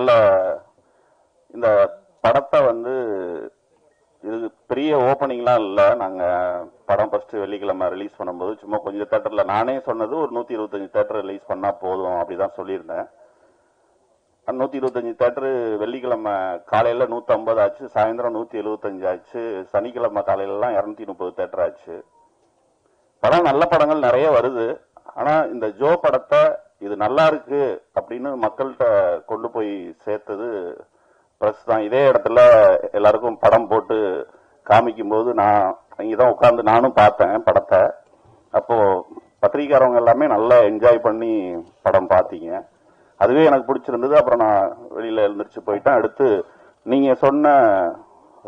முதல்ல இந்த படத்தை வந்து இது பெரிய ஓப்பனிங்லாம் இல்லை. நாங்கள் படம் ஃபர்ஸ்ட் வெள்ளிக்கிழமை ரிலீஸ் பண்ணும்போது சும்மா கொஞ்சம் தேட்டரில் நானே சொன்னது ஒரு 125 தேட்டர் ரிலீஸ் பண்ணால் போதும் அப்படிதான் சொல்லியிருந்தேன். 125 தேட்டரு வெள்ளிக்கிழமை காலையில் 150 ஆச்சு, சாயந்தரம் 175 ஆச்சு, சனிக்கிழமை காலையிலலாம் 230 தேட்டர் ஆச்சு. படம் நல்ல படங்கள் நிறைய வருது. ஆனால் இந்த ஜோ படத்தை இது நல்லா இருக்கு அப்படின்னு மக்கள்கிட்ட கொண்டு போய் சேர்த்தது பிரஸ் தான். இதே இடத்துல எல்லாருக்கும் படம் போட்டு காமிக்கும் போது நான் இங்கதான் உட்கார்ந்து நானும் பார்த்தேன் படத்தை. அப்போ பத்திரிக்கையாளவங்க எல்லாமே நல்லா என்ஜாய் பண்ணி படம் பார்த்தீங்க. அதுவே எனக்கு பிடிச்சிருந்தது. அப்புறம் நான் வெளியில எழுந்திரிச்சு போயிட்டேன். அடுத்து நீங்க சொன்ன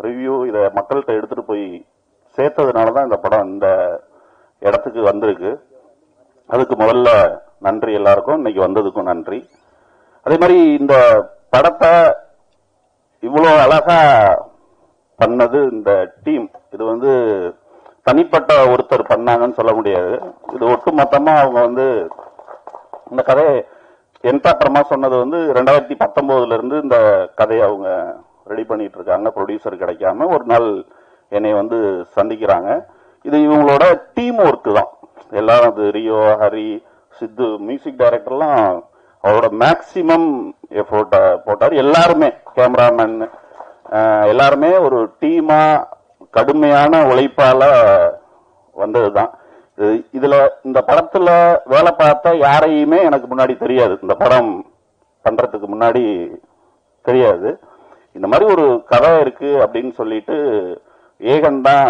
ரிவ்யூ இதை மக்கள்கிட்ட எடுத்துட்டு போய் சேர்த்ததுனாலதான் இந்த படம் இந்த இடத்துக்கு வந்திருக்கு. அதுக்கு முதல்ல நன்றி எல்லாருக்கும், இன்னைக்கு வந்ததுக்கும் நன்றி. அதே மாதிரி இந்த படத்தை இவ்வளோ அழகா பண்ணது இந்த டீம். இது வந்து தனிப்பட்ட ஒருத்தர் பண்ணாங்கன்னு சொல்ல முடியாது. இது ஒட்டுமொத்தமா அவங்க வந்து இந்த கதையை என்டாப்பரமா சொன்னது வந்து 2019 இருந்து இந்த கதையை அவங்க ரெடி பண்ணிட்டு இருக்காங்க. ப்ரொடியூசர் கிடைக்காம ஒரு நாள் என்னை வந்து சந்திக்கிறாங்க. இது இவங்களோட டீம் ஒர்க்கு தான். எல்லாரும் அது ரியோ, ஹரி, சித்து, மியூசிக் டைரக்டர்லாம் அவரோட மேக்சிமம் எஃபோர்ட் போட்டார். எல்லாருமே கேமராமேன் எல்லாருமே ஒரு டீமா கடுமையான உழைப்பால வந்ததுதான். இதுல இந்த படத்துல வேலை பார்த்த யாரையுமே எனக்கு முன்னாடி தெரியாது. இந்த படம் பண்றதுக்கு முன்னாடி தெரியாது. இந்த மாதிரி ஒரு கதை இருக்கு அப்படின்னு சொல்லிட்டு ஏகன் தான்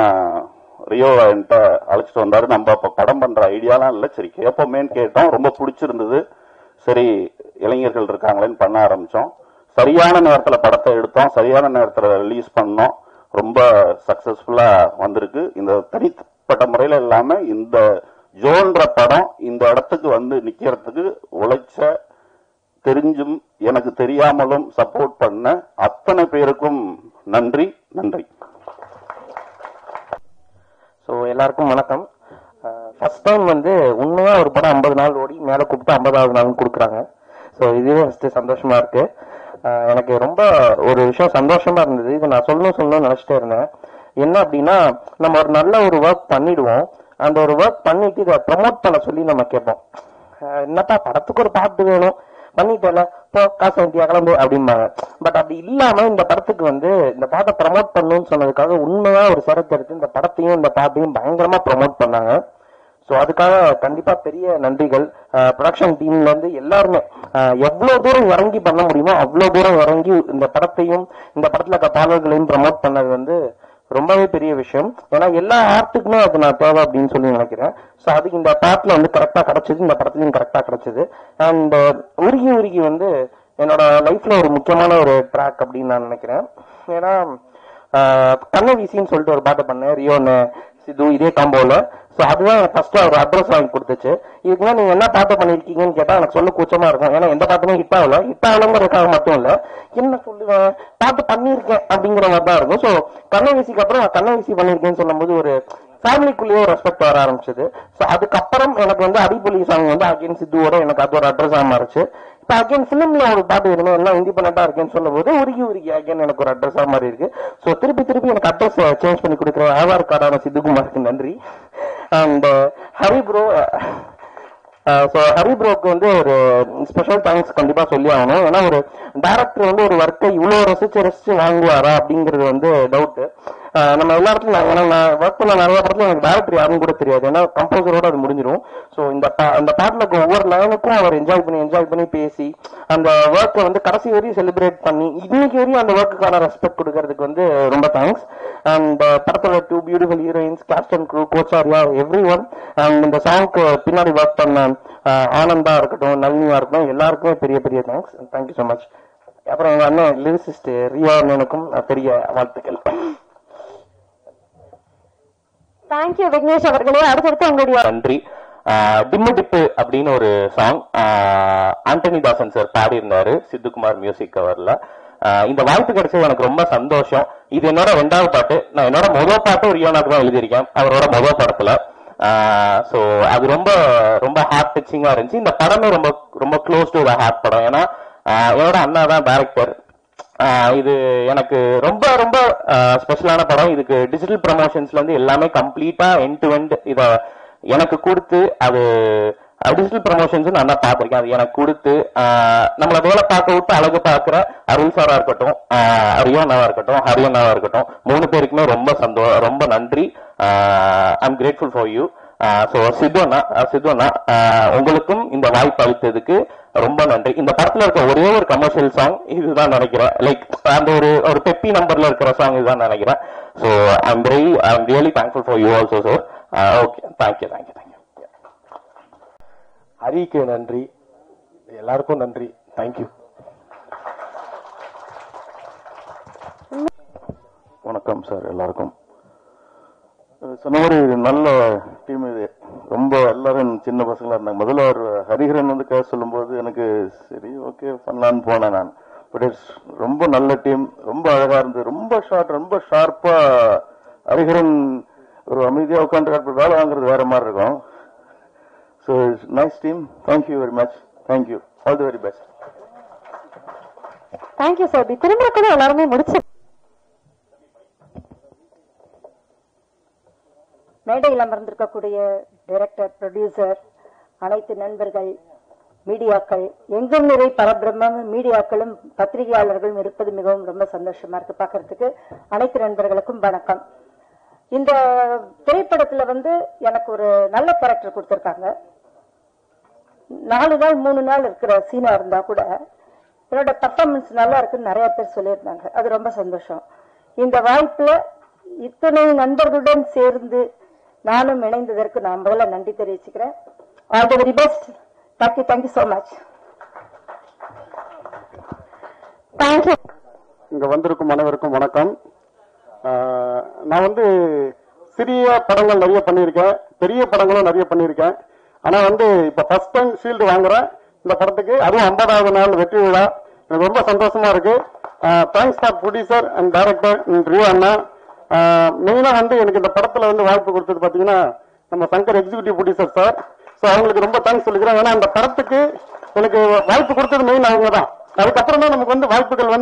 ரியோ என்கிட்ட அழைச்சிட்டு வந்தாரு. நம்ம இப்ப படம் பண்ற ஐடியாலாம் இல்லை, சரி கேட்போமேன்னு கேட்டோம். ரொம்ப பிடிச்சிருந்தது. சரி இளைஞர்கள் இருக்காங்களேன்னு பண்ண ஆரம்பிச்சோம். சரியான நேரத்தில் படத்தை எடுத்தோம், சரியான நேரத்தில் ரிலீஸ் பண்ணோம். ரொம்ப சக்சஸ்ஃபுல்லா வந்திருக்கு. இந்த தனிப்பட்ட முறையில இல்லாம இந்த ஜோன்ற படம் இந்த இடத்துக்கு வந்து நிக்கிறதுக்கு உழைச்ச, தெரிஞ்சும் எனக்கு தெரியாமலும் சப்போர்ட் பண்ண அத்தனை பேருக்கும் நன்றி நன்றி. ஸோ எல்லாருக்கும் வணக்கம். ஃபர்ஸ்ட் டைம் வந்து உண்மையா ஒரு படம் 50 நாள் ஓடி மேலே கூப்பிட்டு 50வது நாள் கொடுக்குறாங்க. ஸோ இதுவே ஃபர்ஸ்ட் சந்தோஷமா இருக்கு. எனக்கு ரொம்ப ஒரு விஷயம் சந்தோஷமா இருந்தது. இதை நான் சொல்லணும்னு நினைச்சிட்டே இருந்தேன். என்ன அப்படின்னா, நம்ம ஒரு நல்ல ஒரு ஒர்க் பண்ணிடுவோம். அந்த ஒரு ஒர்க் பண்ணிட்டு இதை ப்ரமோட் பண்ண சொல்லி நம்ம கேட்போம். என்னப்பா படத்துக்கு ஒரு பாட்டு வேணும், பண்ணிட்டேல இப்போ காசு வண்டியா கிளம்பு அப்படிம்பாங்க. பட் அப்படி இல்லாம இந்த படத்துக்கு வந்து இந்த பாட்டை ப்ரமோட் பண்ணணும்னு சொன்னதுக்காக உண்மையா ஒரு சிரத்தை எடுத்து இந்த படத்தையும் இந்த பாட்டையும் பயங்கரமா ப்ரமோட் பண்ணாங்க. ஸோ அதுக்காக கண்டிப்பா பெரிய நன்றிகள். ப்ரொடக்ஷன் டீம்ல இருந்து எல்லாருமே எவ்வளவு தூரம் இறங்கி பண்ண முடியுமோ அவ்வளவு தூரம் இறங்கி இந்த படத்தையும் இந்த படத்துல இருக்க பாடல்களையும் ப்ரமோட் பண்ணது வந்து ரொம்பவே பெரிய விஷயம். ஏன்னா எல்லா ஆர்ட்டுக்குமே அது நான் தேவை அப்படின்னு சொல்லி நினைக்கிறேன். ஸோ அதுக்கு இந்த பாட்டுல வந்து கரெக்டா கிடைச்சது, இந்த படத்துலயும் கரெக்டா கிடைச்சது. அண்ட் உருகி வந்து என்னோட லைஃப்ல ஒரு முக்கியமான ஒரு ட்ராக் அப்படின்னு நான் நினைக்கிறேன். ஏன்னா கண்ணை வீசின்னு சொல்லிட்டு ஒரு பாட்டு பண்ணேன் ரியோன்னு சிது இதே காம்போல. ஸோ அதுதான் ஃபர்ஸ்ட் ஒரு அட்ரஸ் வாங்கி கொடுத்துச்சு. இதுக்குன்னா நீங்க என்ன பாட்டு பண்ணிருக்கீங்கன்னு கேட்டா எனக்கு சொல்ல கூச்சமா இருக்கும். ஏன்னா எந்த பாட்டுமே ஹிட் ஆகலங்கிறதுக்காக மட்டும் இல்ல, என்ன சொல்லுவேன் பாட்டு பண்ணிருக்கேன் அப்படிங்கிற மாதிரி தான் இருக்கும். ஸோ கண்ணை வீசிக்கு அப்புறம் கண்ணை வீசி பண்ணிருக்கேன்னு சொல்லும் போது ஒரு ஃபேமிலிக்குள்ளேயே ஒரு ரெஸ்பெக்ட் வர ஆரம்பிச்சது. ஸோ அதுக்கப்புறம் எனக்கு வந்து அடிப்பொலி சாங் வந்து அகைன் சித்துவோட எனக்கு அது ஒரு அட்ரஸ் ஆக மாறிச்சு. இப்போ அகைன் பிலிம்ல ஒரு பாட்டு வேணுமே எல்லாம் இண்டிபெண்டா இருக்கேன்னு சொல்லும் போது உருகி அகைன் எனக்கு ஒரு அட்ரஸ் ஆக மாதிரி இருக்கு. ஸோ திருப்பி எனக்கு அட்ரஸ் சேஞ்ச் பண்ணி கொடுக்குற ஆதார் கார்டான சித்துகுமாருக்கு நன்றி. And Hari bro, so Hari ப்ரோக்கு வந்து ஒரு ஸ்பெஷல் தேங்க்ஸ் கண்டிப்பா சொல்லி ஆகணும். ஏன்னா ஒரு டைரக்டர் வந்து ஒரு ஒர்க்கை இவ்வளவு ரசிச்சு வாங்குவாரா அப்படிங்கிறது வந்து டவுட். நம்ம எல்லா இடத்துலையும் நான் ஒர்க் பண்ண நிறைய படத்துல எனக்கு டைரக்டர் யாரும் கூட தெரியாது. ஏன்னா கம்போசரோட அது முடிஞ்சிடும். ஸோ இந்த பாட்டுல ஒவ்வொரு லைனுக்கும் அவர் என்ஜாய் பண்ணி பேசி அந்த ஒர்க்கை வந்து கடைசி வரையும் செலிப்ரேட் பண்ணி இன்னைக்கு வரையும் அந்த ஒர்க்குக்கான ரெஸ்பெக்ட் கொடுக்கறதுக்கு வந்து ரொம்ப தேங்க்ஸ். அண்ட் படத்தோட 2 beautiful heroines, cast and crew, கோச்சாரியா, எவ்ரி ஒன். அண்ட் இந்த சாங்க்கு பின்னாடி ஒர்க் பண்ண ஆனந்தா இருக்கட்டும், நளினியா இருக்கட்டும், எல்லாருக்குமே பெரிய தேங்க்ஸ். Thank you so much. அப்புறம் எங்க அண்ணன் லிரிசிஸ்ட் ரியா அண்ணனுக்கும் பெரிய வாழ்த்துக்கள். தேங்க்யூ விக்னேஷ் அவர்களே. அடுத்தடுத்து உங்களுடைய நன்றி. டிம்மு டிப்பு அப்படின்னு ஒரு சாங் ஆண்டனி தாசன் சார் பாடி இருந்தாரு சித்துக்குமார் மியூசிக் கவர்ல. இந்த வாய்ப்பு கிடைச்சது எனக்கு ரொம்ப சந்தோஷம். இது என்னோட 2வது பாட்டு. நான் என்னோட முதல் பாட்டு ரியோனாக்கு தான் எழுதியிருக்கேன் அவரோட முதல் படத்துல. சோ அது ரொம்ப ரொம்ப ஹார்ட் டச்சிங்கா இருந்துச்சு. இந்த படமே ரொம்ப ரொம்ப க்ளோஸ் டு ஹார்ட் படம். ஏன்னா என்னோட அண்ணா தான் டைரக்டர். இது எனக்கு ரொம்ப ரொம்ப ஸ்பெஷலான படம். இதுக்கு டிஜிட்டல் ப்ரமோஷன்ஸ்ல இருந்து எல்லாமே கம்ப்ளீட்டா எண்ட் டு எண்ட் இத எனக்கு கொடுத்து, அது டிஜிட்டல் ப்ரமோஷன்ஸ் நான் தான் பார்த்திருக்கேன். அது எனக்கு கொடுத்து நம்மள வேலை பார்க்க விட்டு அழகு பார்க்குற அருள் சாரா இருக்கட்டும், அரியானாவா இருக்கட்டும், ஹரியானாவா இருக்கட்டும், 3 பேருக்குமே ரொம்ப நன்றி. I'm grateful for you. So சித்துவண்ணா உங்களுக்கும் இந்த வாய்ப்பு அளித்ததுக்கு ரொம்ப நன்றி. இந்த படத்துல இருக்க ஒரே ஒரு கமர்ஷியல் சாங் இதுதான் நினைக்கிறேன். லைக் அந்த ஒரு பெப்பி நம்பர்ல இருக்கிற சாங் இதுதான் நினைக்கிறேன். So I'm really thankful for you also sir. Okay, thank you. ஹரிக்கு நன்றி, எல்லாருக்கும் நன்றி, தேங்க்யூ. வணக்கம் சார் எல்லாருக்கும். சொன்ன மாதிரி நல்ல டீம் இது. ரொம்ப எல்லாரும் சின்ன பசங்களா இருந்தாங்க. முதல்ல ஒரு ஹரிஹரன் வந்து கேட்க சொல்லும்போது எனக்கு சரி ஓகே பண்ணலான்னு போனேன் நான். பட் இட்ஸ் ரொம்ப நல்ல டீம், ரொம்ப அழகா இருந்தது, ரொம்ப ஷார்ப்பா. ஹரிஹரன் ஒரு அமைதியா உட்காந்து வேலை வாங்குறது வேற மாதிரி இருக்கும். So it's nice team. Thank you very much. Thank you. All the very best. Thank you sir. திரும்ப கூட எல்லாருமே முடிச்சு மேடையில் அமர்ந்திருக்கக்கூடிய டைரக்டர், ப்ரொடியூசர், அனைத்து நண்பர்கள், மீடியாக்கள், எங்கும் நிறை பரபிரம்மம் மீடியாக்களும் பத்திரிகையாளர்களும் இருப்பது மிகவும் ரொம்ப சந்தோஷமா இருக்கு பார்க்கறதுக்கு. அனைத்து நண்பர்களுக்கும் வணக்கம். இந்த திரைப்படத்துல எனக்கு ஒரு நல்ல கேரக்டர் கொடுத்திருக்காங்க. 4 நாள் 3 நாள் இருக்கிற சீனா இருந்தா கூட என்னோட பர்ஃபார்மன்ஸ் நல்லா இருக்குன்னு நிறைய பேர் சொல்லியிருந்தாங்க. அது ரொம்ப சந்தோஷம். இந்த வாய்ப்புல இத்தனை நண்பர்களுடன் சேர்ந்து நானும் இணைந்ததற்கு நான் முதல்ல நன்றி தெரிவிச்சுக்கிறேன். All the very best. Thank you so much. Thank you. இங்க வந்திருக்கும் அனைவருக்கும் வணக்கம். நான் சிறிய படங்கள் நிறைய பண்ணியிருக்கேன், பெரிய படங்களும் நிறைய பண்ணியிருக்கேன். ஆனா இப்ப ஃபர்ஸ்ட் டைம் ஷீல்டு வாங்குறேன் இந்த படத்துக்கு. அதுவும் 50வது நாள் வெற்றி விழா. எனக்கு ரொம்ப சந்தோஷமா இருக்கு. Thanks for producer and director Rio அண்ணா. மெயினா எனக்கு இந்த படத்துல வாய்ப்பு கொடுத்தது பாத்தீங்கன்னா நம்ம Shankar executive producer sir. So அவங்களுக்கு ரொம்ப தேங்க்ஸ் சொல்லிக்கிறேன். ஏன்னா அந்த படத்துக்கு எனக்கு வாய்ப்பு கொடுத்தது மெயின் அவங்க தான். அதுக்கப்புறம் தான் நமக்கு வாய்ப்புகள்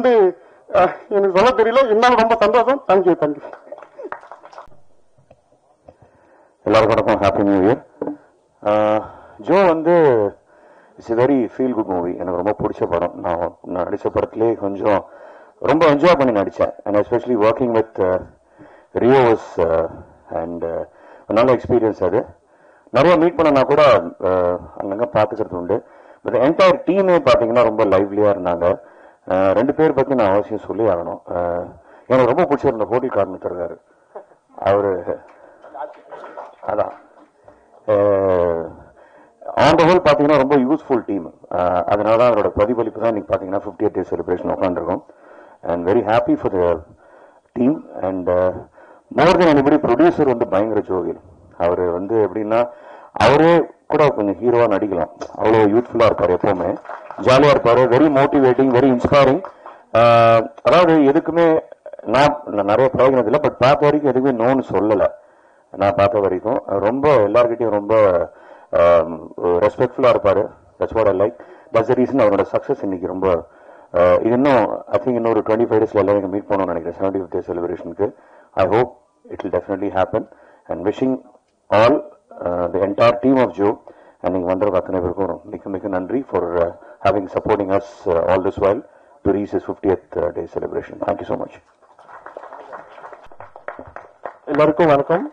எனக்கு சொல்ல தெரியல. இருந்தாலும் ரொம்ப சந்தோஷம். தேங்க்யூ. எல்லாருக்கும் வணக்கம். Happy new year. Joe it's very feel good movie. எனக்கு ரொம்ப பிடிச்ச படம். நான் நடிச்ச படத்திலே கொஞ்சம் ரொம்ப என்ஜாய் பண்ணி நடித்தேன். அண்ட் எஸ்பெஷலி ஒர்க்கிங் வித் ரியோஸ் அண்ட் நல்ல எக்ஸ்பீரியன்ஸ். அது நிறைய மீட் பண்ணனா கூட அங்கங்க பார்த்துக்கிறது உண்டு. பட் என்டையர் டீமே பார்த்தீங்கன்னா ரொம்ப லைவ்லியா இருந்தாங்க. 2 பேர் பற்றி நான் அவசியம் சொல்லி ஆகணும். எனக்கு ரொம்ப பிடிச்சிருந்த போட்டி காரணத்தர் இருக்காரு. அவரு அதான் ஆன் த ஹோல் பார்த்தீங்கன்னா ரொம்ப யூஸ்ஃபுல் டீம். அதனால தான் அவரோட பிரதிபலிப்பு தான் இன்னைக்கு பார்த்தீங்கன்னா 50th டே செலிப்ரேஷன் உட்காந்துருக்கோம். And very happy for the team. And more then anybody producer பயங்கர ஜோவியல். அவர் எப்படின்னா அவரே கூட கொஞ்சம் ஹீரோவா நடிக்கலாம். அவ்வளோ யூத்ஃபுல்லா இருப்பாரு, எப்பவுமே ஜாலியா இருப்பாரு, வெரி மோட்டிவேட்டிங், வெரி இன்ஸ்பைரிங். அதாவது எதுக்குமே நான் நிறைய பழகினதில்லை, பட் பார்த்த வரைக்கும் எதுவுமே நோன்னு சொல்லலை. நான் பார்த்த வரைக்கும் ரொம்ப எல்லார்கிட்டையும் ரொம்ப ரெஸ்பெக்ட்ஃபுல்லா இருப்பாரு. That's what I like. That's the reason அவரோட சக்சஸ் இன்னைக்கு ரொம்ப இது இன்னும் ஐ திங்க் இன்னொரு 25 டேஸ்ல எல்லாரும் மீட் பண்ணணும்னு நினைக்கிறேன் 75th டே செலிப்ரேஷனுக்கு. I hope it will definitely happen. And wishing all the entire team of Joe and நீங்க வந்திருக்க அத்தனை பேருக்கும் மிக மிக நன்றி for having supporting us all this while to reach his 50th day celebration. Thank you so much. எல்லாருக்கும் வணக்கம்.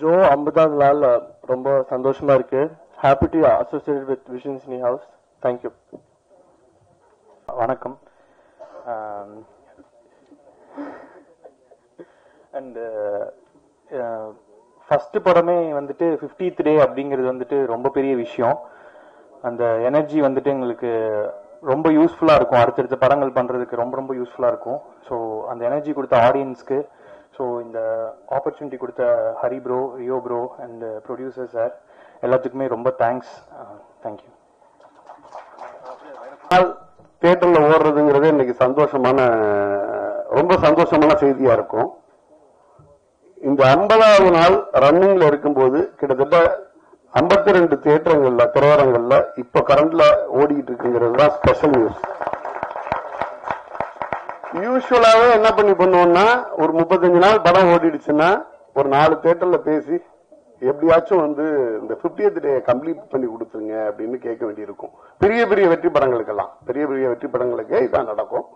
Joe 50வது நாள் ரொம்ப சந்தோஷமா இருக்கு. Happy to associate with Vision Cine House. Thank you. வணக்கம். அண்ட் ஃபர்ஸ்ட் படமே 50th டே அப்படிங்கிறது ரொம்ப பெரிய விஷயம். அந்த எனர்ஜி எங்களுக்கு ரொம்ப யூஸ்ஃபுல்லா இருக்கும். அடுத்தடுத்த படங்கள் பண்றதுக்கு ரொம்ப ரொம்ப யூஸ்ஃபுல்லா இருக்கும். ஸோ அந்த எனர்ஜி கொடுத்த ஆடியன்ஸ்க்கு, ஸோ இந்த ஆப்பர்ச்சுனிட்டி கொடுத்த Hari bro, Rio bro and producer sir எல்லாத்துக்குமே ரொம்ப தேங்க்ஸ். தேங்க்யூ. தியேட்டர்ல ஓடுறதுங்கிறது இன்னைக்கு ரொம்ப சந்தோஷமான செய்தியா இருக்கும். இந்த 50வது நாள் ரன்னிங்ல இருக்கும்போது கிட்டத்தட்ட 52 தியேட்டருங்கள்ல திரையரங்கள்ல இப்ப கரண்ட்ல ஓடிட்டு இருக்குங்கிறது தான் ஸ்பெஷல் நியூஸ். யூஸ்வலாவே என்ன பண்ணுவோம்னா ஒரு 35 நாள் படம் ஓடிடுச்சுன்னா ஒரு 4 தியேட்டர்ல பேசி எப்படியாச்சும் வந்து இந்த 50th டே கம்ப்ளீட் பண்ணி கொடுத்துருங்க அப்படின்னு கேட்க வேண்டியிருக்கும். பெரிய பெரிய வெற்றி படங்களுக்கெல்லாம் பெரிய பெரிய வெற்றி படங்களுக்கே இதான் நடக்கும்.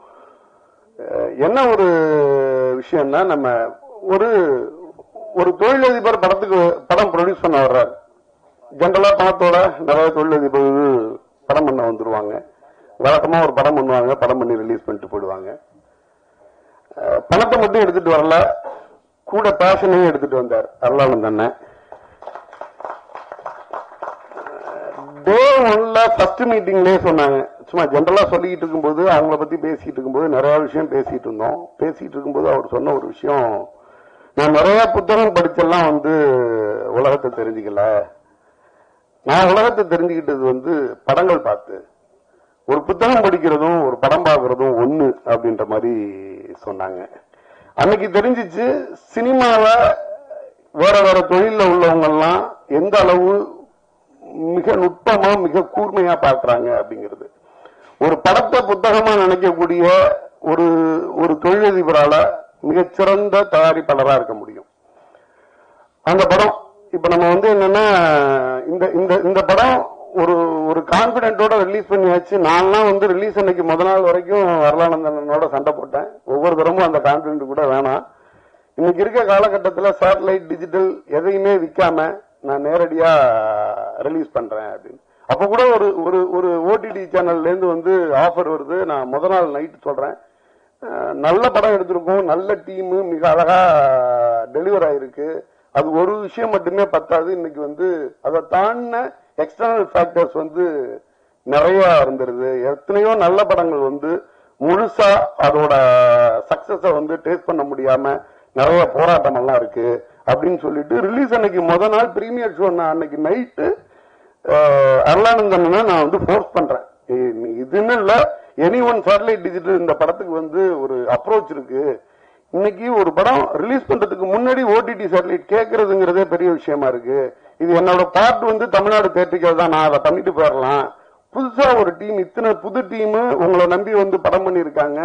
என்ன ஒரு விஷயம்னா நம்ம ஒரு ஒரு தொழிலதிபர் படம் ப்ரொடியூஸ் பண்ண வர்றாரு. ஜென்ரலா பணத்தோட நிறைய தொழிலதிபர்கள் படம் பண்ண வந்துருவாங்க. வழக்கமா ஒரு படம் பண்ணுவாங்க, படம் பண்ணி ரிலீஸ் பண்ணிட்டு போயிடுவாங்க. பணத்தை மட்டும் எடுத்துட்டு வரல, கூட பேஷனையும் எடுத்துட்டு வந்தார் அருளானந்தன். டே 1ல ஃபர்ஸ்ட் மீட்டிங்லயே சொன்னாங்க. சும்மா ஜென்ரலா சொல்லிட்டு இருக்கும்போது அவங்கள பத்தி பேசிட்டு இருக்கும்போது நிறைய விஷயம் பேசிட்டு இருந்தோம். பேசிட்டு இருக்கும்போது அவர் சொன்ன ஒரு விஷயம், நான் நிறைய புத்தகம் படிச்செல்லாம் வந்து உலகத்தை தெரிஞ்சுக்கல, நான் உலகத்தை தெரிஞ்சுக்கிட்டது வந்து படங்கள் பார்த்து, ஒரு புத்தகம் படிக்கிறதும் ஒரு படம் பார்க்கறதும் ஒண்ணு அப்படின்ற மாதிரி சொன்னாங்க. அன்னைக்கு தெரிஞ்சிச்சு சினிமாவை வேற வேற தொழில உள்ளவங்க எல்லாம் எந்த அளவு மிக நுட்பமா மிக கூர்மையா பார்க்கறாங்க அப்படிங்கிறது. ஒரு படத்தை புத்தகமா நினைக்கக்கூடிய ஒரு ஒரு தொழிலதிபரால மிகச்சிறந்த தயாரிப்பாளரா இருக்க முடியும். அந்த படம் இப்ப நம்ம வந்து என்னன்னா இந்த படம் ஒரு ஒரு கான்பிடென்டோட ரிலீஸ் பண்ணியாச்சு. நான்லாம் வந்து ரிலீஸ் அன்னைக்கு முதல் நாள் வரைக்கும் அருளானந்தனோட சண்டை போட்டேன். ஒவ்வொரு தரமும் அந்த கான்பிடென்ட் கூட வேணாம், இன்னைக்கு இருக்க காலகட்டத்தில் சேட்டலைட் டிஜிட்டல் எதையுமே விற்காம நான் நேரடியா ரிலீஸ் பண்றேன் அப்படின்னு. அப்ப கூட ஒரு ஒரு ஒரு ஓடிடி சேனல்ல இருந்து வந்து ஆஃபர் வருது. நான் முதல் நாள் நைட்டு சொல்றேன், நல்ல படம் எடுத்திருக்கோம், நல்ல டீம், மிக அழகா டெலிவர் ஆயிருக்கு, அது ஒரு விஷயம் மட்டுமே பத்தாது, இன்னைக்கு வந்து அதை தாண்டின எக்ஸ்டர்னல் ஃபேக்டர்ஸ் வந்து நிறைய இருந்துருது, எத்தனையோ நல்ல படங்கள் வந்து முழுசா அதோட சக்சஸ வந்து டேஸ்ட் பண்ண முடியாம நிறைய போராட்டம் எல்லாம் இருக்கு அப்படின்னு சொல்லிட்டு ரிலீஸ் அன்னைக்கு முதல் நாள் பிரீமியர் ஷோ நான் அன்னைக்கு நைட்டு அருளானந்தன் நான் வந்து ஃபோர்ஸ் பண்றேன். இதுன்னு இல்ல, எனி ஒன் சேட்டலைட் டிஜிட்டல் இந்த படத்துக்கு வந்து ஒரு அப்ரோச் இருக்கு. இன்னைக்கு ஒரு படம் ரிலீஸ் பண்றதுக்கு முன்னாடி ஓடிடி சேட்டலைட் கேட்கறதுங்கிறதே பெரிய விஷயமா இருக்கு. இது என்னோட பார்ட் வந்து தமிழ்நாடு தேட்டரிக்கல் தான், நான் அதை பண்ணிட்டு போயிடலாம். புதுசா ஒரு டீம், இத்தனை புது டீம் உங்களை நம்பி வந்து படம் பண்ணிருக்காங்க,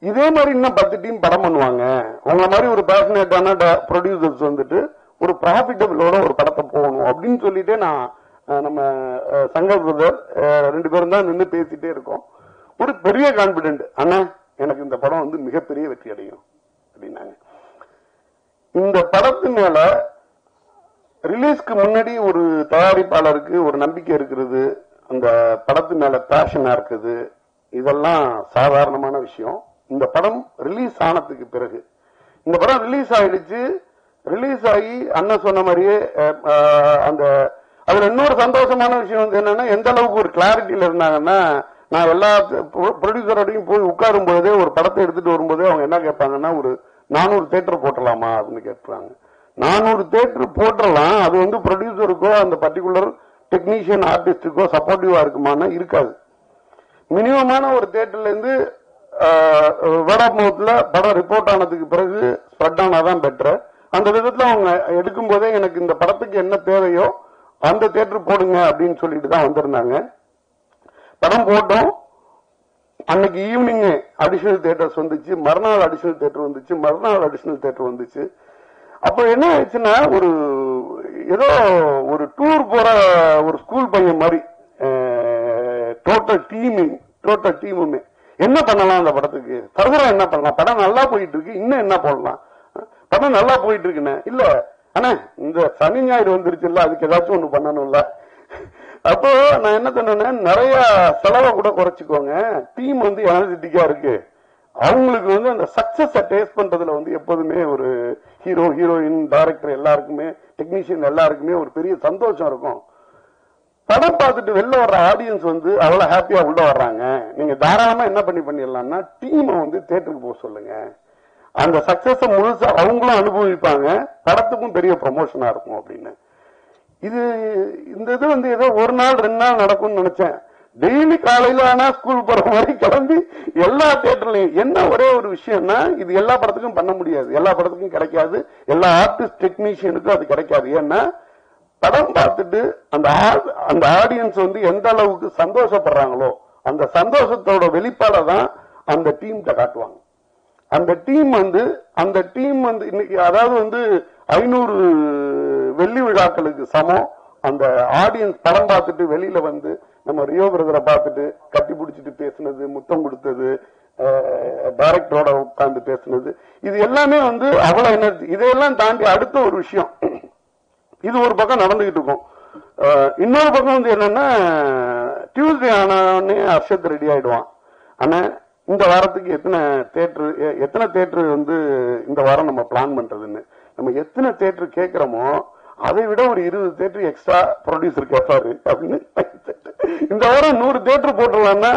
இதே மாதிரி இன்னும் 10 டீம் படம் பண்ணுவாங்க. உங்களை மாதிரி ஒரு பேஷனேட்டான ப்ரொடியூசர்ஸ் வந்துட்டு ஒரு ப்ராஃபிட்டபிளோட ஒரு படத்தை போகணும் அப்படின்னு சொல்லிட்டு நான் நம்ம சங்கர் பிரதர் 2 பேரும் தான் நின்று பேசிட்டே இருக்கோம். ஒரு பெரிய கான்பிடென்ட், ஆனா எனக்கு இந்த படம் வந்து மிகப்பெரிய வெற்றி அடையும் அப்படின்னாங்க. இந்த படத்து மேல ரிலீஸ்க்கு முன்னாடி ஒரு தயாரிப்பாளருக்கு ஒரு நம்பிக்கை இருக்கிறது, அந்த படத்து மேல பேஷனா இருக்குது, இதெல்லாம் சாதாரணமான விஷயம். இந்த படம் ரிலீஸ் ஆனதுக்கு பிறகு, இந்த படம் ரிலீஸ் ஆயிடுச்சு, ரிலீஸ் ஆகி அண்ணன் சொன்ன மாதிரியே அந்த அதுல இன்னொரு சந்தோஷமான விஷயம் வந்து என்னன்னா, எந்த அளவுக்கு ஒரு கிளாரிட்டியில இருந்தாங்கன்னா, நான் எல்லா ப்ரொடியூசரோடையும் போய் உட்காரும் போதே ஒரு படத்தை எடுத்துட்டு வரும்போதே அவங்க என்ன கேட்பாங்கன்னா, ஒரு 400 தியேட்டர் போட்டலாமா அப்படின்னு கேட்பாங்க. 400 தியேட்டர் போட்டலாம், அது வந்து ப்ரொடியூசருக்கோ அந்த பர்டிகுலர் டெக்னீஷியன் ஆர்டிஸ்டுக்கோ சப்போர்ட்டிவா இருக்குமானா இருக்காது. மினிமமான ஒரு தியேட்டர்ல இருந்து வேர்ட் ஆஃப் மவுத்ல படம் ரிப்போர்ட் ஆனதுக்கு பிறகு ஸ்ப்ரெட் ஆனாதான் பெட்டர். அந்த விதத்துல அவங்க எடுக்கும் போதே எனக்கு இந்த படத்துக்கு என்ன தேவையோ அந்த தியேட்டர் போடுங்க அப்படின்னு சொல்லிட்டு தான் வந்திருந்தாங்க. படம் போட்டோம். அன்னைக்கு ஈவினிங் அடிஷனல் தியேட்டர்ஸ் வந்துச்சு, மறுநாள் அடிஷனல் தியேட்டர் வந்துச்சு, மறுநாள் அடிஷனல் தியேட்டர் வந்துச்சு. அப்ப என்ன ஆயிடுச்சுன்னா, ஒரு ஏதோ ஒரு டூர் போற ஒரு ஸ்கூல் பையன் மாதிரி டோட்டல் டீமுமே என்ன பண்ணலாம் அந்த படத்துக்கு, ஃபர்தரா என்ன பண்ணலாம், படம் நல்லா போயிட்டு இருக்கு, இன்னும் என்ன போடலாம், படம் நல்லா போயிட்டு இருக்குன்னு இல்ல, ஆனா இந்த சனி ஞாயிறு வந்துருச்சு இல்ல, அதுக்கு ஏதாச்சும் ஒண்ணு பண்ணணும்ல. அப்போ நான் என்ன சொன்னேன், நிறைய செலவை கூட குறைச்சிக்கோங்க, டீம் வந்து எனர்ஜெட்டிக்கா இருக்கு, அவங்களுக்கு வந்து அந்த சக்சஸ் டேஸ்ட் பண்றதுல வந்து எப்போதுமே ஒரு ஹீரோ ஹீரோயின் டைரக்டர் எல்லாருக்குமே டெக்னீஷியன் எல்லாருக்குமே ஒரு பெரிய சந்தோஷம் இருக்கும். படம் பார்த்துட்டு வெளில வர்ற ஆடியன்ஸ் வந்து அவ்வளவு ஹாப்பியா உள்ள வர்றாங்க, நீங்க தாராளமா என்ன பண்ணிடலாம்னா டீமை வந்து தியேட்டருக்கு போக சொல்லுங்க, அந்த சக்சஸ் முழுசா அவங்களும் அனுபவிப்பாங்க, படத்துக்கும் பெரிய ப்ரமோஷனா இருக்கும் அப்படின்னு. இந்த இது வந்து ஏதோ ஒரு நாள் 2 நாள் நடக்கும்னு நினைச்சேன். டெய்லி காலையில ஆனா ஸ்கூல் போற மாதிரி கிளம்பி எல்லா தியேட்டர்லயும். என்ன ஒரே ஒரு விஷயம்னா, இது எல்லா படத்துக்கும் பண்ண முடியாது, எல்லா படத்துக்கும் கிடைக்காது, எல்லா ஆர்டிஸ்ட் டெக்னீஷியனுக்கும் அது கிடைக்காது. ஏன்னா படம் பார்த்துட்டு அந்த ஆடியன்ஸ் வந்து எந்த அளவுக்கு சந்தோஷப்படுறாங்களோ அந்த சந்தோஷத்தோட வெளிப்பாட தான் அந்த டீம்கிட்ட காட்டுவாங்க. அந்த டீம் வந்து இன்னைக்கு அதாவது வந்து 500 வெள்ளி விழாக்களுக்கு சமம். அந்த ஆடியன்ஸ் படம் பார்த்துட்டு வெளியில வந்து நம்ம ரியோ பிரதரை பார்த்துட்டு கட்டி பிடிச்சிட்டு பேசுனது, முத்தம் கொடுத்தது, டைரக்டரோட உட்கார்ந்து பேசுனது, இது எல்லாமே வந்து அவ்வளவு எனர்ஜி. இதையெல்லாம் தாண்டி அடுத்த ஒரு விஷயம், இது ஒரு பக்கம் நடந்துகிட்டு இருக்கும். இன்னொரு பக்கம் வந்து என்னன்னா, டியூஸ்டே ஆனே அர்ஷத் ரெடி ஆயிடுவான். ஆனா இந்த வாரத்துக்கு எத்தனை தேட்டர் வந்து இந்த வாரம் நம்ம பிளான் பண்றதுன்னு, நம்ம எத்தனை தேட்டர் கேட்கிறோமோ அதை விட ஒரு 20 தேட்டர் எக்ஸ்ட்ரா ப்ரொடியூசர் கேட்பாரு அப்படின்னு. இந்த வாரம் 100 தேட்டர் போட்டுடலாம்னா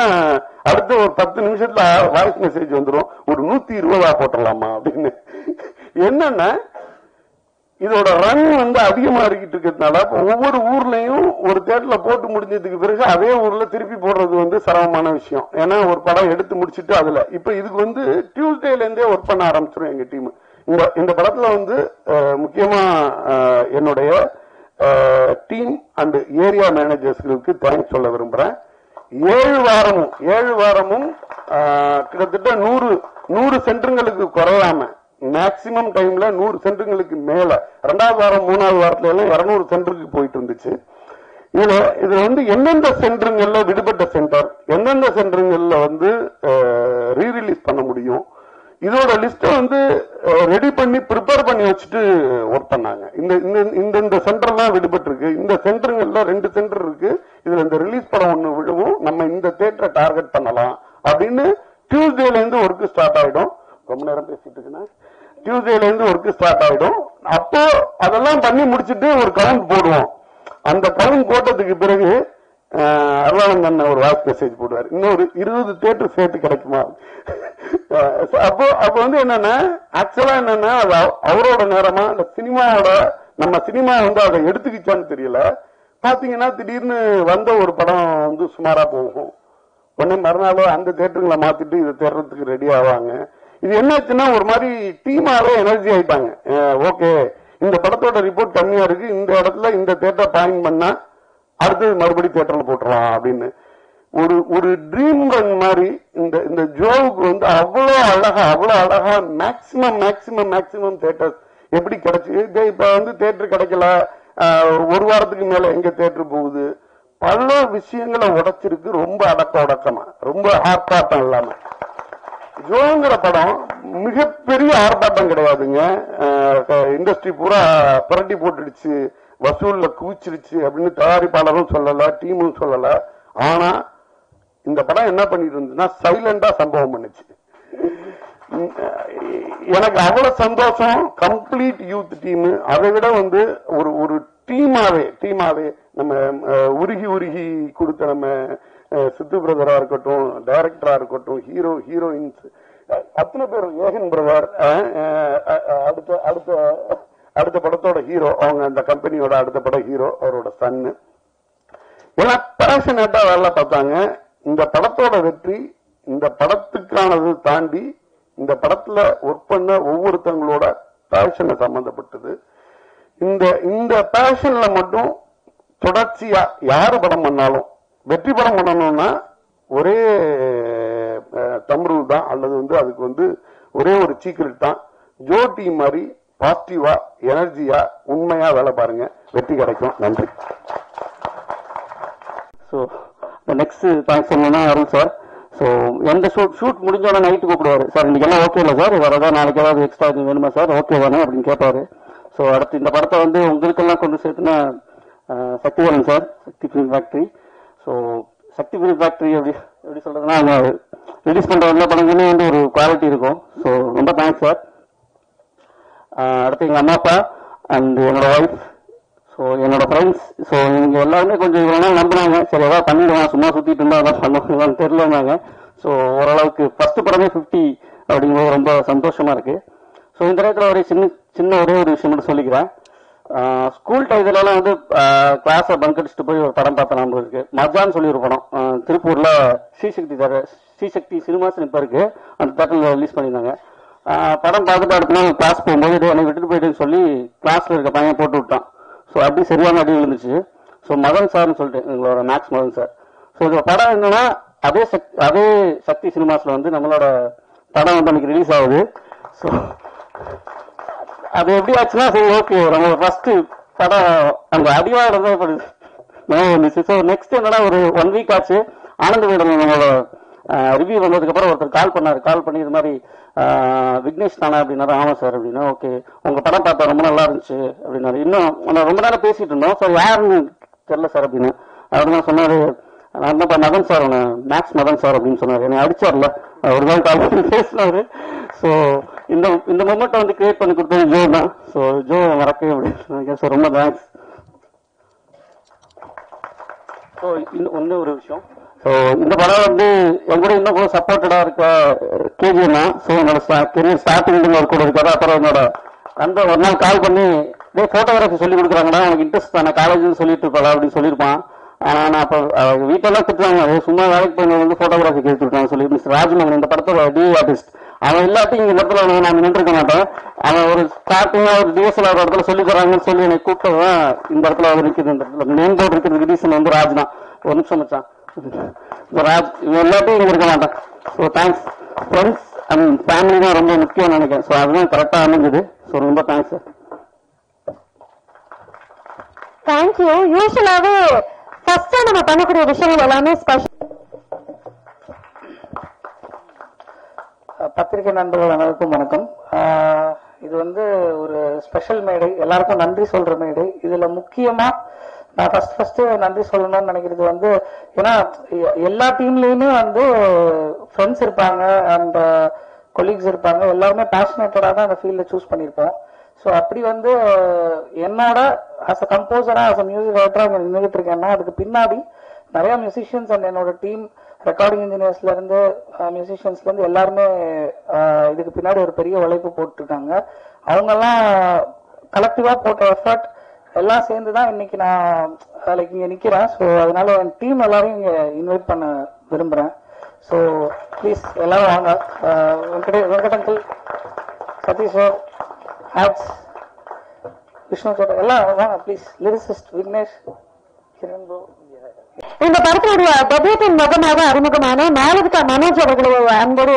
அடுத்த ஒரு 10 நிமிஷத்துல வாய்ஸ் மெசேஜ் வந்துடும், ஒரு 120 போட்டுடலாமா அப்படின்னு. என்னன்னா இதோட ரன் வந்து அதிகமா இருக்கிட்டு இருக்கிறதுனால ஒவ்வொரு ஊர்லயும் ஒரு தேட்டர்ல போட்டு முடிஞ்சதுக்கு பிறகு அதே ஊர்ல திருப்பி போடுறது வந்து சிரமமான விஷயம். ஏன்னா ஒரு படம் எடுத்து முடிச்சுட்டு அதுல இப்ப இதுக்கு வந்து டியூஸ்டேல இருந்தே ஒர்க் பண்ண ஆரம்பிச்சிடும் எங்க டீம். இந்த படத்துல வந்து முக்கியமா என்னுடைய டீம் அண்ட் ஏரியா மேனேஜர்ஸ்களுக்கு தேங்க்ஸ் சொல்ல விரும்புறேன். 7 வாரமும் கிட்டத்தட்ட 100 சென்டர்களுக்கு குறையாம மேக்சிமம் டைம்ல 100 சென்டர்களுக்கு மேல 2வது வாரம் 3வது வாரத்துல எல்லாம் 200 சென்டருக்கு போயிட்டு இருந்துச்சு. இதுல வந்து எந்தெந்த சென்டருங்கள்ல விடுபட்ட சென்டர், எந்தெந்த சென்டருங்கள்ல வந்து ரீரிலீஸ் பண்ண முடியும், இதோட லிஸ்ட வந்து ரெடி பண்ணி ப்ரிப்பேர் பண்ணி வச்சுட்டு ஒர்க் பண்ணாங்க. இந்த சென்டர்லாம் விடுபட்டு இருக்கு. இந்த சென்டருங்கள்ல 2 சென்டர் இருக்கு. இதுல இந்த ரிலீஸ் படம் ஒண்ணு விழுவும், நம்ம இந்த தேட்டரை டார்கெட் பண்ணலாம் அப்படின்னு டியூஸ்டேல இருந்து ஒர்க் ஸ்டார்ட் ஆயிடும். ரொம்ப நேரம் பேசிட்டு இருக்குன்னா டியூஸ்டேல இருந்து ஒர்க் ஸ்டார்ட் ஆயிடும். அப்போ அதெல்லாம் பண்ணி முடிச்சுட்டு ஒரு கவுண்ட் போடுவோம். அந்த கவுண்ட் போட்டதுக்கு பிறகு அருளானந்தன் ஒரு வாய்ஸ் மெசேஜ் போடுவார், இன்னொரு 20 தேட்டர் சேர்த்து கிடைக்குமா. அப்போ வந்து என்னன்னா ஆக்சுவலா என்னன்னா அவரோட நேரமா அந்த சினிமாவோட நம்ம சினிமா வந்து அதை எடுத்துக்கிச்சான்னு தெரியல. பாத்தீங்கன்னா திடீர்னு வந்த ஒரு படம் வந்து சுமாரா போகும், உடனே மறுநாள் அந்த தேட்டருங்களை மாத்திட்டு இதை தேடுறதுக்கு ரெடி ஆவாங்க. இது என்னாச்சுன்னா ஒரு மாதிரி டீமாவே எனர்ஜி ஆயிட்டாங்க. ஓகே, இந்த படத்தோட ரிப்போர்ட் கம்மியா இருக்கு, இந்த இடத்துல இந்த தேட்டரை பாயிண்ட் பண்ணா அடுத்தது மறுபடி தேட்டர்ல போட்டுடலாம் அப்படின்னு ஒரு ட்ரீம் ரன் மாதிரி இந்த ஜோவுக்கு வந்து அவ்வளவு அழகா மேக்சிமம் தேட்டர்ஸ் எப்படி கிடைச்சு. இப்ப வந்து தேட்டர் கிடைக்கல, ஒரு வாரத்துக்கு மேல எங்க தேட்டர் போகுது, பல விஷயங்களை உடைச்சிருக்கு. ரொம்ப அடக்கமா, ரொம்ப ஆர்ப்பாட்டம் இல்லாம. ஜோங்கிற படம் மிகப்பெரிய ஆர்ப்பாட்டம் கிடையாதுங்க. இண்டஸ்ட்ரி பூரா புரட்டி போட்டுடுச்சு, வசூல்ல குவிச்சிருச்சு அப்படின்னு தயாரிப்பாளரும் சொல்லல, டீமும் சொல்லல. ஆனா இந்த படம் என்ன பண்ணிட்டு இருந்துச்சுன்னா சைலண்டா சம்பவம் பண்ணுச்சு. எனக்கு அவ்வளவு சந்தோஷம். கம்ப்ளீட் யூத் டீம், அதை விட வந்து ஒரு டீமாவே நம்ம உருகி கொடுத்த நம்ம சித்து பிரதரா இருக்கட்டும், டைரக்டரா இருக்கட்டும், ஹீரோயின்ஸ் அத்தனை பேர், ஏகன் பிரதர் அடுத்த படத்தோட ஹீரோ, அவங்க அந்த கம்பெனியோட அடுத்த படம் ஹீரோ, அவரோட சன்னு எல்லாம் பேஷனேட்டா வேலை பார்த்தாங்க. இந்த படத்தோட வெற்றி இந்த படத்துக்கானது தாண்டி இந்த படத்துல ஒர்க் பண்ண ஒவ்வொருத்தங்களோட பேஷனை சம்பந்தப்பட்டது. இந்த பேஷன்ல மட்டும் தொடர்ச்சியா யாரு படம் பண்ணாலும் வெற்றி படம் பண்ணணும்னா ஒரே தம்ரூல் தான், அல்லது வந்து அதுக்கு வந்து ஒரே ஒரு சீக்ரெட் தான். ஜோ டீம் மாதிரி பாசிட்டிவா எனர்ஜியா உண்மையா வேலை பாருங்க, வெற்றி கிடைக்கும். நன்றி. ஸோ நெக்ஸ்ட் தேங்க்ஸ் சொல்லணும்னா அருள் சார். ஸோ எந்த ஷூட் முடிஞ்சோட நைட்டு கூப்பிடுவாரு, சார் இன்னைக்கு எல்லாம் ஓகே இல்லை சார், வேற ஏதாவது நாளைக்கு ஏதாவது எக்ஸ்ட்ரா வேணுமா சார், ஓகே தானே அப்படின்னு கேட்பாரு. ஸோ அடுத்து இந்த படத்தை வந்து உங்களுக்கெல்லாம் கொண்டு சேர்த்துனா சக்திவேலன் சார், சக்தி ஃபிலிம் ஃபேக்டரி. ஸோ சக்தி ஃபிலிம் ஃபேக்டரி எப்படி சொல்றதுன்னா, ரிலீஸ் பண்ற எல்லா படங்களுமே வந்து ஒரு குவாலிட்டி இருக்கும். ஸோ ரொம்ப தேங்க்ஸ் சார். அடுத்து எங்க அம்மா அப்பா அண்ட் என்னோட ஒய்ஃப், ஸோ என்னோட ஃப்ரெண்ட்ஸ், ஸோ இவங்க எல்லாருமே கொஞ்சம் இவ்வளோ நாள் நம்பினாங்க, சரி ஏதாவது பண்ணிடுவான், சும்மா சுத்திட்டு இருந்தா அதான் பண்ணுவாங்கன்னு தெரியலன்னாங்க. ஸோ ஓரளவுக்கு ஃபர்ஸ்ட் படமே 50 அப்படிங்கும்போது ரொம்ப சந்தோஷமா இருக்கு. ஸோ இந்த நேரத்தில் ஒரு சின்ன ஒரே ஒரு விஷயம் மட்டும் சொல்லிக்கிறேன். ஸ்கூல் டைத்துலலாம் வந்து கிளாஸை பங்க் அடிச்சுட்டு போய் ஒரு படம் பார்த்த நாம இருக்கு, மஜான்னு சொல்லி ஒரு படம் திருப்பூர்ல ஸ்ரீசக்தி சினிமாஸ் இப்போ இருக்கு, அந்த தேட்டர்ல ரிலீஸ் பண்ணியிருந்தாங்க. படம் பார்த்துட்டு அடுத்த நாள் கிளாஸ் போகும்போது என்னை விட்டுட்டு போயிட்டுன்னு சொல்லி கிளாஸ்ல இருக்க பையன் போட்டு விட்டான். ஸோ ஸோ அப்படி சரியான அடி விழுந்துச்சு. ஸோ மதன் சார்னு சொல்லிட்டு எங்களோட மேக்ஸ் மதன் சார். ஸோ இந்த படம் என்னன்னா அதே சக்தி சினிமாஸ்ல வந்து நம்மளோட படம் வந்து அன்னைக்கு ரிலீஸ் ஆகுது. ஸோ அது எப்படி ஆச்சுன்னா சரி ஓகே நம்ம ஃபர்ஸ்ட் படம் அந்த அடிவாரம் தான் வந்துச்சு. ஸோ நெக்ஸ்ட் என்னன்னா ஒரு 1 வீக் ஆச்சு. ஆனந்த வீடன் நம்மளோட ரிவ்யூ வந்ததுக்கு அப்புறம் ஒருத்தர் கால் பண்ணி இது மாதிரி விக்னேஷ் தானே அப்படின்னாரு. ஆமா சார் அப்படின்னா ஓகே உங்க படம் பார்த்தா ரொம்ப நல்லா இருந்துச்சு அப்படின்னாரு. இன்னும் ரொம்ப நேரம் பேசிட்டு இருந்தோம். ஸோ யாருன்னு தெரியல சார் அப்படின்னு அவர் தான் சொன்னாரு. நான் தான் Madan sir Max Madan sir அப்படின்னு சொன்னாரு. என்னை அடிச்சார்ல ஒரு நாள் கால் பண்ணி பேசினாரு. ஸோ இந்த மொமெண்ட்டை வந்து கிரியேட் பண்ணி கொடுத்தது ஜோ தான். ஸோ ஜோ மறக்கவே அப்படின்னு ஸோ ரொம்ப தேங்க்ஸ். ஸோ இன்னும் ஒரு விஷயம், ஸோ இந்த படம் வந்து எங்கூட இன்னும் சப்போர்ட்டடா இருக்க கேஜிஎம் தான். ஸோ என்னோட கெரியர் ஸ்டார்டிங் ஒரு கூட இருக்காரு. அப்புறம் என்னோட நண்பர் ஒரு நாள் கால் பண்ணி போட்டோகிராஃபி சொல்லி கொடுக்குறாங்கடா உனக்கு இன்ட்ரெஸ்ட் தானே காலேஜ் சொல்லிட்டு இருப்பாளா அப்படின்னு சொல்லியிருப்பான். நான் அப்போ வீட்டெல்லாம் திட்டுவாங்க சும்மா வேலைக்கு போய் வந்து போட்டோகிராஃபி கேட்டுருக்காங்க சொல்லி. மிஸ்டர் ராஜ்மோகன் இந்த படத்தோட டிவி ஆர்டிஸ்ட் அவன் இல்லாட்டி இந்த இடத்துல நான் நின்றுருக்க மாட்டேன். அவன் ஒரு ஸ்டார்டிங்கா ஒரு டிஎஸ்எல் ஒரு இடத்துல சொல்லி தராங்கன்னு சொல்லி எனக்கு கூப்பிட்டதான் இந்த இடத்துல அவர் இருக்குது. இந்த இடத்துல மெயின் போர்டு இருக்கிறதுக்கு ரீசன் வந்து ராஜ் தான். ஒரு நிமிஷம் மச்சான் ராஜ் இவன் எல்லாத்தையும் இங்க இருக்க மாட்டான். So thanks friends and family தான் ரொம்ப முக்கியம் நினைக்கிறேன். ஸோ அதுதான் கரெக்டா அமைஞ்சது. ஸோ ரொம்ப தேங்க்ஸ் சார். தேங்க்யூ. யூஸ்வலாவே ஃபர்ஸ்டா நம்ம பண்ணக்கூடிய விஷயங்கள் எல்லாமே ஸ்பெஷல். பத்திரிகை நண்பர்கள் அனைவருக்கும் வணக்கம். இது வந்து ஒரு ஸ்பெஷல் மேடை, எல்லாருக்கும் நன்றி சொல்ற மேடை. இதுல முக்கியமா நான் ஃபர்ஸ்ட் நன்றி சொல்லணும்னு நினைக்கிறது வந்து ஏன்னா எல்லா டீம்லயுமே வந்து ஃப்ரெண்ட்ஸ் இருப்பாங்க அண்ட் கொலீக்ஸ் இருப்பாங்க. எல்லாருமே பேஷனேட்டடா தான் அந்த ஃபீல்ட சூஸ் பண்ணிருப்போம். ஸோ அப்படி வந்து என்னோட ஆஸ் அ கம்போசரா ஆஸ் அ மியூசிக் ரைட்டரா இங்க நின்றுட்டு இருக்கேன்னா அதுக்கு பின்னாடி நிறைய மியூசிஷியன்ஸ் அண்ட் என்னோட டீம் ரெக்கார்டிங் இன்ஜினியர்ஸ்ல இருந்து மியூசிஷியன்ஸ்ல இருந்து எல்லாருமே இதுக்கு பின்னாடி ஒரு பெரிய உழைப்பு போட்டுருக்காங்க. அவங்க எல்லாம் கலெக்டிவா போட்ட எஃபர்ட் எல்லாம் சேர்ந்துதான் இன்னைக்கு நான் லைக் இங்க நிக்கிறேன். ஸோ அதனால என் டீம் எல்லாரையும் இங்க இன்வைட் பண்ண விரும்புறேன். ஸோ ப்ளீஸ் எல்லாரும் வாங்க. வெங்கடங்கல், சதீஷ் சார், ஆப்ஸ், விஷ்ணு சார் எல்லாம் வாங்க please. Lyricist Vignesh, Kiran bro. இந்த படத்துடைய டெபியூட்டின் முகமாக அறிமுகமான மாலவிகா மனோஜ் அவர்களை அன்போடு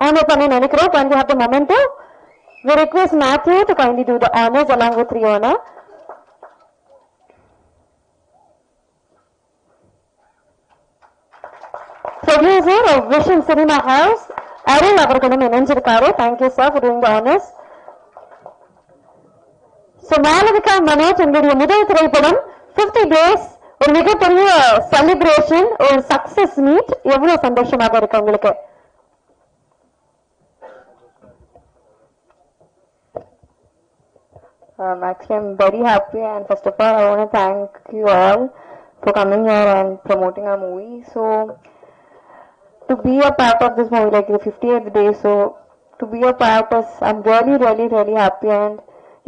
ஆனர் பண்ண நினைக்கிறோம். Can we have the momentum? We request Matthew to kindly do the honors along with Riona. Producer of Vision Cinema House, Arul அவர்களும் இணைஞ்சிருக்காரு. Thank you sir for doing the honors. So Malavika Manoj உங்களுடைய முதல் திரைப்படம் 50 days ஒரு மிகப்பெரிய celebration, ஒரு success meet. எவ்வளவு சந்தோஷமாக இருக்கு உங்களுக்கு? Actually, I'm very happy, and first of all, I want to thank you all for coming here and promoting our movie. So, to be a part of this movie, like the 50th day, so to be a part of, I'm really, really, really happy. And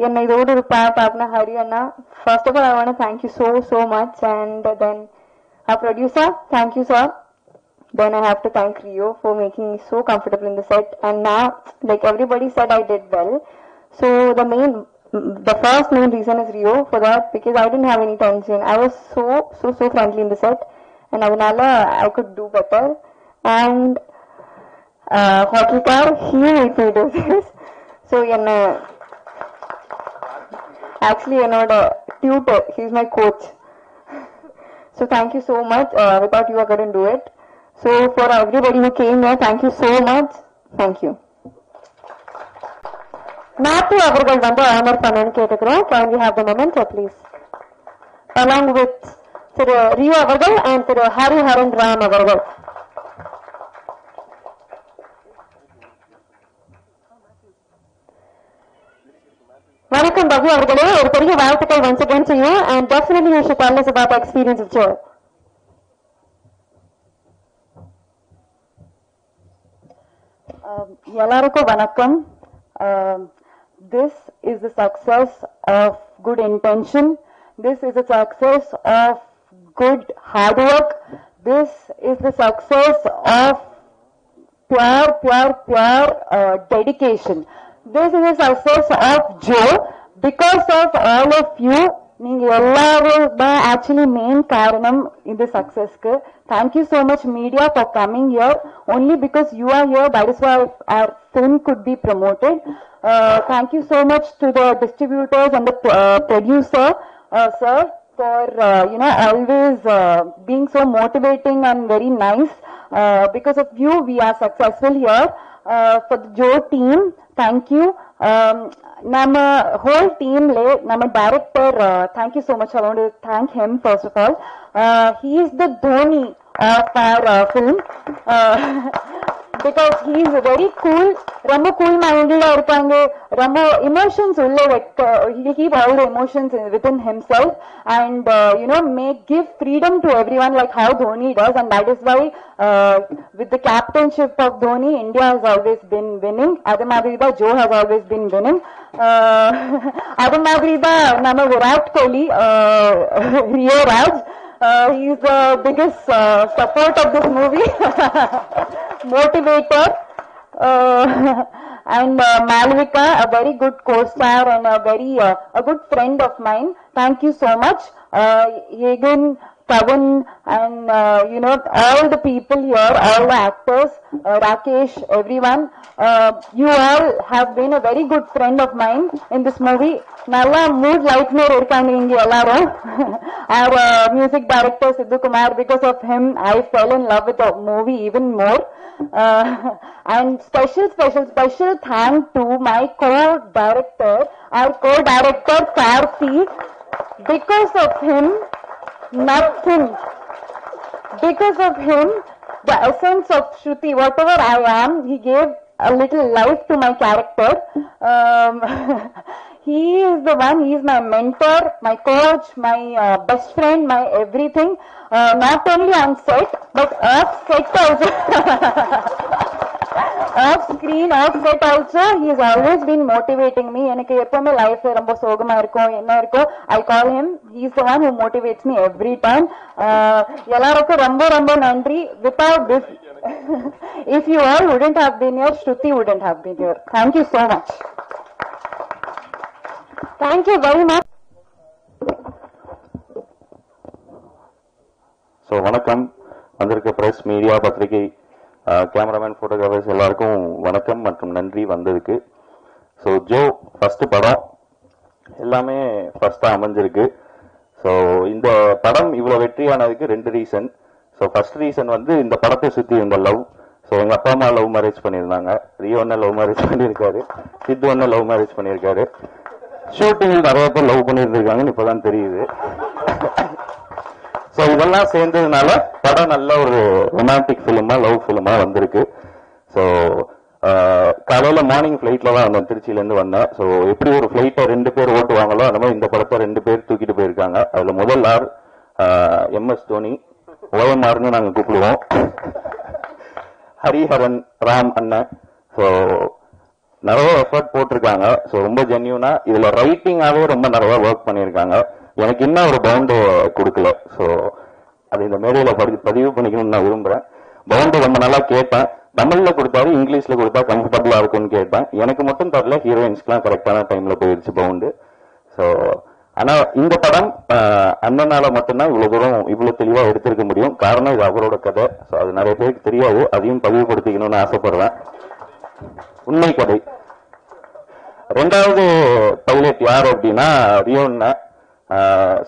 என்னை இதோடு ஒரு பார்ட்னா ஹரி அண்ணா, first of all I want to thank you so much, and then our producer, thank you sir. Then I have to thank Rio for making me so comfortable in the set, and now like everybody said I did well. So the first main reason is Rio for that, because I didn't have any tension. I was so friendly in the set, and adanala I could do better. And Hotrikar, he made me do this. So actually என்னோட tutor, he's my coach. So thank you so much. Without you I couldn't do it. So for everybody who came here, thank you so much. Thank you. Matthew அவர்கள் வந்து honour பண்ணனும் கேட்டுக்கிறோம். Can we have the moment please? Along with Thiru Rio அவர்கள் and திரு ஹரிஹரன் ராம் அவர்கள். வணக்கம் பவ்யா அவர்களே, ஒரு பெரிய வாழ்த்துக்கள் once again to you, and definitely you should tell us about the experience of Joe. எல்லாருக்கும் வணக்கம். This is the success of good intention. This is the success of good hard work. This is the success of pure dedication. This is the success of Joe. Because of all of you, நீங்க எல்லாரும் தான் actually main காரணம் இந்த சக்சஸ்க்கு. Thank you so much media for coming here. Only because you are here, that is why our film could be promoted. Thank you so much to the distributors and the producer, sir, for always being so motivating and very nice. Because of you, we are successful here. For the Joe team, thank you. Nama whole team nama director, thank you so much. I want to thank him first of all. He is the Dhoni of our film. Because he is very cool, ரொம்ப cool minded இருப்பாங்க, ரொம்ப emotions உள்ள வைக்க, he keep all the emotions within himself and give freedom to everyone like how Dhoni does, and that is why with the captainship of Dhoni, India has always been winning. Adhu madri da Joe has always been winning. Adhu madri da nama Virat Kohli, Rio Raj, he is the biggest support of this movie. Motivator, and Malvika, a very good co-star and a good friend of mine. Thank you so much. Yegan, Pavan, and all the people here, all the actors, Rakesh, everyone. You all have been a very good friend of mine in this movie. Nalla mood light me irukanga inga ellarum. Our music director Sidhu Kumar, because of him I fell in love with the movie even more. And special thank to my co-director, our co-director Karthi. Because of him, nothing. Because of him, the essence of Shruti, whatever I am, he gave a little life to my character. He is the one, he is my mentor, my coach, my best friend, my everything. Not only on set, but off set also. Off screen, off set also, he has always been motivating me. எனக்கு எப்பவுமே life ரொம்ப சோகமா இருக்கும், என்ன இருக்கும், I call him, he is the one who motivates me every time. எல்லாருக்கும் ரொம்ப ரொம்ப நன்றி. Without this, if you all wouldn't have been here, Shruti wouldn't have been here. Thank you so much. Thank you very much. So வணக்கம், வந்திருக்க press, media, பத்திரிகை, cameraman, photographers எல்லாருக்கும் வணக்கம் மற்றும் நன்றி வந்ததுக்கு. ஸோ ஜோ ஃபர்ஸ்ட் படம் எல்லாமே ஃபர்ஸ்டா அமைஞ்சிருக்கு. ஸோ இந்த படம் இவ்வளோ வெற்றியானதுக்கு 2 ரீசன். ஸோ ஃபர்ஸ்ட் ரீசன் வந்து இந்த படத்தை சுற்றி இந்த லவ். ஸோ எங்க அப்பா அம்மா லவ் மேரேஜ் பண்ணியிருந்தாங்க, ரியோ ஒன்னு லவ் மேரேஜ் பண்ணியிருக்காரு, சித்து ஒன்னு லவ் மேரேஜ் பண்ணியிருக்காரு, ஷூட்டிங்கில் நிறைய பேர் லவ் பண்ணியிருந்திருக்காங்கன்னு இப்பதான் தெரியுது. ஸோ இதெல்லாம் சேர்ந்ததுனால படம் நல்ல ஒரு ரொமான்டிக் ஃபிலிமா, லவ் ஃபிலிமா வந்திருக்கு. ஸோ காலையில மார்னிங் ஃபிளைட்ல தான் வந்தேன், திருச்சியிலேருந்து வந்தேன். ஸோ எப்படி ஒரு ஃபிளைட்டை 2 பேர் ஓட்டுவாங்களோ அந்த மாதிரி இந்த படத்தை 2 பேர் தூக்கிட்டு போயிருக்காங்க. அதுல முதல் ஆர் MS தோனி, OMRன்னு நாங்கள் கூப்பிடுவோம், ஹரிஹரன் ராம் அண்ணன். ஸோ நிறைய எஃபர்ட் போட்டிருக்காங்க. ஸோ ரொம்ப ஜென்யூனா இதுல ரைட்டிங்காவே ரொம்ப நிறைய ஒர்க் பண்ணியிருக்காங்க. எனக்கு இன்னும் ஒரு பவுண்டு கொடுக்கல. ஸோ அது இந்த மேடையில பதிவு பண்ணிக்கணும்னு நான் விரும்புறேன். பவுண்டு ரொம்ப நல்லா கேட்பேன், தமிழ்ல கொடுத்தாரு, இங்கிலீஷ்ல கொடுத்தா கம்ஃபர்டபுளா இருக்கும்னு கேட்பேன். எனக்கு மட்டும் தரல, ஹீரோயின்ஸ்க்குலாம் கரெக்டான டைம்ல போயிடுச்சு பவுண்டு. ஸோ ஆனா இந்த படம் அண்ணனால மட்டும்தான் இவ்வளவு தூரம் இவ்வளவு தெளிவா எடுத்திருக்க முடியும். காரணம் இது அவரோட கதை. ஸோ அது நிறைய பேருக்கு தெரியாது, அதையும் பதிவுபடுத்திக்கணும்னு ஆசைப்படுறேன். உண்மை கதை. 2வது பைலட் யார் அப்படின்னா ரியோன்னா.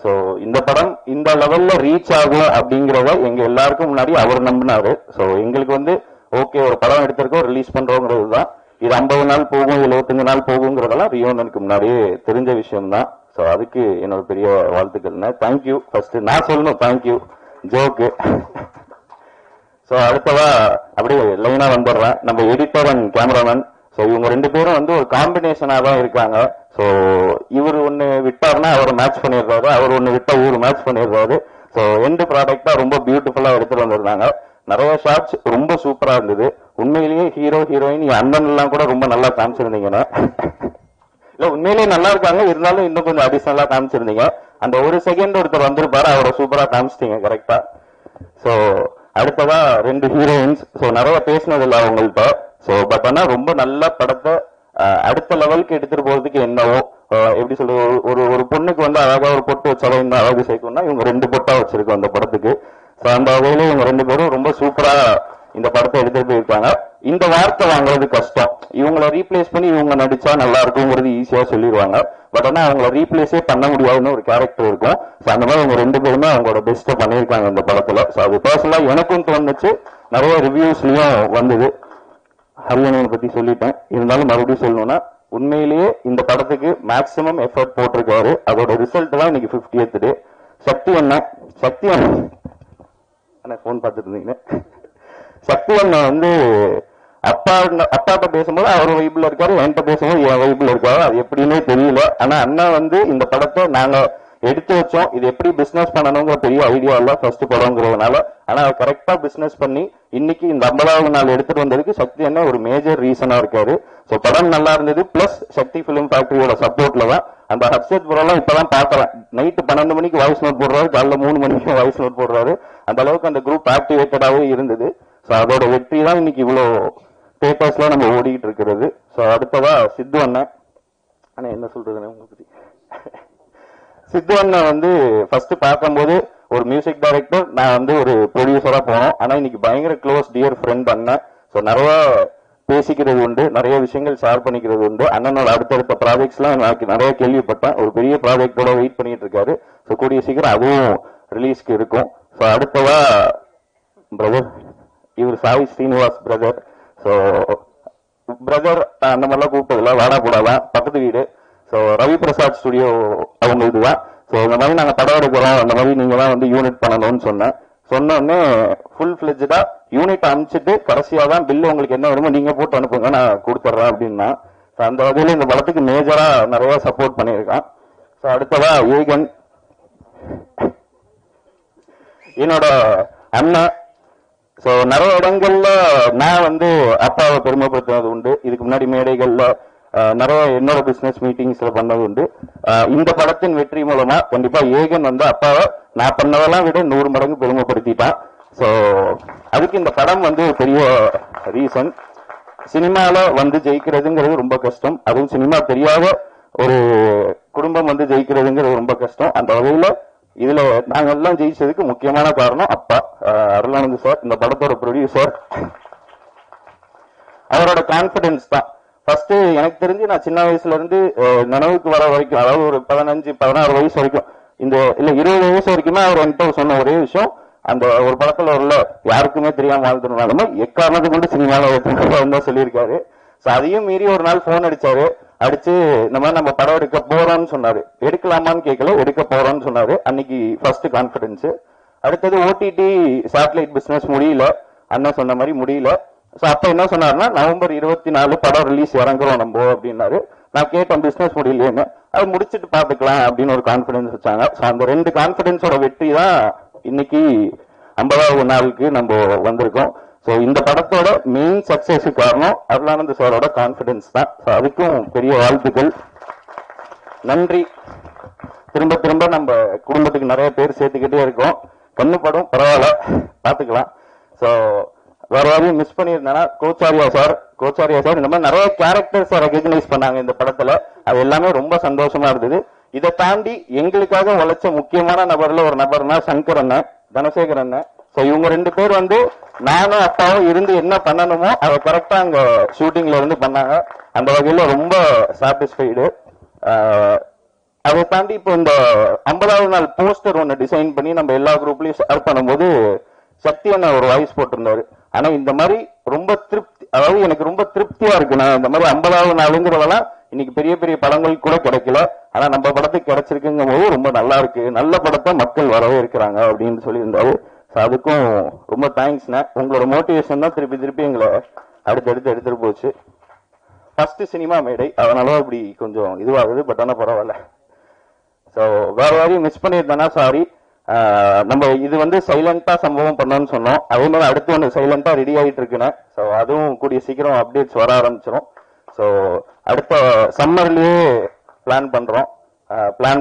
சோ இந்த படம் இந்த லெவல்ல ரீச் ஆகும் அப்படிங்கறத எங்க எல்லாருக்கும் முன்னாடி அவர் நம்பினாரு. சோ எங்களுக்கு வந்து ஓகே, ஒரு படம் எடுத்திருக்கோம், ரிலீஸ் பண்றோங்கிறது தான். இது 50 நாள் போகும், 75 நாள் போகுங்கிறதெல்லாம் ரியோனனுக்கு முன்னாடியே தெரிஞ்ச விஷயம் தான். சோ அதுக்கு என்னோட பெரிய வாழ்த்துக்கள். தேங்க்யூ. ஃபர்ஸ்ட் நான் சொல்லணும் தேங்க்யூ ஜோக்கு. சோ அடுத்ததா அப்படியே லைனா வந்துடுறேன். நம்ம எடிட்டர் அண்ட் கேமராமேன். சோ இவங்க 2 பேரும் வந்து ஒரு காம்பினேஷனா தான் இருக்காங்க. சோ இவர் ஒன்னு விட்டாருன்னா அவர் மேட்ச் பண்ணிடுறாரு, அவர் ஒன்னு விட்டா இவரு மேட்ச் பண்ணிடுறாரு. சோ எண்ட் ப்ராடக்டா ரொம்ப பியூட்டிஃபுல்லா எடுத்துட்டு வந்திருந்தாங்க. நிறைய ஷாட்ஸ் ரொம்ப சூப்பரா இருந்தது. உண்மையிலேயே ஹீரோ ஹீரோயின் அண்ணன் எல்லாம் கூட ரொம்ப நல்லா காமிச்சிருந்தீங்கன்னா, இல்ல உண்மையிலேயே நல்லா இருக்காங்க, இருந்தாலும் இன்னும் கொஞ்சம் அடிஷனலா காமிச்சிருந்தீங்க. அந்த ஒரு செகண்ட் ஒருத்தர் வந்திருப்பாரு, அவரை சூப்பரா காமிச்சிட்டீங்க கரெக்டா. சோ அடுத்ததா 2 ஹீரோயின்ஸ். சோ நிறைய பேசினது இல்லை அவங்கள்ட்ட. சோ பட் ஆனா ரொம்ப நல்ல படத்தை அடுத்த லெவலுக்கு எடுத்துட்டு போறதுக்கு என்னவோ எப்படி சொல்றது, ஒரு பொண்ணுக்கு வந்து அழகா ஒரு பொட்டு வச்சாலும் இன்னும் அழகு சேர்க்கணும்னா இவங்க 2 பொட்டா வச்சிருக்கோம் அந்த படத்துக்கு. அந்த வகையில இவங்க 2 பேரும் ரொம்ப சூப்பரா இந்த படத்தை எடுத்துட்டு போயிருக்காங்க. இந்த வார்த்தை வாங்குறது கஷ்டம். இவங்களை ரீப்ளேஸ் பண்ணி இவங்க நடிச்சா நல்லா இருக்குங்கிறது ஈஸியா சொல்லிடுவாங்க. பட் ஆனா அவங்கள ரீப்ளேஸே பண்ண முடியாதுன்னு ஒரு கேரக்டர் இருக்கும். அந்த மாதிரி அவங்க 2 பேருமே அவங்களோட பெஸ்ட்டை பண்ணியிருக்காங்க இந்த படத்துல. அது பர்சனலா எனக்கும் தோணுச்சு, நிறைய ரிவ்யூஸ்லயும் வந்தது. ஹரியனை பத்தி சொல்லிட்டேன், இருந்தாலும் மறுபடியும் சொல்லணும்னா உண்மையிலேயே இந்த படத்துக்கு மேக்சிமம் எஃபர்ட் போட்டிருக்காரு. அதோட ரிசல்ட் தான் இன்னைக்கு 50th டே. சக்தி அண்ணா போன் பார்த்துட்டு இருந்தீங்க. சக்தி அண்ணா வந்து அப்பாட்ட பேசும்போது அவர் வைப்புல இருக்காரு, என்கிட்ட பேசும்போது என் வைப்புல இருக்காரு. அது எப்படின்னே தெரியல. ஆனா அண்ணா வந்து இந்த படத்தை நாங்க எடுத்து வச்சோம். இது எப்படி பிசினஸ் பண்ணணுங்கிற பெரிய ஐடியா இல்ல ஃபர்ஸ்ட் படம்ங்கிறதுனால. ஆனா கரெக்டா பிசினஸ் பண்ணி இன்னைக்கு இந்த 50வது நாள் எடுத்துட்டு வந்ததுக்கு சக்தி அண்ணா ஒரு மேஜர் ரீசனா இருக்காரு. ஸோ படம் நல்லா இருந்தது. பிளஸ் சக்தி பிலிம் ஃபேக்டரியோட சப்போர்ட்ல தான் அந்த ஹர்ஷத் புரோலாம் இப்பதான் பாக்குறேன். நைட்டு 12 மணிக்கு வாய்ஸ் நோட் போடுறாரு, காலைல 3 மணிக்கு வாய்ஸ் நோட் போடுறாரு. அந்த அளவுக்கு அந்த குரூப் ஆக்டிவேட்டடாவே இருந்தது. ஸோ அதோட வெற்றி தான் இன்னைக்கு இவ்வளவு பேப்பர்ஸ்ல நம்ம ஓடிக்கிட்டு இருக்கிறது. ஸோ அடுத்ததா சித்து அண்ணன். ஆனா என்ன சொல்றதுன்னு உங்களை பத்தி சித்து அண்ணன் வந்து ஃபர்ஸ்ட் பார்க்கும்போது ஒரு மியூசிக் டைரக்டர், நான் வந்து ஒரு ப்ரொடியூசரா போனோம். ஆனா இன்னைக்கு பயங்கர க்ளோஸ் டியர் ஃப்ரெண்ட் அண்ணன். ஸோ நிறைய பேசிக்கிறது உண்டு, நிறைய விஷயங்கள் ஷேர் பண்ணிக்கிறது உண்டு. அண்ணனோட அடுத்தடுத்த ப்ராஜெக்ட்ஸ் எல்லாம் எனக்கு நிறைய கேள்விப்பட்டேன். ஒரு பெரிய ப்ராஜெக்டோட வெயிட் பண்ணிட்டு இருக்காரு. ஸோ கூடிய சீக்கிரம் அதுவும் ரிலீஸ்க்கு இருக்கும். ஸோ அடுத்ததா பிரதர், இவர் Sai Srinivas brother. So brother அந்த மாதிரிலாம் கூப்பிட்டதுல வாடா போடாதான் பக்கத்து வீடு. ஸோ ரவி பிரசாத் ஸ்டுடியோ அவங்க இதுதான். ஸோ இந்த மாதிரி நாங்கள் படம் எடுக்கிறோம், அந்த மாதிரி நீங்க தான் வந்து யூனிட் பண்ணணும்னு சொன்னோடனே ஃபுல் ஃபிளெஜ்டா யூனிட் அனுப்பிச்சிட்டு கடைசியா தான் பில்லு உங்களுக்கு என்ன வேணுமோ நீங்க போட்டு அனுப்புங்க, நான் கொடுத்துட்றேன் அப்படின்னா. ஸோ அந்த வகையில இந்த படத்துக்கு மேஜரா நிறைய சப்போர்ட் பண்ணியிருக்கான். ஸோ அடுத்ததா ஏகன் என்னோட அண்ணன். ஸோ நிறைய இடங்கள்ல நான் வந்து அப்பாவை பெருமைப்படுத்தினது உண்டு. இதுக்கு முன்னாடி மேடைகள்ல நிறைய என்னோட பிசினஸ் மீட்டிங்ஸ்ல பண்ணது உண்டு. இந்த படத்தின் வெற்றி மூலமா கண்டிப்பா ஏகன் வந்து அப்பாவை நான் பண்ணதெல்லாம் விட 100 மடங்கு பெருமைப்படுத்திட்டான். ஸோ அதுக்கு இந்த படம் வந்து ஒரு பெரிய ரீசன். சினிமால வந்து ஜெயிக்கிறதுங்கிறது ரொம்ப கஷ்டம். அதுவும் சினிமா தெரியாத ஒரு குடும்பம் வந்து ஜெயிக்கிறதுங்கிறது ரொம்ப கஷ்டம். அந்த வகையில இதுல நாங்கெல்லாம் ஜெயிச்சதுக்கு முக்கியமான காரணம் அப்பா அருளானந்த் சார், இந்த படத்தோட ப்ரொடியூசர். அவரோட கான்பிடன்ஸ் தான். ஃபர்ஸ்ட் எனக்கு தெரிஞ்சு நான் சின்ன வயசுல இருந்து நினைவுக்கு வர வரைக்கும், அதாவது ஒரு 15-16 வயசு வரைக்கும், இந்த இல்ல 20 வயசு வரைக்குமே அவர் என்கிட்ட சொன்ன ஒரே விஷயம், அந்த ஒரு படத்துல உள்ள யாருக்குமே தெரியாம வாழ்ந்துருந்தாலுமே எக்காரணத்துக்கு கொண்டு சினிமாவில் சொல்லியிருக்காரு. ஸோ அதையும் மீறி ஒரு நாள் போன் அடிச்சு இந்த மாதிரி நம்ம படம் எடுக்க போறோம்னு சொன்னாரு. எடுக்கலாமான்னு கேட்கல, எடுக்க போறோம்னு சொன்னாரு. அன்னைக்கு ஃபர்ஸ்ட் கான்பிடன்ஸ். அடுத்தது ஓடிடி சேட்டலைட் பிசினஸ் முடியல, அண்ணன் சொன்ன மாதிரி முடியல. ஸோ அப்ப என்ன சொன்னாருன்னா நவம்பர் 24 படம் ரிலீஸ் இறங்குறோம் நம்ம அப்படின்னாரு. நான் கேட்டேன் பிசினஸ் முடியலையேன்னு. அது முடிச்சுட்டு பாத்துக்கலாம் அப்படின்னு ஒரு கான்பிடன்ஸ் வச்சாங்க. ஸோ அந்த 2 கான்பிடன்ஸோட வெற்றி தான் இன்னைக்கு 50வது நாளுக்கு நம்ம வந்திருக்கோம். ஸோ இந்த படத்தோட மெயின் சக்சஸுக்கு காரணம் அருளானந்த் சாரோட கான்பிடன்ஸ் தான். ஸோ அதுக்கும் பெரிய வாழ்த்துக்கள், நன்றி. திரும்ப திரும்ப நம்ம குடும்பத்துக்கு நிறைய பேர் சேர்த்துக்கிட்டே இருக்கோம். கண்ணு படம் பரவாயில்ல, பாத்துக்கலாம். ஸோ வேற யாரையும் மிஸ் பண்ணியிருந்தேன்னா கோச்சாரியா சார் இந்த மாதிரி நிறைய கேரக்டர்ஸை ரெகக்னைஸ் பண்ணாங்க இந்த படத்துல. அது எல்லாமே ரொம்ப சந்தோஷமா இருந்தது. இதை தாண்டி எங்களுக்காக உழைச்ச முக்கியமான நபர்ல ஒரு நபர்னா சங்கர் அண்ணன், தனசேகர் அண்ணன். ஸோ இவங்க 2 பேர் வந்து நானும் அப்பாவும் இருந்து என்ன பண்ணணுமோ அதை கரெக்டா அங்க ஷூட்டிங்ல இருந்து பண்ணாங்க. அந்த வகையில ரொம்ப சாட்டிஸ்ஃபைடு. அதை தாண்டி இப்போ இந்த 50வது நாள் போஸ்டர் ஒன்னு டிசைன் பண்ணி நம்ம எல்லா குரூப்லயும் ஷேர் பண்ணும்போது சக்தி அண்ணா ஒரு வாய்ஸ் போட்டிருந்தாரு. ஆனா இந்த மாதிரி ரொம்ப திருப்தி, அதாவது எனக்கு ரொம்ப திருப்தியா இருக்கு. நான் இந்த மாதிரி 50வது நாளுங்கிறதெல்லாம் இன்னைக்கு பெரிய பெரிய படங்கள் கூட கிடைக்கல, ஆனா நம்ம படத்துக்கு கிடைச்சிருக்குங்கும் போது ரொம்ப நல்லா இருக்கு. நல்ல படத்தை மக்கள் வரவே இருக்கிறாங்க அப்படின்னு சொல்லியிருந்தாரு. அதுக்கும் ரொம்ப தேங்க்ஸ்ண்ணா. உங்களோட மோட்டிவேஷன் தான் திருப்பி எங்களை அடுத்தடுத்து எடுத்துட்டு போச்சு. ஃபர்ஸ்ட் சினிமா மேடை, அதனால இப்படி கொஞ்சம் இதுவாகுது. பட் ஆனா பரவாயில்ல. ஸோ வேற யாரையும் மிஸ் பண்ணியிருந்தேன்னா சாரி. நம்ம இது வந்து சைலண்டா சம்பவம் பண்ணோம்னு சொன்னோம். அதே மாதிரி அடுத்து ஒன்று சைலண்டா ரெடி ஆகிட்டு இருக்குன்னு. ஸோ அதுவும் கூடிய சீக்கிரம் அப்டேட்ஸ் வர ஆரம்பிச்சிடும். ஸோ அடுத்த சம்மர்லயே பிளான்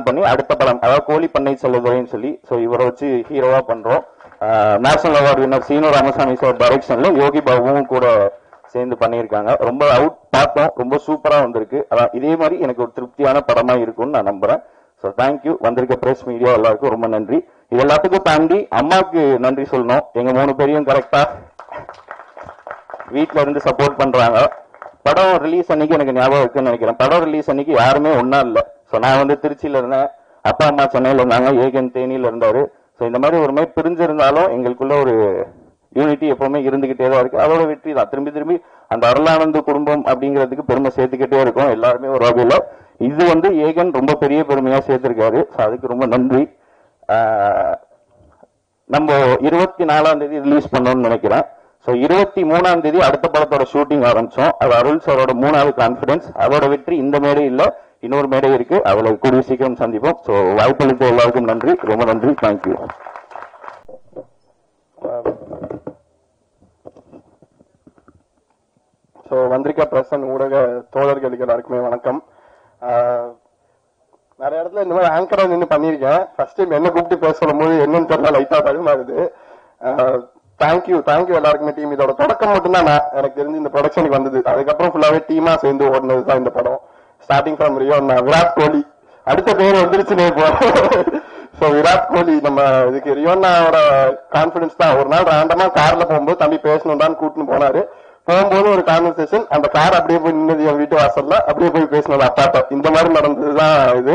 பண்ணி அடுத்த படம், அதாவது கோழி பண்ணை செல்லுதுறைன்னு சொல்லி, ஸோ இவரை வச்சு ஹீரோவா பண்றோம். National award winner Seenu Ramasamy sir டைரக்ஷன்ல யோகி பாபுவும் கூட சேர்ந்து பண்ணியிருக்காங்க. ரொம்ப பார்த்தோம், ரொம்ப சூப்பரா வந்திருக்கு. அதான் இதே மாதிரி எனக்கு ஒரு திருப்தியான படமா இருக்கும்னு நான் நம்புறேன். So thank you. வந்திருக்க பிரஸ் மீடியா எல்லாருக்கும் ரொம்ப நன்றி. இது எல்லாத்துக்கும் தாண்டி அம்மாவுக்கு நன்றி சொல்லணும். எங்க 3 பேரையும் கரெக்டா வீட்டுல இருந்து சப்போர்ட் பண்றாங்க. படம் ரிலீஸ் அன்னைக்கு எனக்கு ஞாபகம் இருக்குன்னு நினைக்கிறேன். படம் ரிலீஸ் அன்னைக்கு யாருமே ஒன்னா இல்ல. ஸோ நான் வந்து திருச்சியில இருந்தேன், அப்பா அம்மா சென்னையில இருந்தாங்க, ஏகன் தேனியில இருந்தாரு. ஸோ இந்த மாதிரி ஒரு மாதிரி பிரிஞ்சிருந்தாலும் எங்களுக்குள்ள ஒரு யூனிட்டி எப்பவுமே இருந்துகிட்டே தான் இருக்கு. அதோட வெற்றி தான். திரும்பி திரும்பி அந்த அருளானந்த குடும்பம் அப்படிங்கிறதுக்கு பெருமை சேர்த்துக்கிட்டே இருக்கும் எல்லாருமே ஒரு வகையில. இது வந்து ஏகன் ரொம்ப பெரிய பெருமையா சேர்த்திருக்காரு. அதுக்கு ரொம்ப நன்றி. நம்ம 24ஆம் தேதி ரிலீஸ் பண்ணோம்னு நினைக்கிறேன். ஸோ 23ஆம் தேதி அடுத்த படத்தோட ஷூட்டிங் ஆரம்பிச்சோம். அது அருள் சாரோட 3வது கான்பிடன்ஸ். அதோட வெற்றி இந்த மேடை இல்ல, இன்னொரு மேடை இருக்கு. அதுல கூடிய சீக்கிரம் சந்திப்போம். ஸோ வாய்ப்பளித்த எல்லாருக்கும் நன்றி, ரொம்ப நன்றி. தேங்க்யூ. ஸோ வந்திருக்க பிரஸ் அண்ட் ஊடக தோழர்களுக்கு எல்லாருக்குமே வணக்கம். நிறைய இடத்துல இந்த மாதிரி ஆங்கரா நின்று பண்ணியிருக்கேன். ஃபர்ஸ்ட் டைம் என்ன கூப்பிட்டு பேச சொல்லும் போது என்னன்னு தெரியல, லைட்டா தடுமாறுது. தேங்க்யூ எல்லாருக்குமே. டீம் இதோட தொடக்கம் மட்டும்தான் எனக்கு தெரிஞ்சு இந்த ப்ரொடக்ஷனுக்கு வந்தது. அதுக்கப்புறம் ஃபுல்லாவே டீமா சேர்ந்து ஓடினது தான் இந்த படம். ஸ்டார்டிங் ஃப்ரம் விராட் கோலி, அடுத்த பேர் வந்துருச்சுன்னு இப்போ. ஸோ விராட் கோலி நம்ம இதுக்கு ரியோனாவோட கான்பிடன்ஸ் தான். ஒரு நாள் ரேண்டமா கார்ல போகும்போது தம்பி பேசணும் தான் கூட்டின்னு போனாரு. போகும்போது ஒரு கான்வர்சேஷன், அந்த கார் அப்படியே போய் நின்னது என் வீட்டு வாசல்ல, அப்படியே போய் பேசினது அப்பாட்ட. இந்த மாதிரி நடந்ததுதான் இது.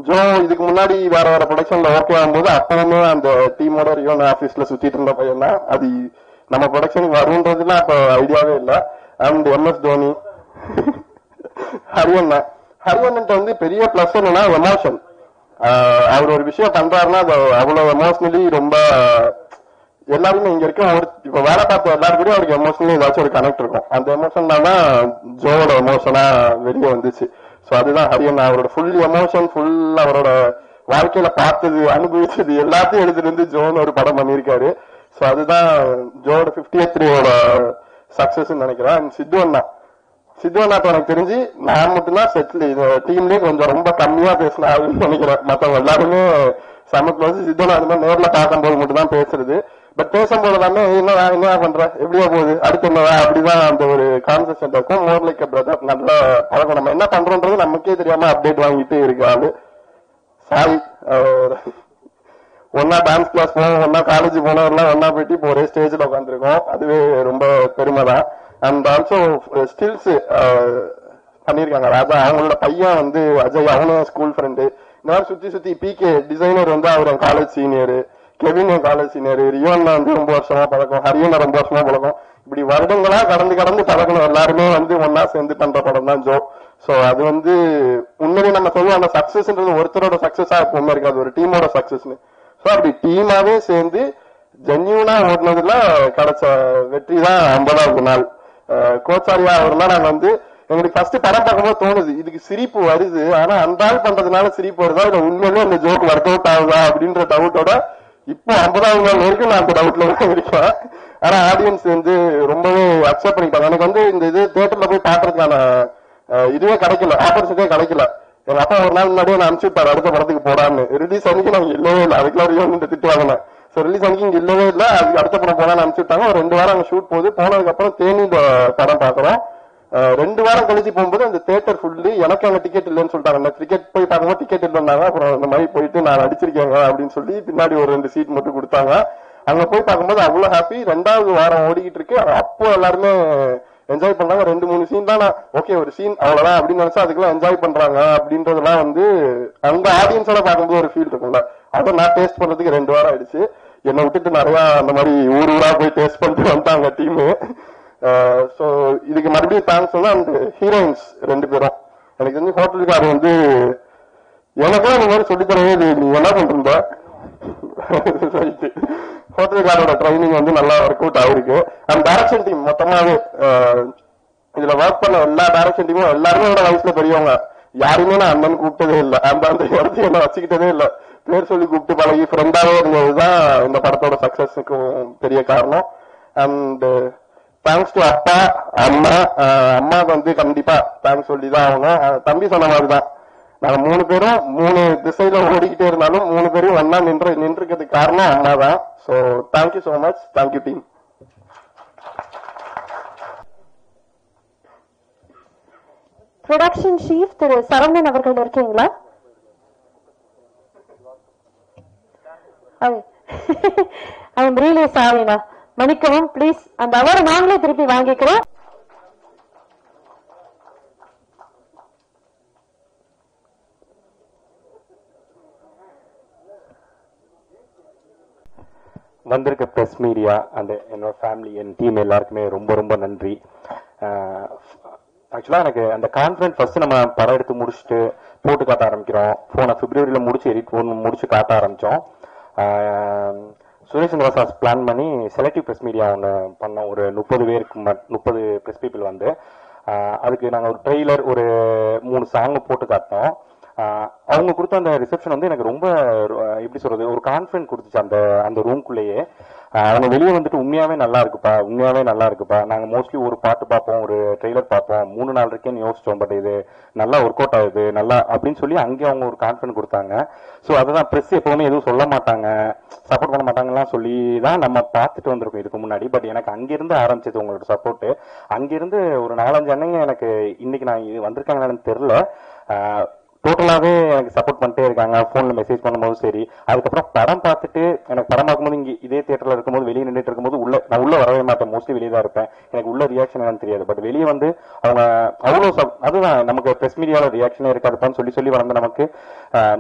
ஜோ இதுக்கு முன்னாடி வேற வேற ப்ரொடக்ஷன்ல ஓகே ஆகும்போது அப்பவுமே அந்த டீமோட ரியோனா ஆபீஸ்ல சுத்திட்டு இருந்த பையன் தான். அது நம்ம ப்ரொடக்ஷனுக்கு வரும்ன்றதுலாம் அப்ப ஐடியாவே இல்லை. அண்ட் MS தோனி, ஹரியன்ட்ட வந்து பெரிய பிளஸ் என்னன்னா எமோஷன். அவர் ஒரு விஷயம் பண்றாருன்னா அது அவ்வளவு எமோஷனலி ரொம்ப எல்லாருமே இங்க இருக்க இப்ப வேலை பார்த்த எல்லாருக்கும் அவருக்கு எமோஷனலி ஏதாச்சும் ஒரு கனெக்ட் இருக்கும். அந்த எமோஷன் தான் ஜோவோட எமோஷனா வெளியே வந்துச்சு. சோ அதுதான் ஹரியன். அவரோட ஃபுல் எமோஷன், ஃபுல் அவரோட வாழ்க்கையில பார்த்தது அனுபவிச்சது எல்லாத்தையும் எடுத்துட்டு வந்து ஜோன்னு ஒரு படம் பண்ணியிருக்காரு. சோ அதுதான் ஜோவோட 50th டேவோட சக்சஸ் நினைக்கிறேன். சித்து அண்ணாட்ட எனக்கு தெரிஞ்சு நான் மட்டும்தான் செட்டில் இந்த டீம்லயே கொஞ்சம் ரொம்ப கம்மியா பேசின ஆளுன்னு நினைக்கிறேன். மத்தவங்க எல்லாருமே சமத்துல வந்து சித்து அண்ணா அது மாதிரி நேர்ல பார்க்கும்போது மட்டும் தான் பேசுறது. பட் பேசும்போது எல்லாமே என்ன பண்ற, எப்படியா போகுது, அடுத்து என்னவா, அப்படிதான் அந்த ஒரு கான்செப்ட் இருக்கும். மோர் லைக் பிரதர், நல்ல பழக்கம். நம்ம என்ன பண்றோன்றது நமக்கே தெரியாம அப்டேட் வாங்கிட்டு இருக்காது. சாரி, ஒன்னா டான்ஸ் கிளாஸ் போனோம், ஒன்னா காலேஜ் போனோம், எல்லாம் ஒன்னா போயிட்டு இப்போ ஒரே ஸ்டேஜ்ல உட்காந்துருக்கோம். அதுவே ரொம்ப பெருமை தான். அண்ட் ஆல்சோ ஸ்டில்ஸ் பண்ணிருக்காங்க ராஜா. அவங்களோட பையன் வந்து அஜய், அவனும் ஸ்கூல் ஃப்ரெண்டு. இந்த மாதிரி சுத்தி PK டிசைனர் வந்து அவர் college senior, Kevin college senior, ரியோன் வந்து ரொம்ப வருஷமா பழக்கம், ஹரியன் ரொம்ப வருஷமா பழக்கம். இப்படி வருடங்களா கடந்து பழக்கணும். எல்லாருமே வந்து ஒன்னா சேர்ந்து பண்ற படம் தான் ஜோ. சோ அது வந்து உண்மையிலே நம்ம சொல்லுவோம், அந்த சக்சஸ்ன்றது ஒருத்தரோட சக்சஸா எப்பவுமே இருக்காது, ஒரு டீமோட சக்சஸ்னு. சோ அப்படி டீமாவே சேர்ந்து ஜென்யூனா ஓடினதுல கிடைச்ச வெற்றி தான் 50வது நாள். கோச்சாரியா அவர்லாம் நாங்க வந்து எங்களுக்கு ஃபர்ஸ்ட் படம் பார்க்கும்போது தோணுது, இதுக்கு சிரிப்பு வருது, ஆனா அந்த ஆள் பண்றதுனால சிரிப்பு வருதா இல்ல உண்மையிலே அந்த ஜோக் ஒர்க் அவுட் ஆகுதா அப்படின்ற டவுட்டோட இப்போ 50வது நாள் வரைக்கும் நான் அந்த டவுட்ல தான் இருக்கேன். ஆனா ஆடியன்ஸ் வந்து ரொம்பவே அக்செப்ட் பண்ணிட்டாங்க. எனக்கு வந்து இந்த இது தியேட்டர்ல போய் பாக்குறதுக்கான இதுவே கிடைக்கல, ஆப்பர்ச்சுனிட்டியே கிடைக்கல. எங்க அப்பா ஒரு நாள் முன்னாடியே நான் அனுப்பிச்சுட்டாரு அடுத்த படத்துக்கு போடான்னு. ரிலீஸ் அன்னைக்கு நாங்க இல்லவே இல்லை, அதுக்குள்ள திட்டு வாங்கினேன். ரிலீஸ் அன்னைக்கு இங்க இல்லவே இல்லை, அதுக்கு அடுத்த படம் போனான்னு அனுப்பிச்சுட்டாங்க. ஒரு 2 வாரம் அங்க ஷூட் போகுது. போனதுக்கு அப்புறம் தேனி படம் பாக்குறோம். 2 வாரம் கழிச்சு போகும்போது அந்த தியேட்டர் ஃபுல்லு. எனக்கு அங்க டிக்கெட் இல்லைன்னு சொல்லிட்டாங்க. நான் கிரிக்கெட் போய் பார்க்கும்போது டிக்கெட் இல்லைன்னாங்க. அப்புறம் இந்த மாதிரி போயிட்டு நான் அடிச்சிருக்கேங்க அப்படின்னு சொல்லி பின்னாடி ஒரு 2 சீட் மட்டும் கொடுத்தாங்க. அங்க போய் பார்க்கும்போது அவ்வளவு ஹாப்பி. 2வது வாரம் ஓடிக்கிட்டு இருக்கு. அப்போ எல்லாருமே என்ஜாய் பண்றாங்க. 2-3 சீன் தான் ஓகே, ஒரு சீன் அவ்வளவுதான் அப்படின்னு நினைச்சா அதுக்கெல்லாம் என்ஜாய் பண்றாங்க அப்படின்றதெல்லாம் வந்து அங்க ஆடியன்ஸோட பார்க்கும்போது ஒரு ஃபீல் இருக்கும்ல. அதை நான் டேஸ்ட் பண்றதுக்கு 2 வாரம் ஆயிடுச்சு. என்னை விட்டுட்டு நிறைய அந்த மாதிரி ஊரா போய் டேஸ்ட் பண்ணிட்டு வந்தாங்க டீமு. சோ இதுக்கு மறுபடியும் தேங்க்ஸ் சொன்னா அந்த ஹீரோயின்ஸ் 2 பேரும். எனக்கு வந்து ஹோட்டலுக்காரர் வந்து எனக்கும் அந்த மாதிரி சொல்லித்தரவே நீ என்ன பண்ற ஹோட்டலுக்காரோட ட்ரைனிங் வந்து நல்லா ஒர்க் அவுட் ஆயிருக்கு. அந்த டைரக்ஷன் டீம் மொத்தமாவே இதுல ஒர்க் பண்ண எல்லா டைரக்ஷன் டீமும் எல்லாருமே என்னோட வயசுல பெரியவங்க. யாருமே நான் அண்ணன் கூப்பிட்டதே இல்லை. அந்த இடத்தையும் என்ன வச்சுக்கிட்டதே இல்லை. பேர் சொல்லி கூப்பிட்டு பழகி ஃப்ரெண்டாவே இருந்ததுதான் இந்த படத்தோட சக்சஸுக்கும் பெரிய காரணம். அண்ட் தேங்க்ஸ் டு அப்பா, அம்மாவுக்கு வந்து கண்டிப்பா தேங்க்ஸ் சொல்லிதான் அவங்க. தம்பி சொன்ன மாதிரிதான் நாங்க 3 பேரும் 3 திசையில ஓடிக்கிட்டே இருந்தாலும் 3 பேரும் ஒன்னா நின்றுக்கிறதுக்கு காரணம் அம்மா தான். So thank you so much. Thank you team. Production chief திரு சரவணன் அவர்கள் இருக்கீங்களா? ஐ எம் ரியலி சாரிண்ணா, மன்னிக்கவும் ப்ளீஸ். அந்த அவார்டு நாங்களே திருப்பி வாங்கிக்கிறோம். வந்திருக்க பிரஸ் மீடியா அண்ட் என்னோட ஃபேமிலி, என் டீம் எல்லாருக்குமே ரொம்ப ரொம்ப நன்றி. ஆக்சுவலா எனக்கு அந்த கான்ஃபிடன்ஸ் ஃபர்ஸ்ட் நம்ம படம் எடுத்து முடிச்சுட்டு போட்டு காட்ட ஆரம்பிக்கிறோம். போன பிப்ரவரியில முடிச்சு எடிட் முடிச்சு காட்ட ஆரம்பிச்சோம். சுரேஷ் சந்திரசாஸ் பிளான் பண்ணி செலக்டிவ் பிரஸ் மீடியா ஒன்று பண்ணோம். ஒரு 30 பேருக்கு 30 பிரஸ் பீப்புள் வந்து அதுக்கு நாங்கள் ஒரு ட்ரெய்லர் ஒரு 3 சாங் போட்டு காட்டினோம். அவங்க கொடுத்த அந்த ரிசப்ஷன் வந்து எனக்கு ரொம்ப எப்படி சொல்றது, ஒரு கான்ஃபிடன்ஸ் கொடுத்துச்சு அந்த அந்த ரூம்குள்ளேயே. அவங்க வெளியே வந்துட்டு உண்மையாவே நல்லா இருக்குப்பா, உண்மையாவே நல்லா இருக்குப்பா, நாங்க மோஸ்ட்லி ஒரு பாட்டு பார்ப்போம், ஒரு ட்ரெய்லர் பார்ப்போம், 3 நாள் இருக்கேன்னு யோசிச்சோம், பட் இது நல்லா ஒர்க் அவுட் ஆகுது நல்லா அப்படின்னு சொல்லி அங்கே அவங்க ஒரு கான்ஃபிடன்ஸ் கொடுத்தாங்க. ஸோ அதுதான் பிரஸ் எப்பவுமே எதுவும் சொல்ல மாட்டாங்க, சப்போர்ட் பண்ண மாட்டாங்கலாம் சொல்லி தான் நம்ம பார்த்துட்டு வந்திருக்கோம் இதுக்கு முன்னாடி. பட் எனக்கு அங்கிருந்து ஆரம்பிச்சது உங்களோட சப்போர்ட். அங்கிருந்து ஒரு 4-5 அண்ணங்க எனக்கு இன்னைக்கு நான் வந்திருக்காங்கன்னு தெரியல, டோட்டலாவே எனக்கு சப்போர்ட் பண்ணிட்டே இருக்காங்க. போன்ல மெசேஜ் பண்ணும்போது சரி, அதுக்கப்புறம் படம் பார்த்துட்டு எனக்கு படம் பார்க்கும்போது இங்க இதே தியேட்டர்ல இருக்கும்போது வெளியே நின்றுட்டு இருக்கும்போது நான் உள்ள வரவே மாட்டேன், மோஸ்ட்லி வெளியே தான் இருப்பேன். எனக்கு உள்ள ரியாக்ஷன் என்னன்னு தெரியாது. பட் வெளியே வந்து அவங்க அவ்வளவு அதுதான் நமக்கு பிரஸ் மீடியால ரியாக்ஷனே இருக்காதுப்பான்னு சொல்லி சொல்லி வளர்ந்து நமக்கு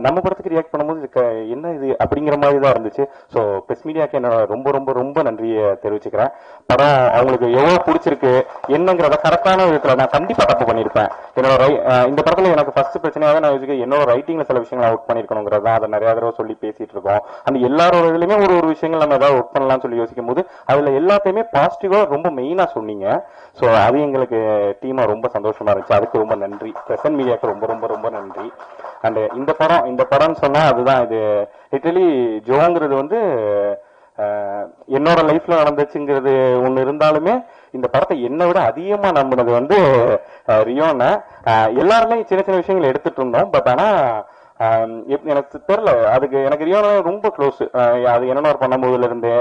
நம்ம படத்துக்கு ரியாக்ட் பண்ணும்போது என்ன இது அப்படிங்கிற மாதிரி தான் இருந்துச்சு. ஸோ பிரஸ் மீடியாக்கு என்னோட ரொம்ப ரொம்ப ரொம்ப நன்றியை தெரிவிச்சுக்கிறேன். படம் அவங்களுக்கு எவ்வளவு பிடிச்சிருக்கு என்னங்கிறத கரெக்டான விதத்துல நான் கண்டிப்பா தப்பு பண்ணியிருப்பேன். என்னோட இந்த படத்துல எனக்கு ஃபர்ஸ்ட் பிரச்சனையாக நான் என்னோட ரைட்டிங்ல சில விஷயங்கள் ஒர்க் பண்ணிருக்கணுங்கிறதா அதை நிறைய தடவை சொல்லி பேசிட்டு இருக்கோம். அந்த எல்லாரோட இதுலயுமே ஒரு விஷயங்கள் நம்ம ஏதாவது ஒர்க் பண்ணலாம்னு சொல்லி யோசிக்கும் போது அதுல எல்லாத்தையுமே பாசிட்டிவா ரொம்ப மெயினா சொன்னீங்க. ஸோ அது எங்களுக்கு டீமா ரொம்ப சந்தோஷமா இருந்துச்சு. அதுக்கு ரொம்ப நன்றி. பிரசன்ட் மீடியாவுக்கு ரொம்ப ரொம்ப ரொம்ப நன்றி. அண்ட் இந்த படம்னு சொன்னா அதுதான், இது லிட்டரலி ஜோங்கிறது வந்து என்னோட லைஃப்ல நடந்துச்சுங்கிறது ஒண்ணு இருந்தாலுமே இந்த படத்தை என்னை விட அதிகமா நம்பினது வந்து ரியோனை. எல்லாருமே சின்ன சின்ன விஷயங்கள் எடுத்துட்டு இருந்தோம். பட் ஆனா எனக்கு தெரியல, அதுக்கு எனக்கு ரியோனா ரொம்ப க்ளோஸ். அது என்னென்ன பண்ணும்போதுல இருந்து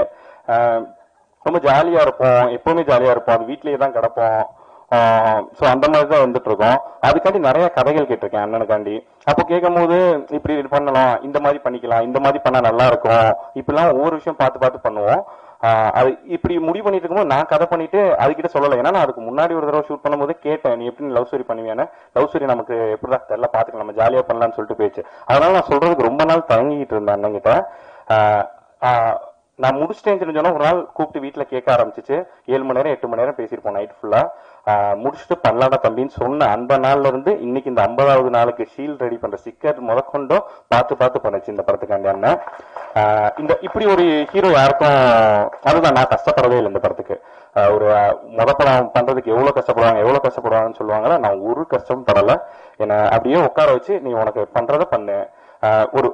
ரொம்ப ஜாலியா இருப்போம், எப்பவுமே ஜாலியா இருப்போம், அது வீட்லயே தான் கிடப்போம். சோ அந்த மாதிரி தான் வந்துட்டு இருக்கோம். அதுக்காண்டி நிறைய கதைகள் கேட்டிருக்கேன் அண்ணனுக்காண்டி. அப்போ கேட்கும் போது இப்படி பண்ணலாம், இந்த மாதிரி பண்ணிக்கலாம், இந்த மாதிரி பண்ணா நல்லா இருக்கும், இப்படிலாம் ஒவ்வொரு விஷயம் பார்த்து பார்த்து பண்ணுவோம். அது இப்படி முடிவு பண்ணிட்டு இருக்கும்போது நான் கதை பண்ணிட்டு அதுக்கிட்ட சொல்லலை. ஏன்னா நான் அதுக்கு முன்னாடி ஒரு தடவை ஷூட் பண்ணும்போது கேட்டேன், நீ எப்படி லவ் ஸ்டோரி பண்ணுவேன்னு. லவ் ஸ்டோரி நமக்கு எப்படிதான் தெரியல, பாத்துக்கலாம், நம்ம ஜாலியா பண்ணலாம்னு சொல்லிட்டு போயிடுச்சு. அதனால நான் சொல்றதுக்கு ரொம்ப நாள் தயங்கிட்டு இருந்தேன் அண்ணங்கிட்ட. நான் முடிச்சிட்டேன்னு சொன்னா ஒரு நாள் கூப்பிட்டு வீட்டுல கேட்க ஆரம்பிச்சிச்சு. 7 மணி நேரம் 8 மணி நேரம் பேசியிருப்போம் நைட் ஃபுல்லா. முடிச்சுட்டு பண்ணலாடா தம்பின்னு சொன்ன அந்த நாள்ல இருந்து இன்னைக்கு இந்த 50வது நாளுக்கு ஷீல்ட் ரெடி பண்ற ஸ்டிக்கர் முதற்கொண்டும் பார்த்து பண்ணுச்சு இந்த படத்துக்காண்டி அண்ணன். இந்த இப்படி ஒரு ஹீரோ யாருக்கும், அதுதான் நான் கஷ்டப்படவே இல்லை இந்த படத்துக்கு. ஒரு படம் பண்றதுக்கு எவ்வளவு கஷ்டப்படுவாங்கன்னு சொல்லுவாங்களா, நான் ஒரு கஷ்டமும் படல. என்ன அப்படியே உட்கார வச்சு நீ உனக்கு பண்றத பண்ணு. ஒரு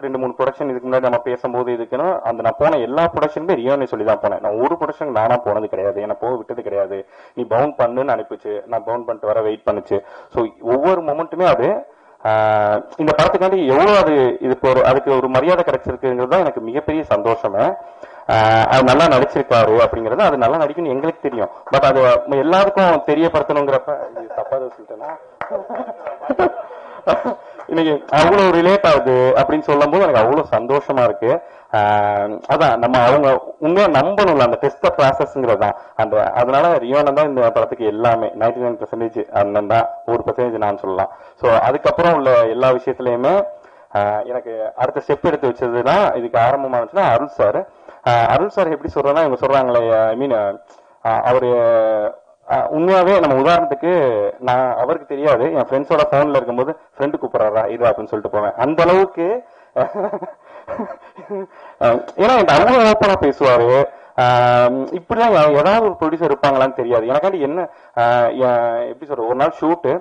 2-3 ப்ரொடக்ஷன் இதுக்கு முன்னாடி நம்ம பேசும்போது இதுக்குன்னு அந்த நான் போன எல்லா ப்ரொடக்ஷனுமே ரியோனை சொல்லி தான் போனேன். நான் ஒரு ப்ரொடக்ஷன் நானா போனது கிடையாது, என்ன போக விட்டது கிடையாது. நீ பவுண்ட் பண்ணுன்னு அனுப்பிச்சு, நான் பவுண்ட் பண்ணிட்டு வர வெயிட் பண்ணுச்சு. ஸோ ஒவ்வொரு மொமெண்ட்டுமே அது இந்த படத்துக்காண்டி எவ்வளவு இதுக்கு அதுக்கு ஒரு மரியாதை கிடைச்சிருக்குங்கிறது தான் எனக்கு மிகப்பெரிய சந்தோஷமே. அது நல்லா நடிச்சிருக்காரு அப்படிங்கறது, அது நல்லா நடிக்கணும் எங்களுக்கு தெரியும். பட் அது எல்லாருக்கும் தெரியப்படுத்தணுங்கிறப்ப தப்பா சொல்லிட்டேன்னா இன்னைக்கு அவ்வளவு ரிலேட் ஆகுது அப்படின்னு சொல்லும் போது எனக்கு அவ்வளவு சந்தோஷமா இருக்கு. அதான் நம்ம அவங்க உண்மையா நம்பணும்ல, அந்த டெஸ்ட் ப்ராசஸ்ங்கிறது தான் அந்த. அதனால ரியோனன் தான் இந்த படத்துக்கு எல்லாமே 99% அண்ணன் தான், 1% நான் சொல்லலாம். ஸோ அதுக்கப்புறம் உள்ள எல்லா விஷயத்திலயுமே எனக்கு அடுத்த ஸ்டெப் எடுத்து வச்சதுன்னா இதுக்கு ஆரம்பமா இருந்துச்சுன்னா அருள் சார் எப்படி சொல்றேன்னா, இவங்க சொல்றாங்களே, ஐ மீன் அவரு உண்மையாவே நம்ம உதாரணத்துக்கு நான் அவருக்கு தெரியாது, என் ஃப்ரெண்ட்ஸோட போன்ல இருக்கும்போது ஃப்ரெண்டு கூப்பிடுறாரா இது அப்படின்னு சொல்லிட்டு போவேன். அந்த அளவுக்கு ஏன்னா என்கிட்ட அவ்வளவு ஓப்பனா பேசுவாரு. இப்படிதான் ஏதாவது ஒரு ப்ரொடியூசர் இருப்பாங்களான்னு தெரியாது எனக்காண்டி. என்ன எப்படி சொல்ற, ஒரு நாள் ஷூட்டு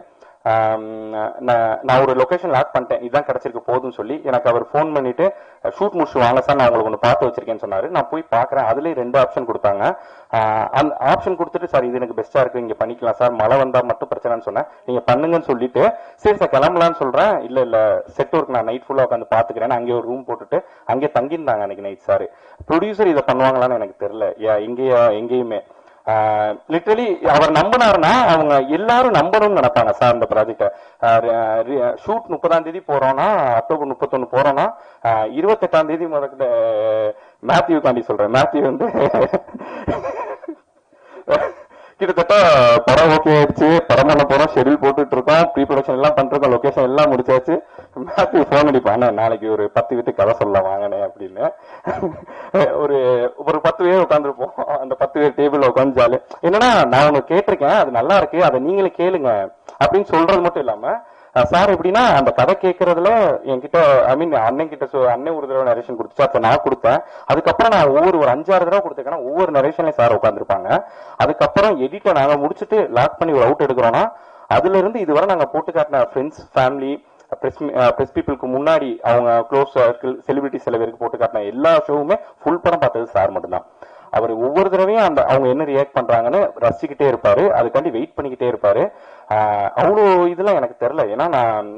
நான் ஒரு லொகேஷன் லாக் பண்ணிட்டேன், இதுதான் கிடைச்சிருக்கு போதும்னு சொல்லி எனக்கு அவர் போன் பண்ணிட்டு ஷூட் முடிச்சு வாங்க சார், நான் உங்களுக்கு ஒன்று பார்த்து வச்சிருக்கேன்னு சொன்னாரு. நான் போய் பாக்குறேன், அதுலயே 2 ஆப்ஷன் கொடுத்தாங்க. அந்த ஆப்ஷன் கொடுத்துட்டு சார் இது எனக்கு பெஸ்டா இருக்கு, இங்க பண்ணிக்கலாம் சார், மழை வந்தா மட்டும் பிரச்சனைன்னு சொன்னேன். நீங்க பண்ணுங்கன்னு சொல்லிட்டு சரி சார் கிளம்பலான்னு சொல்றேன். இல்ல செட் ஒர்க் நான் நைட் ஃபுல்லா உட்காந்து பாத்துக்கிறேன். அங்கே ஒரு ரூம் போட்டுட்டு அங்கே தங்கியிருந்தாங்க அன்னைக்கு நைட். சார் ப்ரொடியூசர் இதை பண்ணுவாங்களான்னு எனக்கு தெரியல எங்கேயுமே. லிட்டரலி அவர் நம்பினாருன்னா அவங்க எல்லாரும் நம்பணும்னு நினைப்பாங்க சார் இந்த ப்ராஜெக்ட. ஷூட் 30ஆம் தேதி போறோம்னா, அக்டோபர் 31 போறோம்னா 28ஆம் தேதி முதல்ல மேத்யூ காண்டி சொல்றேன். மேத்யூ வந்து கிட்டத்தட்ட படம் ஓகே ஆயிடுச்சு, படம் பண்ண போறோம், ஷெட்யூல் போட்டுட்டு இருக்கோம், ப்ரீ ப்ரொடக்ஷன் எல்லாம் பண்றோம், லொகேஷன் எல்லாம் முடிச்சாச்சு. மேத்யூ போன் அடிப்பான், நாளைக்கு ஒரு 10 வீட்டு கதை சொல்ல வாங்கினே அப்படின்னு. ஒரு 10 பேர் உட்காந்துருப்போம், அந்த 10 பேர் டேபிள் உட்காந்து ஜாலி. என்னன்னா நான் ஒண்ணு கேட்டிருக்கேன், அது நல்லா இருக்கு, அதை நீங்களே கேளுங்க அப்படின்னு சொல்றது மட்டும் இல்லாம சார் எப்படின்னா அந்த கதை கேட்கறதுல என்கிட்ட அண்ணன் கிட்ட அண்ணன் ஒரு தடவை நரேஷன் கொடுத்துச்சு, அப்ப நான் கொடுத்தேன். அதுக்கப்புறம் நான் ஒரு 5-6 தடவை கொடுத்துருக்கேன். ஒவ்வொரு நரேஷன்லயும் சார் உட்காந்துருப்பாங்க. அதுக்கப்புறம் எடிட்டை நாங்க முடிச்சுட்டு லாக் பண்ணி ஒரு அவுட் எடுக்கிறோம்னா அதுல இருந்து இதுவரை நாங்க போட்டு காட்டின ஃப்ரெண்ட்ஸ், ஃபேமிலி, பிரஸ் பீப்புளுக்கு முன்னாடி அவங்க க்ளோஸ் சர்க்கிள், செலிபிரிட்டி சில பேருக்கு போட்டு காட்டின எல்லா ஷோவுமே ஃபுல் படம் பார்த்தது சார் மட்டும்தான். அவர் ஒவ்வொரு தடவையும் அந்த அவங்க என்ன ரியாக்ட் பண்றாங்கன்னு ரசிச்சுக்கிட்டே இருப்பாரு, அதுக்காண்டி வெயிட் பண்ணிக்கிட்டே இருப்பாரு. அவ்வளோ இதெல்லாம் எனக்கு தெரியல, ஏன்னா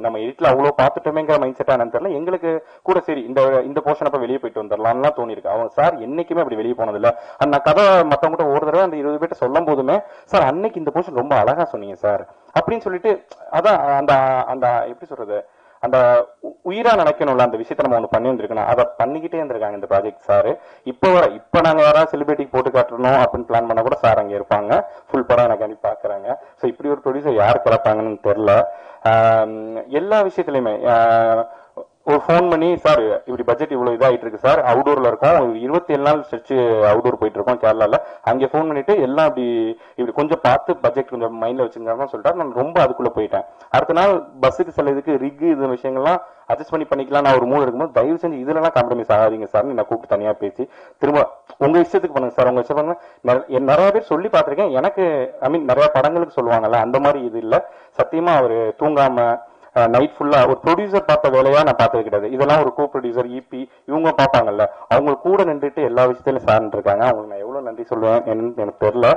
நம்ம எடிட்ல அவ்வளோ பார்த்துட்டோமேங்கிற மைண்ட் செட்டா என்னன்னு தெரியல. எங்களுக்கு கூட சரி இந்த போர்ஷன் அப்ப வெளியே போயிட்டு வந்துடலாம்லாம் தோணி இருக்கு. அவங்க சார் என்னைக்குமே அப்படி வெளியே போனது இல்ல. அந்த கதை மத்தவங்க ஒரு தடவை அந்த 20 பேர்ட்ட சொல்லும் போதுமே சார் அன்னைக்கு இந்த போர்ஷன் ரொம்ப அழகா சொன்னீங்க சார் அப்படின்னு சொல்லிட்டு, அதான் அந்த அந்த எப்படி சொல்றது, அந்த உயிரா நினைக்கணும்ல அந்த விஷயத்த நம்ம ஒண்ணு பண்ணி வந்திருக்கணும், அதை பண்ணிக்கிட்டே இருந்திருக்காங்க இந்த ப்ராஜெக்ட் சார். இப்ப நாங்க யாராவது செலிபிரிட்டிக்கு போட்டு காட்டணும் அப்படின்னு பிளான் பண்ண கூட சார் அங்க இருப்பாங்க, ஃபுல் படம் எனக்கு அனுப்பி பாக்குறாங்க. சோ இப்படி ஒரு ப்ரொடியூசர் யார் கிளப்பாங்கன்னு தெரியல. எல்லா விஷயத்திலயுமே ஒரு ஃபோன் பண்ணி சார் இப்படி பட்ஜெட் இவ்வளவு இதாயிட்டு இருக்கு சார், அவுடோர்ல இருக்கோம், 27 நாள் ஸ்ட்ரெச் அவுடோர் போயிட்டு இருக்கோம் கேரளால, அங்கே ஃபோன் பண்ணிட்டு எல்லாம் இப்படி கொஞ்சம் பார்த்து பட்ஜெட் கொஞ்சம் மைண்ட்ல வச்சுருந்தாங்க சொல்லிட்டாரு. நான் ரொம்ப அதுக்குள்ள போயிட்டேன். அடுத்த நாள் பஸ்ஸுக்கு சில இதுக்கு ரிக் இது விஷயங்கள்லாம் அட்ஜஸ்ட் பண்ணிக்கலாம் நான் ஒரு மூணு இருக்கும்போது தயவு செஞ்சு இதுல காம்ப்ரமைஸ் ஆகாதீங்க சார், நான் கூப்பிட்டு தனியா பேசி திரும்ப உங்க இஷ்டத்துக்கு பண்ணுங்க சார், உங்க இஷ்டம் பண்ணுங்க. நிறைய பேர் சொல்லி பார்த்திருக்கேன், எனக்கு நிறைய படங்களுக்கு சொல்லுவாங்கல்ல அந்த மாதிரி இது இல்ல. சத்தியமா அவரு தூங்காம நைட் ஃபுல்லா ஒரு ப்ரொடியூசர் பார்த்த வேலையா நான் பார்த்தது கிடையாது. இதெல்லாம் ஒரு கோ ப்ரொடியூசர் இபி இவங்க பார்ப்பாங்கல்ல, அவங்க கூட நின்றுட்டு எல்லா விஷயத்திலும் சார்ந்து இருக்காங்க. அவங்களுக்கு நான் எவ்வளவு நன்றி சொல்லுவேன் எனக்கு தெரியல.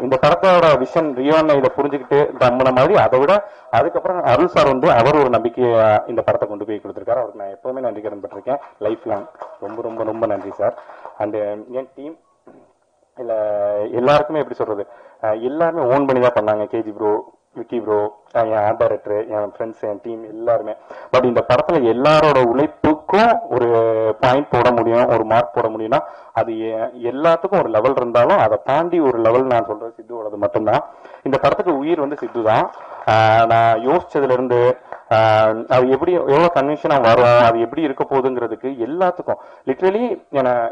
இந்த படத்தோட விஷன் ரியோனை இதை புரிஞ்சுக்கிட்டு நம்பின மாதிரி, அதை விட அதுக்கப்புறம் அருள் சார் வந்து அவர் ஒரு நம்பிக்கையை இந்த படத்தை கொண்டு போய் கொடுத்திருக்காரு. அவருக்கு நான் எப்பவுமே நன்றி கடன் பட்டிருக்கேன் லைஃப் லாங். ரொம்ப ரொம்ப ரொம்ப நன்றி சார். அண்ட் என் டீம் இல்ல எல்லாருக்குமே எப்படி சொல்றது, எல்லாருமே ஓன் பண்ணி தான் பண்ணாங்க. கேஜி ப்ரோ, விக்கி ப்ரோ, என் ஆர்ட் டைரக்டர், என் ஃப்ரெண்ட்ஸ், என் டீம் எல்லாருமே. பட் இந்த படத்துல எல்லாரோட உழைப்புக்கும் ஒரு பாயிண்ட் போட முடியும், ஒரு மார்க் போட முடியும்னா அது எல்லாத்துக்கும் ஒரு லெவல் இருந்தாலும் அதை தாண்டி ஒரு லெவல் நான் சொல்றது சித்துவோடது மட்டும்தான். இந்த படத்துக்கு உயிர் வந்து சித்து தான். நான் யோசிச்சதுல இருந்து அது எப்படி எவ்வளவு கன்வென்ஷனா வரும், அது எப்படி இருக்க போகுதுங்கிறதுக்கு எல்லாத்துக்கும் லிட்டரலி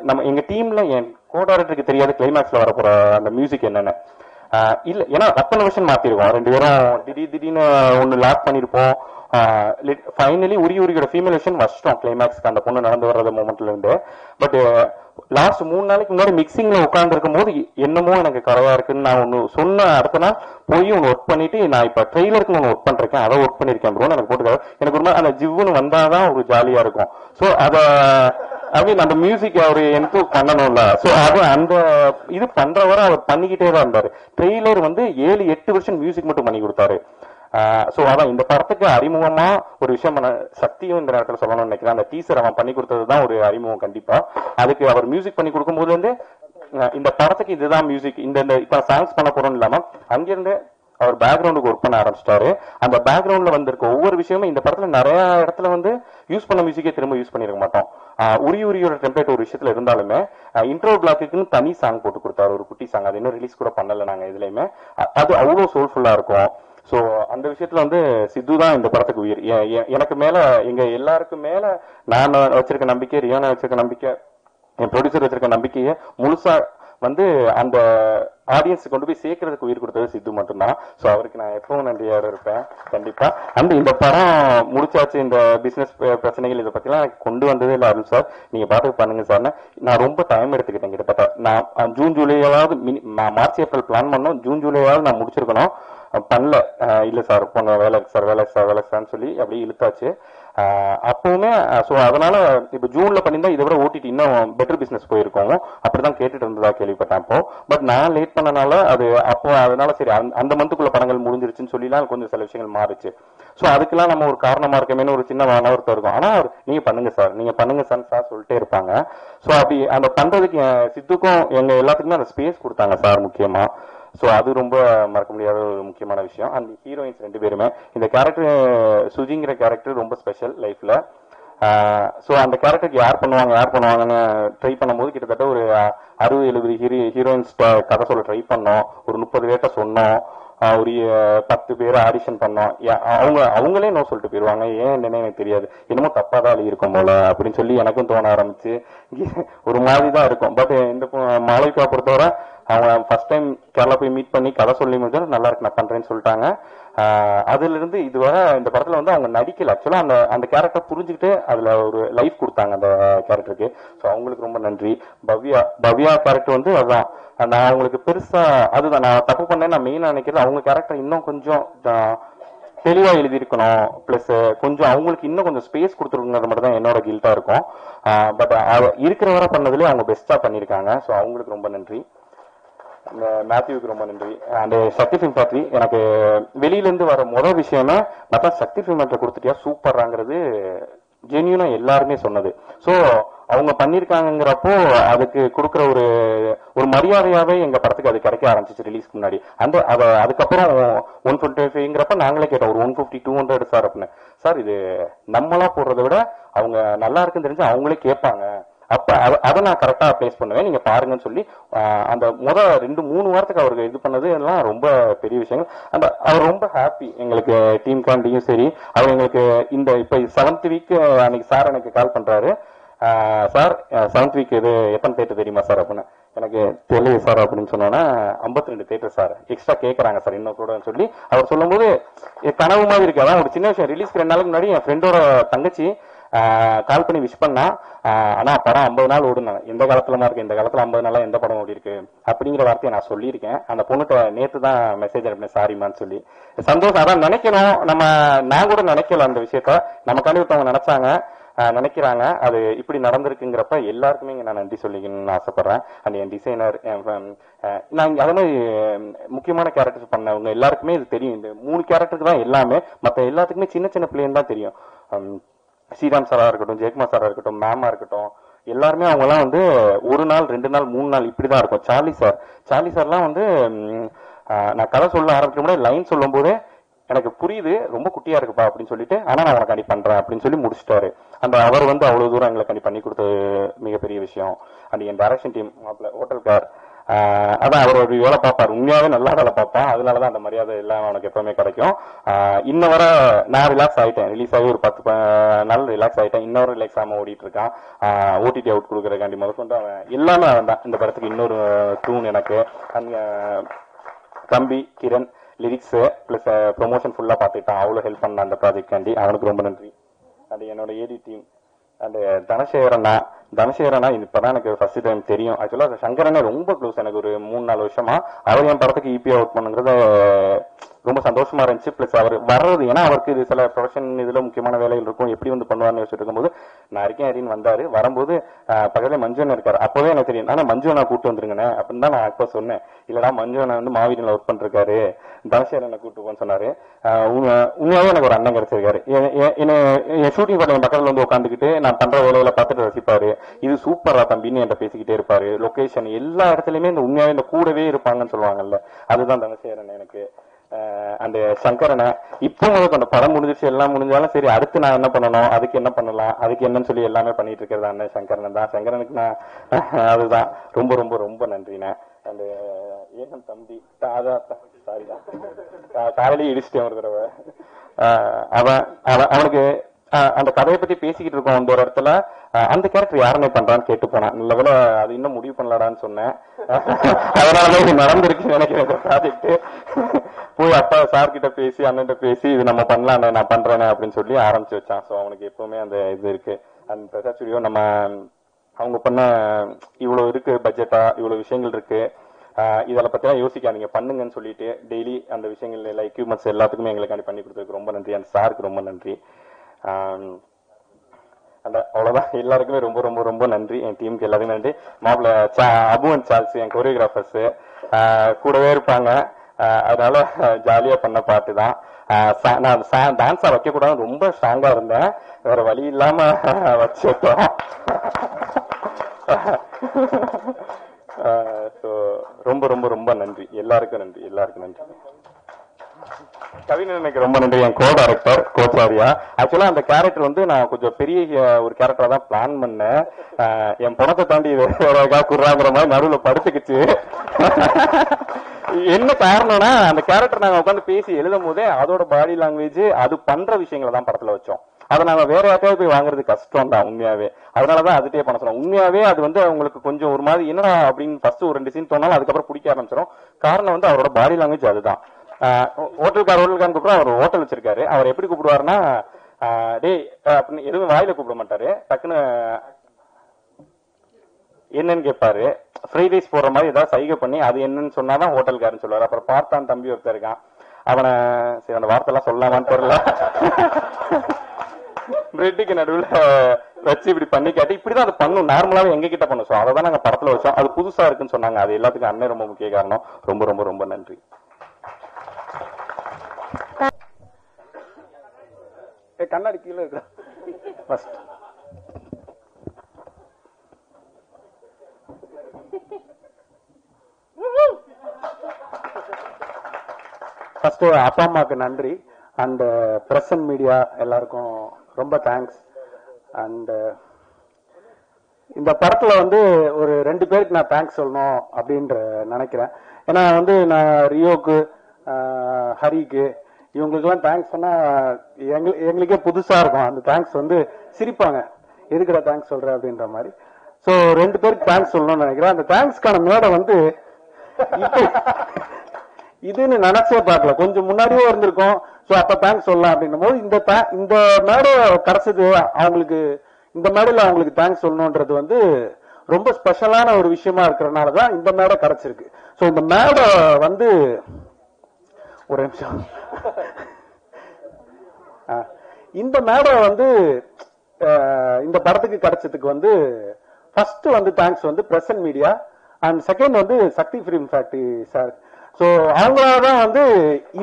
நம்ம எங்க டீம்ல என் கோ டைரக்டருக்கு தெரியாத கிளைமேக்ஸ்ல வரப்போற அந்த மியூசிக் என்னன்னு இல்ல, ஏன்னா ரப்பன விஷன் மாத்திருக்கோம், 2 பேரும் திடீர்னு ஒண்ணு லாக் பண்ணிருப்போம். ஃபைனலி உரியோட ஃபீமேல் விஷன் வச்சிட்டோம் கிளைமேக்ஸ்க்கு, அந்த பொண்ணு நடந்து வர்ற மூமெண்ட்ல இருந்து. பட் லாஸ்ட் 3 நாளைக்கு முன்னாடி மிக்சிங்ல உட்கார்ந்து இருக்கும் போது என்னமோ எனக்கு கரையா இருக்குன்னு நான் ஒண்ணு சொன்ன அடுத்த நாள் போய் ஒன்னு ஒர்க் பண்ணிட்டு, நான் இப்ப ட்ரெய்லருக்கு ஒன்னு ஒர்க் பண்றேன், அதை ஒர்க் பண்ணிருக்கேன் ப்ரோ, எனக்கு போட்டுக்காரு. எனக்கு ஒரு மாதிரி அந்த ஜிவ்னு வந்தாதான் ஒரு ஜாலியா இருக்கும். சோ அத அந்த மியூசிக் அவரு எனக்கு பண்ணணும்ல. சோ அது அந்த இது பண்றவரை அவர் பண்ணிக்கிட்டே தான் இருந்தாரு. ட்ரெய்லர் வந்து 7-8 வருஷம் மியூசிக் மட்டும் பண்ணி கொடுத்தாரு. சோ அதான் இந்த படத்துக்கு அறிமுகமா ஒரு விஷயம் சக்தியும் இந்த நேரத்தில் சொல்லணும்னு நினைக்கிறேன். அந்த டீசர் அவன் பண்ணி கொடுத்ததுதான் ஒரு அறிமுகம் கண்டிப்பா. அதுக்கு அவர் மியூசிக் பண்ணி கொடுக்கும் போது வந்து இந்த படத்துக்கு இதுதான் மியூசிக், இந்த இப்ப சாங்ஸ் பண்ண போறோம் இல்லாம அங்கிருந்து அவர் பேக்ரவுண்டுக்கு ஒர்க் பண்ண ஆரம்பிச்சிட்டாரு. அந்த பேக்ரவுண்ட்ல வந்திருக்க ஒவ்வொரு விஷயமும் இந்த படத்துல நிறைய இடத்துல வந்து யூஸ் பண்ண மியூசிக்கே திரும்ப யூஸ் பண்ணிருக்க மாட்டோம். உரியோட டெம்ப்ளேட் ஒரு விஷயத்துல இருந்தாலுமே இன்ட்ரோ பிளாக்குன்னு தனி சாங் போட்டு கொடுத்தாரு, ஒரு குட்டி சாங். அது இன்னும் ரிலீஸ் கூட பண்ணல நாங்க இதுலயுமே. அது அவ்வளவு சோல்ஃபுல்லா இருக்கும். சோ அந்த விஷயத்துல வந்து சித்து தான் இந்த படத்துக்கு உயிர். எனக்கு மேல எங்க எல்லாருக்கும் மேல நான் வச்சிருக்க நம்பிக்கை, ரியோனா வச்சிருக்க நம்பிக்கை, என் ப்ரொடியூசர் வச்சிருக்க நம்பிக்கையை முழுசா வந்து அந்த ஆடியன்ஸ் கொண்டு போய் சேர்க்கறதுக்கு உயிர் கொடுத்தது சித்து மட்டும்தான். சோ அவருக்கு நான் எப்பவும் நன்றியோட இருப்பேன் கண்டிப்பா. அண்ட் இந்த படம் முடிச்சாச்சு, இந்த பிசினஸ் பிரச்சனைகள் இதை பத்தி எல்லாம் கொண்டு வந்ததே இல்லை அருள் சார், நீங்க பாட்டுக்கு பண்ணுங்க சார். நான் ரொம்ப டைம் எடுத்துக்கிட்டேன், கிட்டத்தட்ட நான் ஜூன் ஜூலையாவது மார்ச் ஏப்ரல் பிளான் பண்ணோம், ஜூன் ஜூலையாவது நான் முடிச்சிருக்கணும், பண்ணல. இல்ல சார் போன வேலை சார்னு சொல்லி அப்படியே இழுத்தாச்சு. அப்பவுமே சோ அதனால இப்ப ஜூன்ல பண்ணியிருந்தா இதை விட ஓட்டிட்டு இன்னும் பெட்டர் பிசினஸ் போயிருக்கோம் அப்படிதான் கேட்டுட்டு இருந்ததா கேள்விப்பட்டேன் அப்போ. பட் நான் லேட் பண்ணனால அது அப்போ அதனால சரி அந்த மந்த்துக்குள்ள படங்கள் முடிஞ்சிருச்சுன்னு சொல்லிலாம் கொஞ்சம் சில விஷயங்கள் மாறுச்சு. ஸோ அதுக்கெல்லாம் நம்ம ஒரு காரணமா இருக்கமேனு ஒரு சின்ன மனவருத்தம் இருக்கும். ஆனா நீங்க பண்ணுங்க சார் சார் சொல்லிட்டே இருப்பாங்க. ஸோ அப்படி அந்த பண்றதுக்கு சித்துக்கும் எங்க எல்லாத்துக்குமே அந்த ஸ்பேஸ் கொடுத்தாங்க சார் முக்கியமா. ஸோ அது ரொம்ப மறக்க முடியாத ஒரு முக்கியமான விஷயம். அந்த ஹீரோயின்ஸ் 2 பேருமே இந்த கேரக்டர் சுஜிங்கிற கேரக்டர் ரொம்ப ஸ்பெஷல் லைஃப்ல. ஸோ அந்த கேரக்டருக்கு யார் பண்ணுவாங்கன்னு ட்ரை பண்ணும்போது கிட்டத்தட்ட ஒரு 60-70 ஹீரோயின்ஸ் கதை சொல்ல ட்ரை பண்ணோம். ஒரு 30 பேர்ட்ட சொன்னோம். ஒரு 10 பேர் ஆடிஷன் பண்ணோம். அவங்களே நோ சொல்லிட்டு போயிருவாங்க. ஏன் என்னன்னு எனக்கு தெரியாது. என்னமோ தப்பாதான் இருக்கும் போல அப்படின்னு சொல்லி எனக்கும் தோண ஆரம்பிச்சு ஒரு மாதிரி தான் இருக்கும். பட் இந்த மாளவிகா பொறுத்தவரை அவங்க ஃபர்ஸ்ட் டைம் கேரளா போய் மீட் பண்ணி கதை சொல்லி முடிஞ்சு நல்லா இருக்கு நான் பண்றேன்னு சொல்லிட்டாங்க. அதுல இருந்து இதுவரை இந்த படத்துல வந்து அவங்க நடிக்கல. ஆக்சுவலா அந்த கேரக்டர் புரிஞ்சுக்கிட்டு அதுல ஒரு லைஃப் கொடுத்தாங்க அந்த கேரக்டருக்கு. ஸோ அவங்களுக்கு ரொம்ப நன்றி. பவ்யா கேரக்டர் வந்து அதான் நான் அவங்களுக்கு பெருசா அதுதான் நான் தப்பு பண்ணேன் நான் மெயினா நினைக்கிறது. அவங்க கேரக்டர் இன்னும் கொஞ்சம் தெளிவா எழுதியிருக்கணும். பிளஸ் கொஞ்சம் அவங்களுக்கு இன்னும் கொஞ்சம் ஸ்பேஸ் கொடுத்துருக்குங்கிறது மட்டும் தான் என்னோட கில்ட்டா இருக்கும். பட் இருக்கிற வரை பண்ணதுலேயே அவங்க பெஸ்டா பண்ணியிருக்காங்க. ஸோ அவங்களுக்கு ரொம்ப நன்றி. மேத்யூக்கு ரொம்ப நன்றி. அந்த சக்தி ஃபிலிம் ஃபேக்டரி எனக்கு வெளியில இருந்து வர முதல் விஷயமே மற்ற சக்தி ஃபிலிம் ஃபேக்டரி கொடுத்துட்டியா சூப்பராங்கிறது ஜென்யூனா எல்லாருமே சொன்னது. ஸோ அவங்க பண்ணிருக்காங்கிறப்போ அதுக்கு கொடுக்குற ஒரு மரியாதையாவே எங்க படத்துக்கு அது கிடைக்க ஆரம்பிச்சிச்சு ரிலீஸ்க்கு முன்னாடி. அதுக்கப்புறம் 125ங்கிறப்ப நாங்களே கேட்டோம் ஒரு 150-200 சார் அப்படின்னு. சார் இது நம்மளா போடுறத விட அவங்க நல்லா இருக்குன்னு தெரிஞ்சு அவங்களே கேட்பாங்க. அப்ப அதை நான் கரெக்டா பிளேஸ் பண்ணுவேன் நீங்க பாருங்கன்னு சொல்லி அந்த 2-3 வாரத்துக்கு அவருக்கு இது பண்ணது எல்லாம் ரொம்ப பெரிய விஷயங்கள். அந்த அவர் ரொம்ப ஹாப்பி எங்களுக்கு டீம் காண்டியும் சரி. அவர் எங்களுக்கு இப்ப 7th வீக் அன்னைக்கு சார் எனக்கு கால் பண்றாரு. சார் 7th வீக் இது எத்தனை தேட்டர் தெரியுமா சார் அப்படின்னு. எனக்கு தெரியல சார் அப்படின்னு சொன்னோன்னா 52 தேட்டர் சார் எக்ஸ்ட்ரா கேட்கறாங்க சார் இன்னும் கூட சொல்லி அவர் சொல்லும் போது கனவு மாதிரி இருக்கு. அதான் ஒரு சின்ன விஷயம். ரிலீஸ்க்கு 2 நாளுக்கு முன்னாடி என் ஃப்ரெண்டோட தங்கச்சி கால் பண்ணி விஷ் பண்ணா. ஆனா படம் 50 நாள் ஓடுனாங்க. எந்த காலத்துலமா இருக்கு இந்த காலத்துல 50 நாளா எந்த படம் ஓடி இருக்கு அப்படிங்கிற வார்த்தையை நான் சொல்லியிருக்கேன். அந்த பொண்ணுக்கு நேத்து தான் மெசேஜ் அனுப்பினேன் சாரிமான்னு சொல்லி. சந்தோஷம். அதான் நினைக்கணும். நான் கூட நினைக்கல அந்த விஷயத்த நமக்காண்டி ஒருத்தவங்க நினைக்கிறாங்க. அது இப்படி நடந்திருக்குங்கிறப்ப எல்லாருக்குமே நான் நன்றி சொல்லிக்கணும்னு ஆசைப்படுறேன். அந்த என் டிசைனர் நான் அதே மாதிரி முக்கியமான கேரக்டர்ஸ் பண்ணவங்க எல்லாருக்குமே இது தெரியும். இந்த 3 கேரக்டருக்கு தான் எல்லாமே. மற்ற எல்லாத்துக்குமே சின்ன சின்ன பிள்ளைன்னு தான் தெரியும். ஸ்ரீராம் சாரா இருக்கட்டும், ஜெயக்குமார் சாரா இருக்கட்டும், மேமா இருக்கட்டும், எல்லாருமே அவங்க எல்லாம் வந்து 1 நாள் 2 நாள் 3 நாள் இப்படிதான் இருக்கும். சார்லி சார்லாம் வந்து நான் கதை சொல்ல ஆரம்பிக்க முடியாது. லைன் சொல்லும் போதே எனக்கு புரியுது ரொம்ப குட்டியா இருக்குப்பா அப்படின்னு சொல்லிட்டு ஆனா நான் உனக்காண்டி பண்றேன் அப்படின்னு சொல்லி முடிச்சுட்டாரு. அவர் வந்து அவ்வளவு தூரம் எங்களுக்காண்டி பண்ணி கொடுத்தது மிகப்பெரிய விஷயம். அண்ட் என் டைரக்ஷன் டீம் ஹோட்டல்கார் அதான் அவர் ஒரு வேலை பார்ப்பார். உண்மையாவே நல்லா வேலை பார்ப்பேன். அதனாலதான் அந்த மரியாதை எல்லாம் அவனுக்கு எப்பவுமே கிடைக்கும். இன்ன வர நான் ரிலாக்ஸ் ஆயிட்டேன். ரிலீஸ் ஆகி ஒரு 10 நாள் ரிலாக்ஸ் ஆயிட்டேன். இன்னொரு ரிலாக்ஸ் ஆகாம ஓடிட்டு இருக்கான். ஓடிடி அவுட் கொடுக்கறதுக்காண்டி முதற்கொண்டு அவன் எல்லாமே அவன் தான். இந்த படத்துக்கு இன்னொரு டூன் எனக்கு தம்பி கிரண் லிரிக்ஸ் பிளஸ் ப்ரொமோஷன் ஃபுல்லா பார்த்துட்டான். அவ்வளவு ஹெல்ப் பண்ண அந்த ப்ராஜெக்ட்காண்டி அவனுக்கு ரொம்ப நன்றி. அது என்னோட ஏடி டீம் அந்த தனசேகரனா இப்பதான் எனக்கு ஃபர்ஸ்ட் டைம் தெரியும். ஆக்சுவலா சங்கரனே ரொம்ப க்ளோஸ் எனக்கு ஒரு 3-4 வருஷமா. அவர் என் படத்துக்கு இபி அவுட் பண்ணுங்கிறது ரொம்ப சந்தோஷமா இருந்துச்சு. பிளஸ் அவர் வர்றது ஏன்னா அவருக்கு இது சில ப்ரொஃபஷன் இதுல முக்கியமான வேலைகள் இருக்கும். எப்படி வந்து பண்ணுவார்னு யோசிச்சுட்டு இருக்கும்போது நான் இருக்கேன் அப்படின்னு வந்தாரு. வரும்போது பக்கத்துல மஞ்சுவன் இருக்காரு. அப்பவே எனக்கு தெரியும். ஆனா மஞ்சுவனை கூப்பிட்டு வந்துருங்கண்ணே அப்படின்னு தான் நான் அப்ப சொன்னேன். இல்லடா மஞ்சுவனை வந்து மாவீரன்ல ஒர்க் பண்ணிருக்காரு, தனசேகரனை கூப்பிட்டு போன்னு சொன்னாரு. உண்மையாவே எனக்கு ஒரு அண்ணன் கிடைச்சிருக்காரு. என்ன ஷூட்டிங் பண்ண பக்கத்துல வந்து உட்காந்துக்கிட்டு நான் பண்ற வேலையில பார்த்துட்டு ரசிப்பாரு. இது சூப்பரா தம்பின்னு என்கிட்ட பேசிக்கிட்டே இருப்பாரு. லொகேஷன் எல்லா இடத்துலயுமே இந்த உண்மையாவே இந்த கூடவே இருப்பாங்கன்னு சொல்லுவாங்கல்ல, அதுதான் தனசேகரன் எனக்கு. அந்த சங்கரனை இப்போ அந்த படம் முடிஞ்சிச்சு எல்லாம் முடிஞ்சாலும் சரி அடுத்து நான் என்ன பண்ணணும், அதுக்கு என்ன பண்ணலாம், அதுக்கு என்னன்னு சொல்லி எல்லாமே பண்ணிட்டு இருக்கிறது அண்ணன் சங்கரன் தான். சங்கரனுக்கு நான் அதுதான் ரொம்ப ரொம்ப ரொம்ப நன்றிண்ணே. அந்த ஏகன் தம்பி சாரிதான் காலையிலேயே இடிச்சிட்டேன் ஒரு தடவை. அவனுக்கு அந்த கதையை பத்தி பேசிக்கிட்டு இருக்கோம். அந்த ஒரு இடத்துல அந்த கேரக்டர் யாருமே பண்றான்னு கேட்டு போனான். நல்ல வேலை அது இன்னும் முடிவு பண்ணலடான்னு சொன்னேன். அதனாலதான் இது நடந்திருக்குன்னு நினைக்கிறேன். ப்ராஜெக்ட் போய் அப்பா சார் கிட்ட பேசி அண்ணன் பேசி இது நம்ம பண்ணலாம் நான் பண்றேன் அப்படின்னு சொல்லி ஆரம்பிச்சு வச்சான். ஸோ அவனுக்கு எப்பவுமே அந்த இது இருக்கு. அந்த பிரசாத் ஸ்டுடியோ நம்ம அவங்க பண்ண இவ்வளவு இருக்கு பட்ஜெட்டா, இவ்வளவு விஷயங்கள் இருக்கு, இதில் பத்திலாம் யோசிக்காதீங்க பண்ணுங்கன்னு சொல்லிட்டு டெய்லி அந்த விஷயங்கள் எல்லாம் எக்யூப்மெண்ட்ஸ் எல்லாத்துக்குமே எங்களுக்காண்டி பண்ணி கொடுத்ததுக்கு ரொம்ப நன்றி. அந்த சாருக்கு ரொம்ப நன்றி. அந்த அவ்வளவுதான். எல்லாருக்குமே ரொம்ப ரொம்ப ரொம்ப நன்றி. என் டீமுக்கு எல்லாருமே நன்றி. மாப்பிள்ள Abu and Charles N choreographers கூடவே இருப்பாங்க. அதனால ஜாலியா பண்ண பாட்டு தான். நான் டான்ஸா வைக்க கூடாது ரொம்ப ஸ்ட்ராங்கா இருந்தேன், வேற வழி இல்லாம வச்சிருக்கோம். ரொம்ப ரொம்ப ரொம்ப நன்றி எல்லாருக்கும், நன்றி எல்லாருக்கும் நன்றி. கவிஞனுக்கு ரொம்ப நன்றி, என் கோ டைரக்டர் கோச்சாரியா. ஆக்சுவலா அந்த கேரக்டர் வந்து நான் கொஞ்சம் பெரிய ஒரு கேரக்டரா தான் பிளான் பண்ணேன். என் பணத்தை தாண்டி குடுறாங்கிற மாதிரி நடுவில் படுத்துக்கிச்சு. என்ன காரணம்னா அந்த கேரக்டர் நாங்க உட்காந்து பேசி எழுதும் போதே அதோட பாடி லாங்குவேஜ் அது பண்ற விஷயங்களை தான் படத்துல வச்சோம். அதை நாங்க வேற யார்ட்டையாவது போய் வாங்குறது கஷ்டம் தான் உண்மையாவே. அதனாலதான் அதுட்டே பண்ண சொன்னோம். உண்மையாவே அது வந்து அவங்களுக்கு கொஞ்சம் ஒரு மாதிரி என்னடா அப்படின்னு ஃபர்ஸ்ட் ஒரு 2 சீன் தோணாலும் அதுக்கப்புறம் பிடிக்க ஆரம்பிச்சிடும். காரணம் வந்து அவரோட பாடி லாங்குவேஜ் அதுதான். ஹோட்டல்காரன் கூப்பிடுறோம், அவர் ஹோட்டல் வச்சிருக்காரு. அவர் எப்படி கூப்பிடுவாருன்னா டேய் அப்படின்னு எதுவும் வாயில கூப்பிட மாட்டாரு, டக்குன்னு என்னன்னு கேட்பாரு. ஃப்ரைட் ரைஸ் போடுற மாதிரி ஏதாவது சைகை பண்ணி அது என்னன்னு சொன்னாதான் ஹோட்டல்காரன் சொல்லுவாரு. அப்புறம் பார்த்தான் தம்பி ஒருத்தர் இருக்கான், அவனை சரி அந்த வார்த்தை எல்லாம் சொல்லலாமான்னு தெரியல, பிரெட்டுக்கு நடுவில் வச்சு இப்படி பண்ணி காட்டி இப்படிதான் அது பண்ணும். நார்மலாவே எங்க கிட்ட பண்ணும். அதை தான் நாங்க படத்துல வச்சோம். அது புதுசா இருக்குன்னு சொன்னாங்க. அது எல்லாத்துக்கும் அண்ணன் ரொம்ப முக்கிய காரணம். ரொம்ப ரொம்ப ரொம்ப நன்றி. கண்ணாடி கீழே இருக்கு. ஃபர்ஸ்ட் அப்பா அம்மாவுக்கு நன்றி. அண்ட் பிரஸ் அண்ட் மீடியா எல்லாருக்கும் ரொம்ப தேங்க்ஸ். அண்ட் இந்த படத்துல வந்து ஒரு 2 பேருக்கு நான் தேங்க்ஸ் சொல்லணும் அப்படின்ற நினைக்கிறேன். ஏன்னா வந்து நான் ரியோக்கு, ஹரிக்கு, இவங்களுக்கெல்லாம் தேங்க்ஸ் சொன்னா எங்களுக்கே புதுசா இருக்கும். அந்த தேங்க்ஸ் வந்து சிரிப்பாங்க, எதுக்குடா தேங்க்ஸ் சொல்ற அப்படின்ற மாதிரி. ஸோ 2 பேருக்கு தேங்க்ஸ் சொல்லணும்னு நினைக்கிறேன். அந்த தேங்க்ஸ்க்கான மேடை வந்து இதுன்னு நினைச்சே பார்க்கல, கொஞ்சம் முன்னாடியே இருந்திருக்கும். ஸோ அப்ப தேங்க்ஸ் சொல்லலாம் அப்படின்னும் போது இந்த மேடை கிடைச்சது அவங்களுக்கு, இந்த மேடையில அவங்களுக்கு தேங்க்ஸ் சொல்லணும்ன்றது வந்து ரொம்ப ஸ்பெஷலான ஒரு விஷயமா இருக்கிறதுனாலதான் இந்த மேடை கிடைச்சிருக்கு. ஸோ இந்த மேடை வந்து ஒரு நிமிஷம், இந்த மேடை வந்து இந்த படத்துக்கு கிடைச்சதுக்கு வந்து ஃபர்ஸ்ட் வந்து தேங்க்ஸ் வந்து press and media, and second வந்து சக்தி ஃபிலிம் ஃபேக்டரி சார். ஸோ அவங்களாலதான் வந்து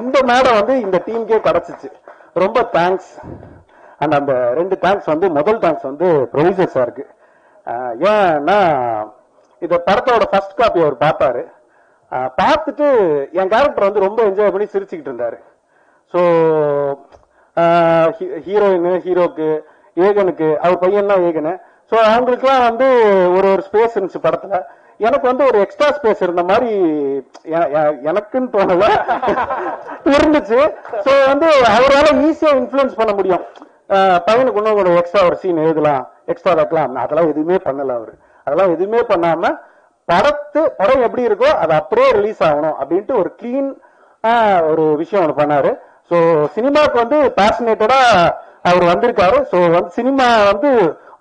இந்த மேடை வந்து இந்த டீமுக்கே கிடைச்சிச்சு. ரொம்ப தேங்க்ஸ். அண்ட் அந்த 2 தேங்க்ஸ் வந்து முதல் தேங்க்ஸ் வந்து ப்ரொடியூசர் சாருக்கு. ஏன்னா இந்த படத்தோட ஃபர்ஸ்ட் காப்பி அவர் பார்த்தாரு. பார்த்துட்டு என் கேரக்டர் வந்து ரொம்ப என்ஜாய் பண்ணி சிரிச்சுக்கிட்டு இருந்தாரு. ஸோ ஹீரோயின், ஹீரோக்கு, ஏகனுக்கு, அவர் பையன்லாம் ஏகனு, ஸோ அவங்களுக்குலாம் வந்து ஒரு ஸ்பேஸ் இருந்துச்சு படத்துல. எனக்கு வந்து ஒரு எக்ஸ்ட்ரா ஸ்பேஸ் இருந்த மாதிரி எனக்குன்னு தோணல இருந்துச்சு. ஸோ வந்து அவரால் ஈஸியா இன்ஃபுளுன்ஸ் பண்ண முடியும். பையனுக்கு இன்னும் ஒரு எக்ஸ்ட்ரா ஒரு சீன் எழுதலாம், எக்ஸ்ட்ரா வைக்கலாம், அதெல்லாம் எதுவுமே பண்ணல அவரு. அதெல்லாம் எதுவுமே பண்ணாம படம் எப்படி இருக்கோ அது அப்படியே ரிலீஸ் ஆகணும் அப்படின்ட்டு ஒரு கிளீன் ஒரு விஷயம் ஒன்று பண்ணாரு. ஸோ சினிமாவுக்கு வந்து பேஷனேட்டடா அவர் வந்திருக்காரு. ஸோ வந்து சினிமா வந்து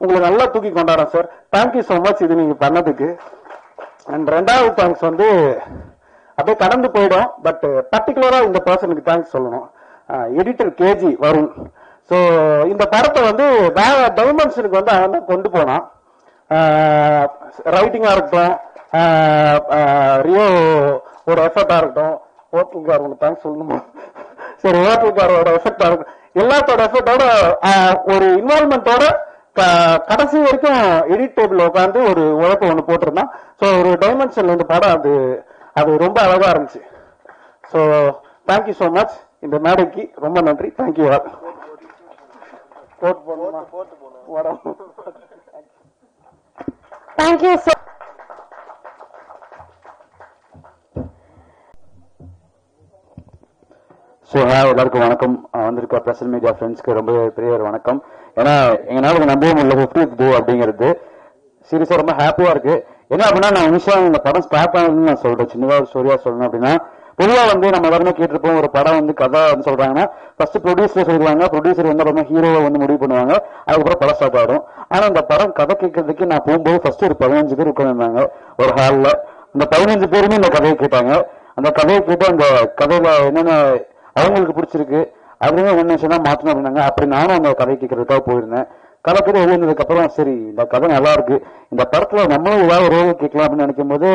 உங்களுக்கு நல்லா தூக்கி கொண்டாடும் சார். தேங்க்யூ ஸோ மச் இது நீங்க பண்ணதுக்கு. அண்ட் 2வது தேங்க்ஸ் வந்து அப்படியே கடந்து போயிடும், பட் பர்டிகுலரா இந்த பர்சனுக்கு தேங்க்ஸ் சொல்லணும். Editor KG Varun. ஸோ இந்த படத்தை வந்து வேற டைமென்ஷனுக்கு வந்து அவன் தான் கொண்டு போனான். ரைட்டிங்கா இருக்கட்டும், ரியோ ஒரு எஃபர்ட்டா இருக்கட்டும், ஹோட்டல்கார் ஒன்று தேங்க்ஸ் சொல்லணுமா, சரி ஹோட்டல்காரோட எஃபெக்டா இருக்கும், எல்லாத்தோட எஃபர்ட்டோட ஒரு இன்வால்மெண்டோட கடைசி வரைக்கும் எடிட் டேபிள் உட்காந்து ஒரு உழைப்பு ஒன்று போட்டிருந்தான். ஸோ ஒரு டைமென்ஷன்ல இந்த படம் அது ரொம்ப அழகா இருந்துச்சு. So thank you so much. இந்த மேடைக்கு ரொம்ப நன்றி. தேங்க்யூ. Thank you sir. ஸோ எல்லாருக்கும் வணக்கம். வந்திருக்க பிரஸ் மீடியா ஃப்ரெண்ட்ஸ்க்கு ரொம்ப பெரிய ஒரு வணக்கம். ஏன்னா எங்களால நம்பவே முடியல 50th டே அப்படிங்கிறது. சீரியஸா ரொம்ப ஹாப்பியா இருக்கு. என்ன அப்படின்னா நான் இனிஷியலா இந்த படம் ஸ்டார்ட் ஆனதுன்னு நான் சொல்றேன். சின்னதா ஒரு ஸ்டோரியா சொல்லணும் அப்படின்னா, பொதுவா வந்து நம்ம எல்லாருமே கேட்டிருப்போம், ஒரு படம் வந்து கதை வந்து சொல்றாங்கன்னா ஃபர்ஸ்ட் ப்ரொடியூசர் சொல்லுவாங்க, ப்ரொடியூசர் வந்து அப்புறமா ஹீரோவை வந்து முடிவு பண்ணுவாங்க, அதுக்கப்புறம் படம் ஸ்டார்ட் ஆகும். ஆனா இந்த படம் கதை கேட்கறதுக்கு நான் போகும்போது ஃபர்ஸ்ட் ஒரு 15 பேர் உட்காந்துருந்தாங்க ஒரு ஹால்ல. இந்த 15 பேருமே இந்த கதையை கேட்டாங்க. அந்த கதையை கேட்டு அந்த கதையில என்னென்ன அவங்களுக்கு பிடிச்சிருக்கு அப்படின்னு என்ன விஷயம் தான் மாற்றணும் அப்படின்னாங்க. அப்படி நானும் அந்த கதை கேட்கறதுக்காக போயிருந்தேன். கதை கூட எழுந்ததுக்கு அப்புறம் சரி இந்த கதை நல்லா இருக்கு, இந்த படத்துல நம்மளும் ஏதாவது ஒரு ரோல் கேட்கலாம் அப்படின்னு நினைக்கும் போது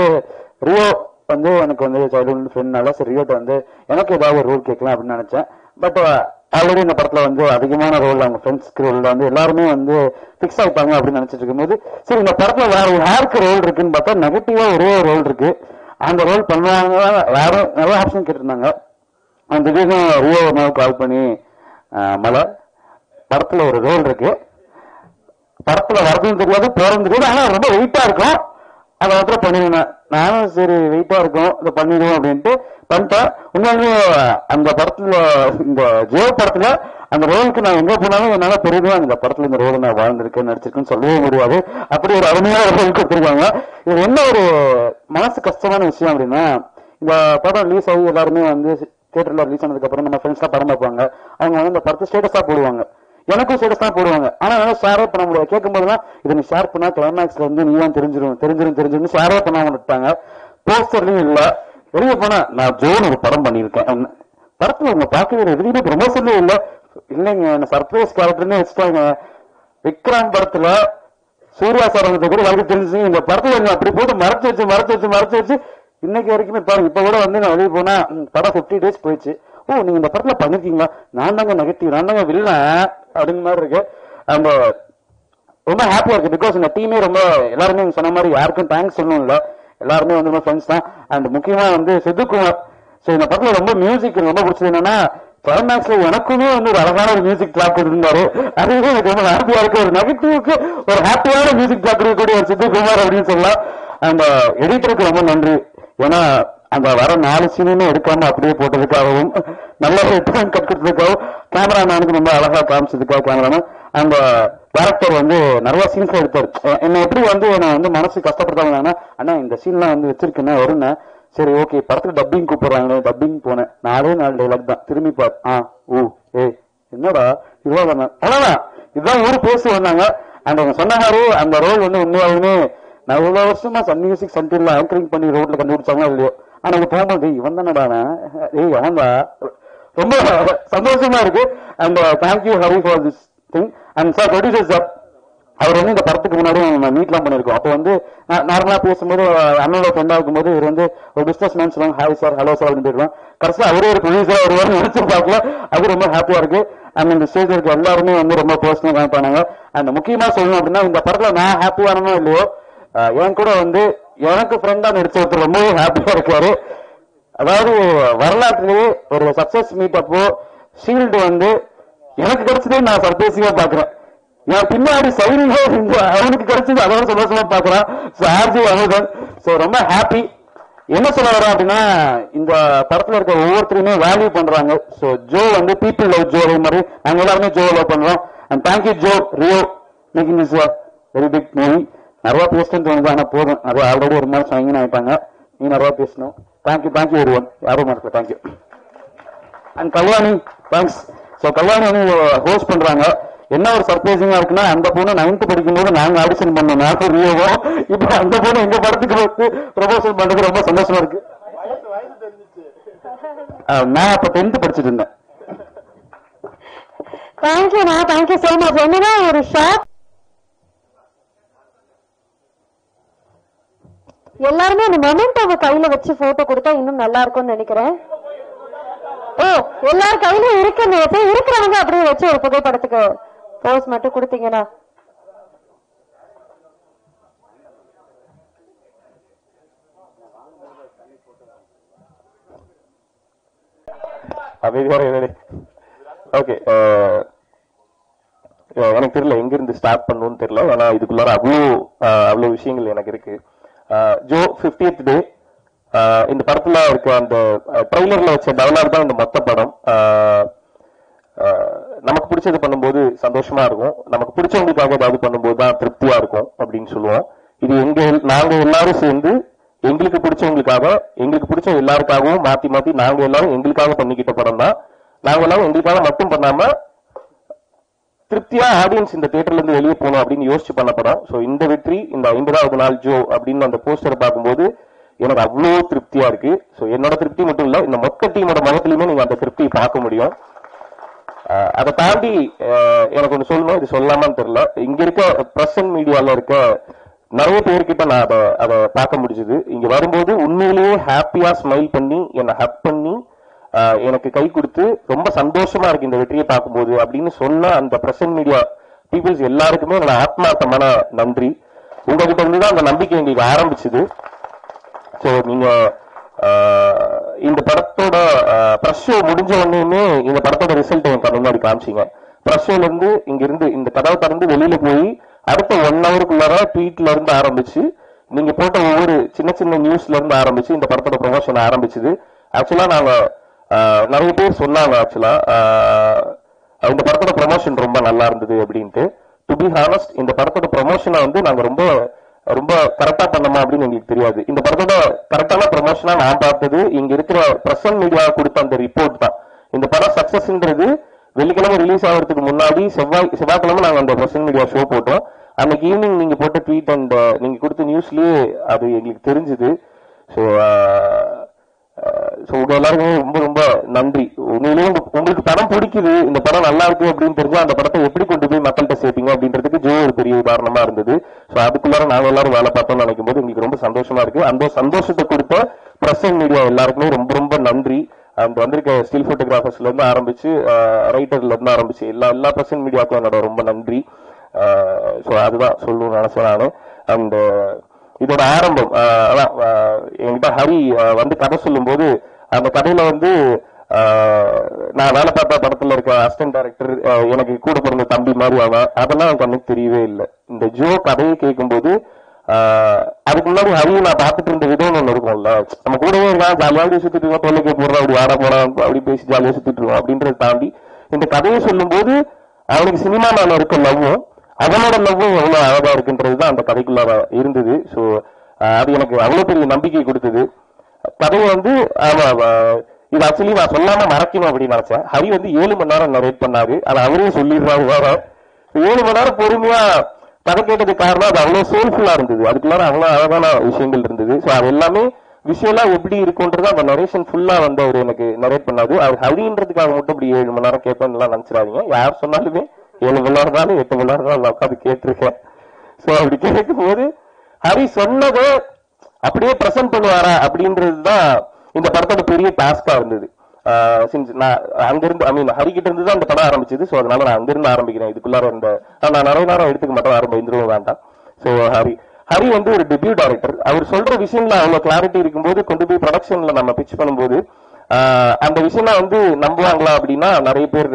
ரியோ வந்து எனக்கு வந்து சைல்ட்ஹுட் ஃப்ரெண்ட்னால சரி ரியோட்ட வந்து எனக்கு ஏதாவது ஒரு ரோல் கேட்கலாம் அப்படின்னு நினைச்சேன். பட் ஆல்ரெடி இந்த படத்துல வந்து அதிகமான ரோல் அவங்க ஃப்ரெண்ட்ஸ்க்கு ரோல் வந்து எல்லாருமே வந்து பிக்ஸ் ஆயிட்டாங்க அப்படின்னு நினைச்சிட்டு இருக்கும்போது சரி இந்த படத்துல வேற யாருக்கு ரோல் இருக்குன்னு பார்த்தா நெகட்டிவா ஒரே ரோல் இருக்கு. அந்த ரோல் பண்ணுவாங்க வேற நிறைய ஆப்ஷன் கேட்டிருந்தாங்க. அந்த திடீர்னு ரியோ ஒரு நாள் கால் பண்ணி மலை படத்துல ஒரு ரோல் இருக்கு, படத்துல வரதுன்னு தெரியாது போறதுன்னு தெரியாது, ஆனா ரொம்ப வெயிட்டா இருக்கும், அதை வந்து பண்ணிடுவேன். நானும் சரி வெயிட்டா இருக்கும் இதை பண்ணிடுவோம் அப்படின்ட்டு பண்ணிட்டேன். உண்மையிலே அந்த படத்துல இந்த ஜோ படத்துல அந்த ரோலுக்கு நான் எங்க போனாலும் என்னால பெருமையா இந்த படத்துல இந்த ரோலை நான் வாழ்ந்திருக்கேன் நடிச்சிருக்கேன்னு சொல்லவே முடியாது. அப்படி ஒரு அருமையான ரோல் கொடுத்துருக்காங்க. இது என்ன ஒரு மனசு கஷ்டமான விஷயம் அப்படின்னா, இந்த படம் ரிலீஸ் ஆகி எல்லாருமே வந்து தியேட்டர்ல ரிலீஸ் ஆனதுக்கு அப்புறம் நம்ம ஃப்ரெண்ட்ஸ் எல்லாம் படம் பார்ப்பாங்க. அவங்க வந்து இந்த படத்தை ஸ்டேட்டஸா போடுவாங்க, எனக்கும் ஸ்டேட்டஸ் தான் போடுவாங்க. ஆனா என்னால ஷேரே பண்ண முடியாது. கேட்கும் போதுலாம் இதை நீ ஷேர் பண்ணா கிளைமேக்ஸ்ல வந்து நீ தான் தெரிஞ்சிரும் ஷேரே பண்ணாம விட்டாங்க. போஸ்டர்லயும் இல்ல. வெளியே போனா நான் ஜோன் ஒரு படம் பண்ணிருக்கேன், படத்துல உங்க பார்க்கவே எதுவுமே ப்ரமோஷன்ல இல்ல. இல்லைங்க என்ன சர்ப்ரைஸ் கேரக்டர்னு வச்சுட்டாங்க. விக்ரம் படத்துல சூர்யா சார் வந்து கூட வரைக்கும் தெரிஞ்சு இந்த படத்துல அப்படி போட்டு மறைச்சு வச்சு இன்னைக்கு வரைக்குமே பாருங்க. இப்ப கூட வந்து நான் வெளியே போனா படம் 50 days போயிடுச்சு. ஓ நீங்க இந்த படத்துல பண்ணிருக்கீங்களா, நான் தாங்க நெகட்டிவ், நான் தாங்க வில்லன் அப்படின்னு மாதிரி இருக்கு. அந்த ரொம்ப ஹாப்பியா இருக்கு. பிகாஸ் இந்த டீமே ரொம்ப எல்லாருமே சொன்ன மாதிரி யாருக்கும் தேங்க்ஸ் சொல்லணும் இல்ல, எல்லாருமே வந்து ஃப்ரெண்ட்ஸ் தான். அண்ட் முக்கியமா வந்து சித்துக்குமார். ஸோ இந்த படத்துல ரொம்ப மியூசிக் ரொம்ப பிடிச்சது என்னன்னா, கிளைமேக்ஸ்ல எனக்குமே வந்து ஒரு அழகான ஒரு மியூசிக் ட்ராக் இருந்தாரு. அதுவே எனக்கு ரொம்ப ஹாப்பியா இருக்கு. ஒரு நெகட்டிவ்க்கு ஒரு ஹாப்பியான மியூசிக் ட்ராக் இருக்கக்கூடிய ஒரு சித்துக்குமார் அப்படின்னு சொல்லலாம். அந்த எடிட்டருக்கு ரொம்ப நன்றி. ஏன்னா அந்த வர 4 சீனுமே எடுக்காம அப்படியே போட்டதுக்காகவும் நல்ல ரிட்டர்ன் கட்டுறதுக்காகவும் கேமராமேனுக்கு ரொம்ப அழகா காமிச்சதுக்காக கேமராமேன். அந்த டேரக்டர் வந்து நிறைய சீன்ஸ் எடுத்தாரு. என்ன எப்படி வந்து நான் வந்து மனசு கஷ்டப்படுத்தாங்கன்னா, அண்ணா இந்த சீன்லாம் வந்து வச்சிருக்கேன்னா வரும்னா, சரி ஓகே படத்துக்கு டப்பிங் கூப்பிடுறாங்க, டப்பிங் போனேன் 4 டைலாக் தான், திரும்பி பார் என்னடா இதுதான் அவ்வளவுதான், இதுதான் ஊரு பேசி வந்தாங்க. அந்த அவங்க சொன்ன மாதிரி அந்த ரோல் வந்து உண்மையாலுமே நான் இவ்வளவு வருஷமா சன் மியூசிக் சென்டர்ல ஆங்கரிங் பண்ணி ரோட்ல கண்டுபிடிச்சாங்களோ இல்லையோ, ஆனா அவங்க போகும்போது இவன் தானடானா அவன்தான் ரொம்ப சந்தோஷமா இருக்கு. And thank you Hari for this thing. And sir producer sir, அவர் வந்து இந்த படத்துக்கு முன்னாடி மீட்லாம் பண்ணிருக்கோம். அப்போ வந்து நார்மலா பேசும்போது அண்ணனோட ஃப்ரெண்டா இருக்கும்போது இவர் வந்து ஒரு பிசினஸ் மேன் சொல்லுவாங்க, ஹாய் சார் ஹலோ சார் அப்படின்னு போயிடுவோம். கடைசியா அவரே ஒரு ப்ரொடியூசர் ஒரு நினைச்சு பார்க்கல, அது ரொம்ப ஹாப்பியா இருக்கு. அண்ட் இந்த ஸ்டேஜ் இருக்க எல்லாருமே வந்து ரொம்ப பர்சனல் கனெக்ட் பண்ணாங்க. அண்ட் முக்கியமா சொல்லணும் அப்படின்னா, இந்த படத்துல நான் ஹாப்பியானோ இல்லையோ, என் கூட வந்து எனக்கு ஃப்ரெண்டா நடிச்ச ஒருத்தர் ரொம்பவே ஹாப்பியா இருக்காரு. அதாவது வரலாற்றிலேயே ஒரு சக்சஸ் மீட் அப்போ ஷீல்டு வந்து எனக்கு கிடைச்சதே நான் சர்ப்ரைசிங்கா பாக்குறேன். என் பின்னாடி சைனிங்கோ அவனுக்கு கிடைச்சது அதோட சந்தோஷமா பாக்குறான். ஆர்ஜி அமுதன். சோ ரொம்ப ஹாப்பி. என்ன சொல்ல வரோம் அப்படின்னா, இந்த படத்துல இருக்க ஒவ்வொருத்தருமே வேல்யூ பண்றாங்க. சோ ஜோ வந்து பீப்புள் லவ் ஜோ, அதே மாதிரி நாங்க எல்லாருமே ஜோ லவ் பண்றோம். And thank you Joe Rio making this very big movie. நிறைய பேசணும்னு தோணுது, ஆனா போதும், அது ஆல்ரெடி ஒரு மாதிரி சைன் ஆயிட்டாங்க. நீ நிறைய பேசணும். தேங்க்யூ ஒருவன் யாரும் மறக்கல. Thank you. And Kalyani thanks. So Kalyani வந்து ஹோஸ்ட் பண்றாங்க. என்ன ஒரு சர்ப்ரைசிங்கா இருக்குன்னா, அந்த பொண்ணு 9th படிக்கும்போது நாங்க ஆடிஷன் பண்ணோம், நானும் ரியோவோ. இப்ப அந்த பொண்ணு எங்க படத்துக்கு வந்து ப்ரொமோஷன் பண்றது ரொம்ப சந்தோஷமா இருக்கு. நான் அப்ப 10th படிச்சுட்டு இருந்தேன். Thank you so much. என்னன்னா ஒரு ஷார்ட் எல்லாருமே அந்த மொமெண்ட் அவங்க கையில வச்சு போட்டோ கொடுத்தா இன்னும் நல்லா இருக்கும்னு நினைக்கிறேன். எல்லாரும் கையில இருக்கிறவங்க அப்படியே வச்சு ஒரு புகைப்படத்துக்கு போஸ் மட்டும் கொடுத்தீங்கன்னா. ஓகே, எனக்கு தெரியல எங்க இருந்து ஸ்டார்ட் பண்ணணும்னு தெரியல. ஏன்னா இதுக்குள்ளார அவ்வளவு விஷயங்கள் எனக்கு இருக்கு. ஜோ 50th டே இந்த படத்துல இருக்க அந்த ட்ரெய்லர்ல வச்ச டெவலப் தான் இந்த மொத்த படம். நமக்கு பிடிச்சது பண்ணும்போது சந்தோஷமா இருக்கும், நமக்கு பிடிச்சவங்களுக்காக ஏதாவது பண்ணும்போது தான் திருப்தியா இருக்கும் அப்படின்னு சொல்லுவோம். இது நாங்க எல்லாரும் சேர்ந்து எங்களுக்கு பிடிச்சவங்களுக்காக, எங்களுக்கு பிடிச்ச எல்லாருக்காகவும் மாத்தி நாங்க எல்லாரும் எங்களுக்காக பண்ணிக்கிட்ட படம் தான். நாங்க எல்லாரும் எங்களுக்காக மட்டும் பண்ணாம திருப்தியா ஆடியன்ஸ் இந்த தியேட்டர்ல இருந்து வெளியே போகணும் அப்படின்னு யோசிச்சு பண்ண படம். ஸோ இந்த வெற்றி, இந்த 50வது நாள் ஜோ அப்படின்னு அந்த போஸ்டரை பார்க்கும்போது எனக்கு அவ்வளோ திருப்தியா இருக்கு. ஸோ என்னோட திருப்தி மட்டும் இல்ல, இந்த மொத்த டீமோட முகத்திலுமே நீங்க அந்த திருப்தியை பார்க்க முடியும். அதை தாண்டி எனக்கு ஒன்று சொல்லணும், இது சொல்லாமான்னு தெரியல. இங்க இருக்க பிரஸ் அண்ட் மீடியால இருக்க நிறைய பேர்கிட்ட நான் அதை பார்க்க முடிஞ்சது. இங்க வரும்போது உண்மையிலேயே ஹாப்பியா ஸ்மைல் பண்ணி என்னை ஹக் பண்ணி எனக்கு கை கொடுத்து ரொம்ப சந்தோஷமா இருக்கு இந்த வெற்றியை பார்க்கும்போது அப்படின்னு சொன்ன அந்த பிரசன்ட் மீடியா பீப்புள்ஸ் எல்லாருக்குமே என்னோட ஆத்மார்த்தமான நன்றி. உங்ககிட்ட இருந்து தான் அந்த நம்பிக்கை எங்களுக்கு ஆரம்பிச்சது. ஸோ நீங்க இந்த படத்தோட ப்ரெஸ் ஷோ முடிஞ்ச உடனேயுமே இந்த படத்தோட ரிசல்ட் என் கண்ணு முன்னாடி காமிச்சிங்க. ப்ரெஸ் ஷோல இருந்து இங்க இருந்து இந்த கதவை திறந்து வெளியில போய் அடுத்த 1 ஹவருக்குள்ளார ட்வீட்ல இருந்து ஆரம்பிச்சு நீங்க போட்ட ஒவ்வொரு சின்ன சின்ன நியூஸ்ல இருந்து ஆரம்பிச்சு இந்த படத்தோட ப்ரொமோஷன் ஆரம்பிச்சது. ஆக்சுவலா நாங்க நிறைய பேர் சொன்னாங்க ஆக்சுவலா இந்த படத்தோட ப்ரொமோஷன் ரொம்ப நல்லா இருந்தது அப்படின்ட்டு. டு பி ஹானஸ்ட் இந்த படத்தோட ப்ரொமோஷனை வந்து நாங்க ரொம்ப ரொம்ப கரெக்டா பண்ணோமா அப்படின்னு எங்களுக்கு தெரியாது. இந்த படத்தோட கரெக்டான ப்ரொமோஷனா நான் பார்த்தது இங்க இருக்கிற பிரசன்ட் மீடியா கொடுத்த அந்த ரிப்போர்ட் தான். இந்த படம் சக்சஸ்ன்றது வெள்ளிக்கிழமை ரிலீஸ் ஆகிறதுக்கு முன்னாடி செவ்வாய்க்கிழமை நாங்க அந்த பிரசன்ட் மீடியா ஷோ போட்டோம். அன்னைக்கு ஈவினிங் நீங்க போட்ட ட்வீட் அண்ட் நீங்க கொடுத்த நியூஸ்லயே அது எங்களுக்கு தெரிஞ்சுது. ஸோ உங்க எல்லாருக்குமே ரொம்ப ரொம்ப நன்றி. உண்மையிலேயே உங்களுக்கு படம் பிடிக்குது, இந்த படம் நல்லா இருக்கு அப்படின்னு தெரிஞ்சா அந்த படத்தை எப்படி கொண்டு போய் மக்கள்கிட்ட சேர்ப்பீங்க அப்படின்றதுக்கு ஜோ ஒரு பெரிய உதாரணமா இருந்தது. ஸோ அதுக்குள்ளார நாங்க எல்லாரும் வேலை பார்த்தோம்னு நினைக்கும் போது எங்களுக்கு ரொம்ப சந்தோஷமா இருக்கு. அந்த சந்தோஷத்தை கொடுத்த பிரசன்ட் மீடியா எல்லாருக்குமே ரொம்ப ரொம்ப நன்றி. அந்த வந்திருக்க ஸ்டில் போட்டோகிராஃபர்ஸ்ல இருந்து ஆரம்பிச்சு ரைட்டர்ல இருந்து ஆரம்பிச்சு எல்லா பிரசன்ட் மீடியாவுக்கும் என்னோட ரொம்ப நன்றி. ஸோ அதுதான் சொல்லணும்னு நினைச்சேன் நான். அண்ட் இதோட ஆரம்பம் என்கிட்ட ஹரி வந்து கதை சொல்லும் போது அந்த கதையில வந்து நான் வேலை பார்த்த படத்துல இருக்க அசிஸ்டன்ட் டைரக்டர் எனக்கு கூட பிறந்த தம்பி மாதிரி அவன் அதெல்லாம் எனக்கு கண்ணுக்கு தெரியவே இல்லை. இந்த ஜோ கதையை கேட்கும்போது அதுக்கு முன்னாடி ஹரியை நான் பார்த்துட்டு இருந்த விதம்னு ஒண்ணு இருக்கும்ல, நம்ம கூடவே இருக்கான் ஜாலியாக சுத்திட்டு இருக்கோம், தொலைக்க போடுறோம், அப்படி ஆட போறோம், அப்படி பேசி ஜாலியாக சுத்திட்டு இருக்கோம் அப்படின்றத தாண்டி இந்த கதையை சொல்லும் போது அவனுக்கு சினிமா மேல இருக்க லவ்வும் அவனோட லவ்வும் எவ்வளவு அழகா இருக்குன்றதுதான் அந்த கதைக்குள்ளார இருந்தது. ஸோ அது எனக்கு அவ்வளவு பெரிய நம்பிக்கை கொடுத்தது. கதையை வந்து இது ஆக்சுவலி நான் சொல்லாம மறக்கணும் அப்படின்னு நினைச்சேன். ஹரி வந்து 7 மணி நேரம் நரேட் பண்ணாரு. அதை அவரே சொல்லிடுறாரு வேற. 7 மணி நேரம் பொறுமையா கதை கேட்டதுக்கு காரணம் அது அவ்வளவு சோல்ஃபுல்லா இருந்தது. அதுக்குள்ளார அவ்வளவு அழகான விஷயங்கள் இருந்தது. ஸோ அது எல்லாமே விஷுவலா எப்படி இருக்குன்றது அந்த நரேஷன் ஃபுல்லா வந்து அவர் எனக்கு நரேட் பண்ணாது. அவர் ஹரின்றதுக்காக மட்டும் இப்படி 7 மணி நேரம் கேட்பேன்னு எல்லாம் நினைச்சிடாதீங்க. யார் சொன்னாலுமே 7 மணி நேரம் தான் 8 மணி நேரம் தான் உட்காந்து கேட்டிருக்கேன். ஸோ அப்படி கேட்கும் போது ஹரி சொன்னதை அப்படியே பிரசன்ட் பண்ணுவாரா அப்படின்றதுதான் இந்த படத்தோட பெரிய டாஸ்கா இருந்தது. நான் அங்கிருந்து ஹரிக்கிட்ட இருந்து தான் இந்த படம் ஆரம்பிச்சது. ஸோ அதனால நான் அங்கிருந்து ஆரம்பிக்கிறேன். இதுக்குள்ளார நான் நிறைய நேரம் எடுத்துக்க மாட்டேன், ஆரம்பிந்துருவோம் வேண்டாம். ஸோ ஹரி வந்து ஒரு டெபியூ டைரக்டர். அவர் சொல்ற விஷயம்ல அவ்வளவு கிளாரிட்டி இருக்கும்போது கொண்டு போய் ப்ரொடக்ஷன்ல நம்ம பிச் பண்ணும்போது அந்த விஷயம் வந்து நம்புவாங்களா அப்படின்னா நிறைய பேர்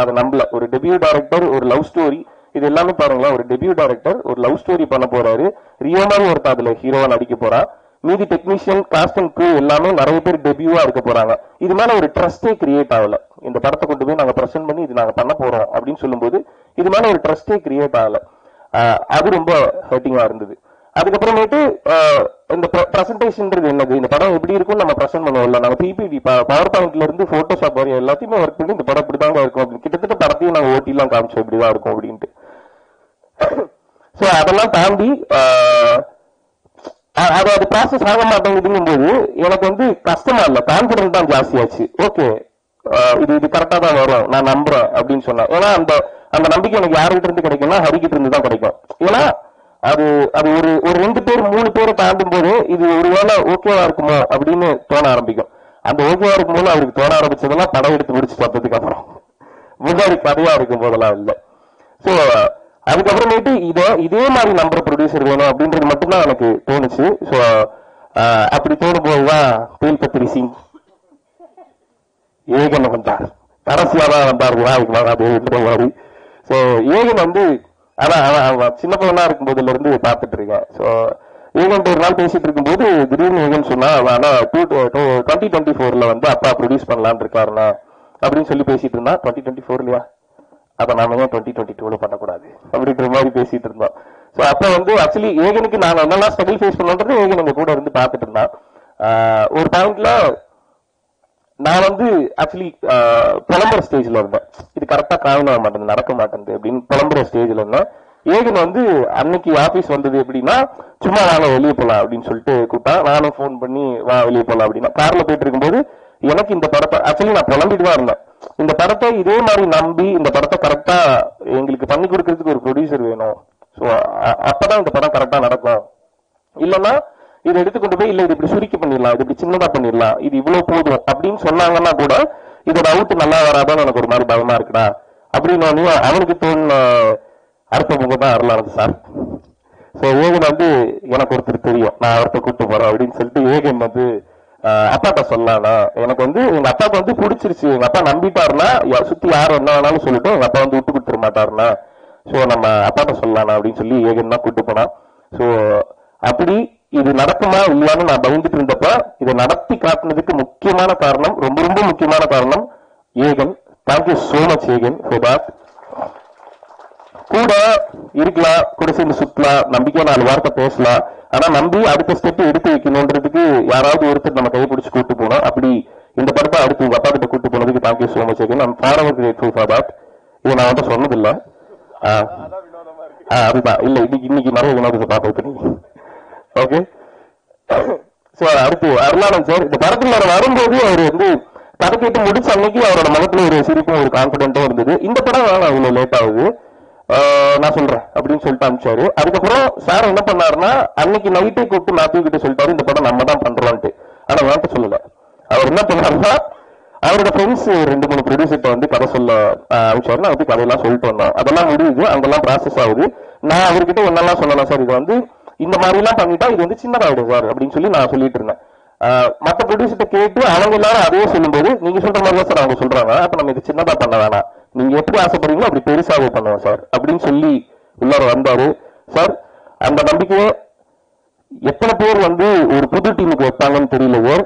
அதை நம்பல. ஒரு டெபியூ டைரக்டர் ஒரு லவ் ஸ்டோரி இது எல்லாமே பாருங்களா, ஒரு டெபியூ டைரக்டர் ஒரு லவ் ஸ்டோரி பண்ண போறாரு. ரியோ மாதிரி ஒருத்தர் அதுல ஹீரோவா நடிக்க போறா. மீதி டெக்னீஷியன் காஸ்ட் அண்ட் க்ரூ எல்லாமே நிறைய பேர் டெபியூவா இருக்க போறாங்க. இது மேல ஒரு ட்ரஸ்டே கிரியேட் ஆகல. இந்த படத்தை கொண்டு போய் நாங்க பிரசன்ட் பண்ணி இது நாங்க பண்ண போறோம் அப்படின்னு சொல்லும்போது இது மேல ஒரு ட்ரஸ்டே கிரியேட் ஆகல. அது ரொம்ப ஹர்ட்டிங்கா இருந்தது. அதுக்கப்புறமேட்டு இந்த பிரசன்டேஷன்ன்றது என்னது, இந்த படம் எப்படி இருக்கும் நம்ம பிரசன்ட் பண்ணுவோம்ல, நம்ம பிபிடி பவர் பாயிண்ட்ல இருந்து போட்டோஷாப் வரையும் எல்லாத்தையுமே ஒர்க் பண்ணி இந்த படம் இப்படிதாங்க இருக்கும் அப்படின்னு கிட்டத்தட்ட படத்தையும் நாங்க ஓட்டிலாம் காமிச்சோம் இப்படிதான் இருக்கும் அப்படின்ட்டு. ஸோ அதெல்லாம் தாண்டி அது ப்ராசஸ் ஆக மாட்டேங்குதுங்கும் போது எனக்கு வந்து கஷ்டமா இல்ல, கான்பிடன்ஸ் தான் ஜாஸ்தியாச்சு. ஓகே இது கரெக்டா தான் வரும் நான் நம்புறேன் அப்படின்னு சொன்னேன். ஏன்னா அந்த நம்பிக்கை எனக்கு யார்கிட்ட இருந்து கிடைக்கும்னா ஹரிக்கிட்ட இருந்து தான் கிடைக்கும். ஏன்னா அது ஒரு 2 பேர் 3 பேரை தாண்டும் போது இது ஒருவேளை ஓகேவா இருக்குமோ அப்படின்னு தோண ஆரம்பிக்கும். அந்த ஓகேவா இருக்கும் போது அவருக்கு தோண ஆரம்பிச்சதெல்லாம் படம் எடுத்து முடிச்சு பார்த்ததுக்கு அப்புறம், முன்னாடி கதையா இருக்கும் போதெல்லாம் இல்லை. ஸோ அதுக்கப்புறமேட்டு இதே மாதிரி நம்புற ப்ரொடியூசர் வேணும் அப்படின்றது மட்டும்தான் எனக்கு தோணுச்சு. ஸோ அப்படி தோணும் போதுதான் தேல் பத்திரி சிங் ஏகன் வந்தார். கடைசியா தான் வந்தார் விநாயகர் மாதிரி. ஸோ ஏகன் வந்து அதான் சின்ன பையனா இருக்கும் போதுல இருந்து பார்த்துட்டு இருக்கேன். ஸோ ஏகன் ஒரு நாள் பேசிட்டு இருக்கும்போது திடீர்னு ஏகன் சொன்னா, ஆனா 2024 வந்து அப்பா ப்ரொடியூஸ் பண்ணலான்னு இருக்காருண்ணா அப்படின்னு சொல்லி பேசிட்டு இருந்தா. 2024 இல்லையா, அப்ப நாம ஏன் 2022 பண்ணக்கூடாது அப்படின்ற மாதிரி பேசிட்டு இருந்தோம். ஸோ அப்ப வந்து ஆக்சுவலி ஏகனுக்கு நான் என்னெல்லாம் ஸ்ட்ரகிள் ஃபேஸ் பண்ணுன்றது ஏகன் எங்க கூட இருந்து பார்த்துட்டு இருந்தான். ஒரு பாயிண்ட்ல நான் வந்து ஆக்சுவலி புலம்புற ஸ்டேஜ்ல இருந்தேன். இது கரெக்டா காரணம் ஆக மாட்டேங்குது, நடக்க மாட்டேங்குது அப்படின்னு புலம்புற ஸ்டேஜ்ல இருந்தேன். ஏகன் வந்து அன்னைக்கு ஆபீஸ் வந்தது எப்படின்னா, சும்மா வாங்க வெளியே போலாம் அப்படின்னு சொல்லிட்டு கூப்பிட்டா. நானும் போன் பண்ணி வா வெளியே போலாம் அப்படின்னா கார்ல போயிட்டு இருக்கும்போது எனக்கு இந்த படத்தை ஆக்சுவலி நான் புலம்பிட்டு தான் இருந்தேன். இந்த படத்தை இதே மாதிரி நம்பி இந்த படத்தை கரெக்டா எங்களுக்கு பண்ணி கொடுக்கறதுக்கு ஒரு ப்ரொடியூசர் வேணும். ஸோ அப்பதான் இந்த படம் கரெக்டா நடக்கும். இல்லைன்னா இதை எடுத்துக்கொண்டு போய் இல்ல இது இப்படி சுருக்கி பண்ணிடலாம், இது இப்படி சின்னதா பண்ணிடலாம், இது இவ்வளவு போதும் அப்படின்னு சொன்னாங்கன்னா கூட இதோட அவுட் நல்லா வராதான்னு எனக்கு ஒரு மாதிரி பயமா இருக்குடா அப்படின்னு அவனுக்கு தோணுன அடுத்த முகம் தான் அருளானது சார். ஸோ ஏகன் வந்து எனக்கு ஒருத்தர் தெரியும், நான் அவர்கிட்ட கூப்பிட்டு போறேன் அப்படின்னு சொல்லிட்டு ஏகன் வந்து அப்பாட்ட சொல்லலாம்னா எனக்கு வந்து எங்க அப்பாவுக்கு வந்து பிடிச்சிருச்சு, எங்க அப்பா நம்பிட்டாருன்னா சுத்தி யார் என்ன வேணாலும் சொல்லிட்டு எங்க அப்பா வந்து விட்டு கொடுத்துட மாட்டாருன்னா ஸோ நம்ம அப்பாட்ட சொல்லலாம் அப்படின்னு சொல்லி ஏகன் தான் கூப்பிட்டு போனான். ஸோ அப்படி இது நடக்குமா இல்லையான்னு நான் பயந்துட்டு இருந்தப்ப இதை நடத்தி காட்டுனதுக்கு முக்கியமான காரணம், ரொம்ப ரொம்ப முக்கியமான காரணம் Egan. Thank you so much Egan for that. கூட இருக்கலாம், கூட சேர்ந்து சுத்தலாம், நம்பிக்கையா 4 வார்த்தை பேசலாம், ஆனா நம்பி அடுத்த ஸ்டெப் எடுத்து வைக்கணும்ன்றதுக்கு யாராவது ஒருத்தர் நம்ம கை பிடிச்சு கூட்டு போனோம். அப்படி இந்த படத்தை அடுத்து உங்க அப்பா கிட்ட கூட்டு போனதுக்கு thank you so much Egan. I'm forever grateful for that. இதை நான் வந்து சொன்னதில்லை. அதுதான் இல்ல இன்னைக்கு நிறைய வினோதத்தை பார்த்து. ஓகே, சோ அடுத்து அருளானந்த் சார் இந்த படத்துல வரும்போது அவர் வந்து கதை கேட்டு முடிச்ச அன்னைக்கு அவரோட முகத்துல ஒரு சிரிப்பும் ஒரு கான்பிடென்ட்டும் இருந்தது. இந்த படம் அவ்வளவு லேட் ஆகுது நான் சொல்றேன் அப்படின்னு சொல்லிட்டு அனுப்பிச்சாரு. அதுக்கப்புறம் சார் என்ன பண்ணாருன்னா அன்னைக்கு நைட்டே கூப்பிட்டு மேத்யூ கிட்ட சொல்லிட்டாரு இந்த படம் நம்ம தான் பண்றோம்ட்டு. ஆனா வேண்ட சொல்லல. அவர் என்ன பண்ணாருன்னா அவரோட ஃப்ரெண்ட்ஸ் 2-3 ப்ரொடியூசர்ட்ட வந்து கதை சொல்ல அனுப்பிச்சாரு. நான் வந்து கதையெல்லாம் சொல்லிட்டு வந்தோம். அதெல்லாம் முடியுது, அங்கெல்லாம் ப்ராசஸ் ஆகுது. நான் அவர்கிட்ட ஒன்னெல்லாம் சொல்லலாம் சார், இது வந்து இந்த மாதிரி எல்லாம் பண்ணிட்டா இது வந்து சின்னதாயிடும் சார் அப்படின்னு சொல்லி நான் சொல்லிட்டு இருந்தேன். மற்ற ப்ரொடியூசர்ட்ட கேட்டு அவங்க எல்லாரும் அதே சொல்லும்போது நீங்க சொல்ற மாதிரி தான் சார் அவங்க சொல்றாங்க, அப்ப நம்ம இது சின்னதா பண்ண வேணாம், நீங்க எப்படி ஆசைப்படுறீங்களோ அப்படி பெருசாவே பண்ணுவோம் சார் அப்படின்னு சொல்லி உள்ளார வந்தாரு. சார் அந்த நம்பிக்கையை எத்தனை பேர் வந்து ஒரு புது டீமுக்கு வைப்பாங்கன்னு தெரியல சார்.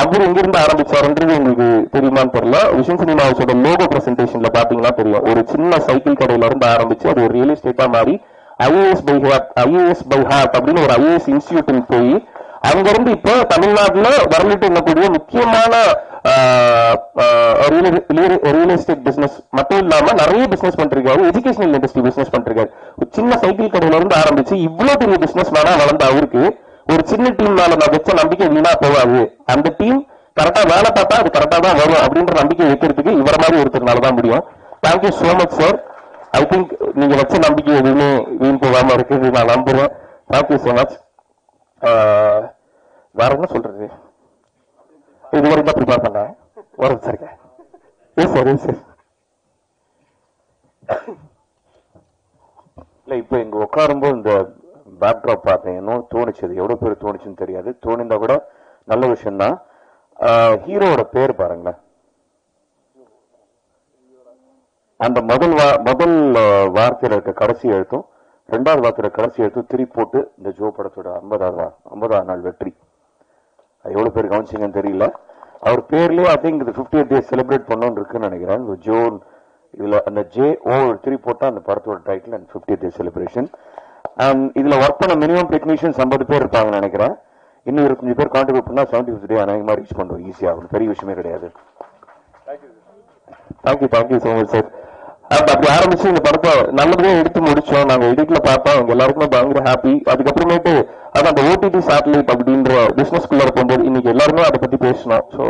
அவர் எங்கிருந்து ஆரம்பிச்சாருன்றது உங்களுக்கு தெரியுமான்னு தெரியல. விஷன் சினிமா ஹவுஸோட லோகோ பிரசன்டேஷன்ல பாத்தீங்கன்னா தெரியும், ஒரு சின்ன சைக்கிள் கடையில இருந்து ஆரம்பிச்சு அது ஒரு ரியல் எஸ்டேட்டா மாறி ஐஏஎஸ் பை ஹார்ட் அப்படின்னு ஒரு ஐஏஎஸ் இன்ஸ்டிடியூட் போய் அங்கிருந்து இப்போ தமிழ்நாட்டுல வரலிட்டு இருக்கக்கூடிய முக்கியமான ரியல் எஸ்டேட் பிசினஸ் மட்டும் இல்லாம நிறைய பிசினஸ் பண்ணிருக்காரு, எஜுகேஷனல் இண்டஸ்ட்ரி பிசினஸ் பண்ணிருக்காரு. சின்ன சைக்கிள் கடையில இருந்து ஆரம்பிச்சு இவ்வளவு பெரிய பிசினஸ் மேனா வளர்ந்த அவருக்கு ஒரு சின்ன டீம் மேல நான் வச்ச நம்பிக்கை வீணா போகாது, அந்த டீம் கரெக்டா வேலை பார்த்தா அது கரெக்டா தான் வரும் அப்படின்ற நம்பிக்கை வைக்கிறதுக்கு இவர மாதிரி ஒருத்தர்னாலதான் முடியும். Thank you so much sir. I think நீங்க வச்ச நம்பிக்கை எதுவுமே வீண் போகாம இருக்குது நான் நம்புறேன். Thank you so much. வேற என்ன சொல்றது, இது வரைக்கும் தான் ப்ரிப்பேர் பண்ணேன். வரும் சார். சார் இல்ல இப்ப இங்க உட்காரும்போது இந்த பேக்ட்ராப் பார்த்தேன், இன்னும் தோணுச்சு, அது எவ்வளவு பேர் தோணுச்சுன்னு தெரியாது, தோணிந்தா கூட நல்ல விஷயம் தான். ஹீரோட பேர் பாருங்களேன், அந்த முதல் வார்த்தையில இருக்க கடைசி எழுத்தும் 2வது வார்த்தையில கடைசி எழுத்தும் திருப்பி போட்டு இந்த ஜோ படத்தோட 50வது நாள் வெற்றி எவ்வளவு பேர் கவனிச்சிங்கன்னு தெரியல. அவர் பேர்லயே I think 50th day celebrate பண்ணணும்னு இருக்குன்னு நினைக்கிறேன். ஜோன் இதுல அந்த ஜே ஓ திருப்பி போட்டா அந்த படத்தோட title and 50th day celebration. இதுல ஒர்க் பண்ண மினிமம் டெக்னீஷியன்ஸ் 50 பேர் இருப்பாங்கன்னு நினைக்கிறேன். இன்னும் 25 பேர் கான்ட்ரிபியூட் பண்ணா 75th டே அநேகமா ரீச் பண்ணுவோம். ஈஸியா ஆகும், பெரிய விஷயமே கிடையாது. Thank you so much sir. அப்படி ஆரம்பிச்சு இந்த படத்தை நல்லபடியா எடுத்து முடிச்சோம். நாங்க எடிட்ல பார்த்தோம், அவங்க எல்லாருக்குமே பயங்கர ஹாப்பி. அதுக்கப்புறமேட்டு அது அந்த ஓடிடி சேட்டலைட் அப்படின்ற பிசினஸ்குள்ள போகும்போது இன்னைக்கு எல்லாருமே அதை பத்தி பேசணும். ஸோ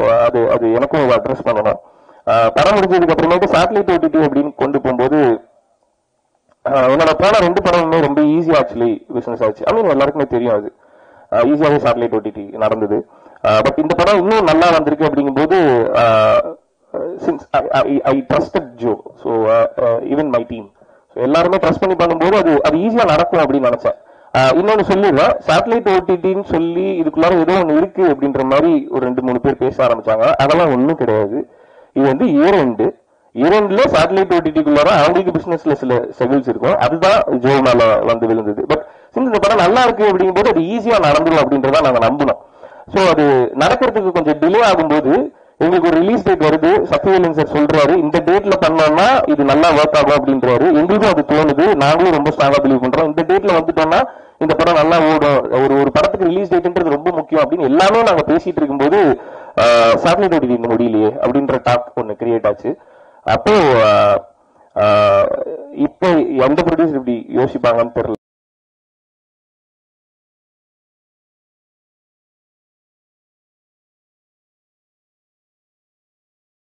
அது எனக்கும் அட்ரஸ் பண்ணணும். படம் முடிஞ்சதுக்கு அப்புறமேட்டு சேட்டலைட் ஓடிடி அப்படின்னு கொண்டு போகும்போது என்னோட போன 2 படமுமே ரொம்ப ஈஸியா ஆக்சுவலி பிசினஸ் ஆச்சு. ஐ மீன் எல்லாருக்குமே தெரியும், அது ஈஸியாவே சேட்டலைட் ஓடிடி நடந்தது. பட் இந்த படம் இன்னும் நல்லா வந்திருக்கு அப்படிங்கும்போது since I trusted Joe, so even my team, so எல்லாருமே ட்ரஸ்ட் பண்ணி பண்ணும்போது அது ஈஸியா நடக்கும் அப்படின்னு நினைச்சேன். இன்னொன்னு சொல்லிடுறேன், சேட்டலைட் ஓடிடின்னு சொல்லி இதுக்குள்ளார ஏதோ ஒன்று இருக்கு அப்படின்ற மாதிரி ஒரு 2-3 பேர் பேச ஆரம்பிச்சாங்க. அதெல்லாம் ஒன்றும் கிடையாது. இது வந்து இரண்டுல சேட்டலைட் ஓடிடிக்குள்ளார அவங்களுக்கு பிசினஸ்ல சில செகில்ஸ் இருக்கும், அதுதான் ஜோ மேல வந்து விழுந்தது. பட் சின்ஸ் இந்த படம் நல்லா இருக்கு அப்படிங்கும்போது அது ஈஸியா நடந்துடும் அப்படின்றத நாங்க நம்பணும். ஸோ அது நடக்கிறதுக்கு கொஞ்சம் டிலே ஆகும்போது எங்களுக்கு ஒரு ரிலீஸ் டேட் வருது, சத்யவேலன் சார் சொல்றாரு இந்த டேட்ல பண்ணோம்னா இது நல்லா ஒர்க் ஆகும் அப்படின்றாரு. எங்களுக்கும் அது தோணுது, நாங்களும் ரொம்ப ஸ்ட்ராங்கா பிலீவ் பண்றோம். இந்த டேட்ல வந்துட்டோம்னா இந்த படம் நல்லா ஓடும், ஒரு படத்துக்கு ரிலீஸ் டேட்ன்றது ரொம்ப முக்கியம் அப்படின்னு எல்லாமே நாங்க பேசிட்டு இருக்கும்போது சேட்டலைட் ஓடிடி இந்த முடியலையே அப்படின்ற டாக் ஒன்னு கிரியேட் ஆச்சு. அப்போ இப்போ எந்த ப்ரொடியூசர் இப்படி யோசிப்பாங்கன்னு தெரியல.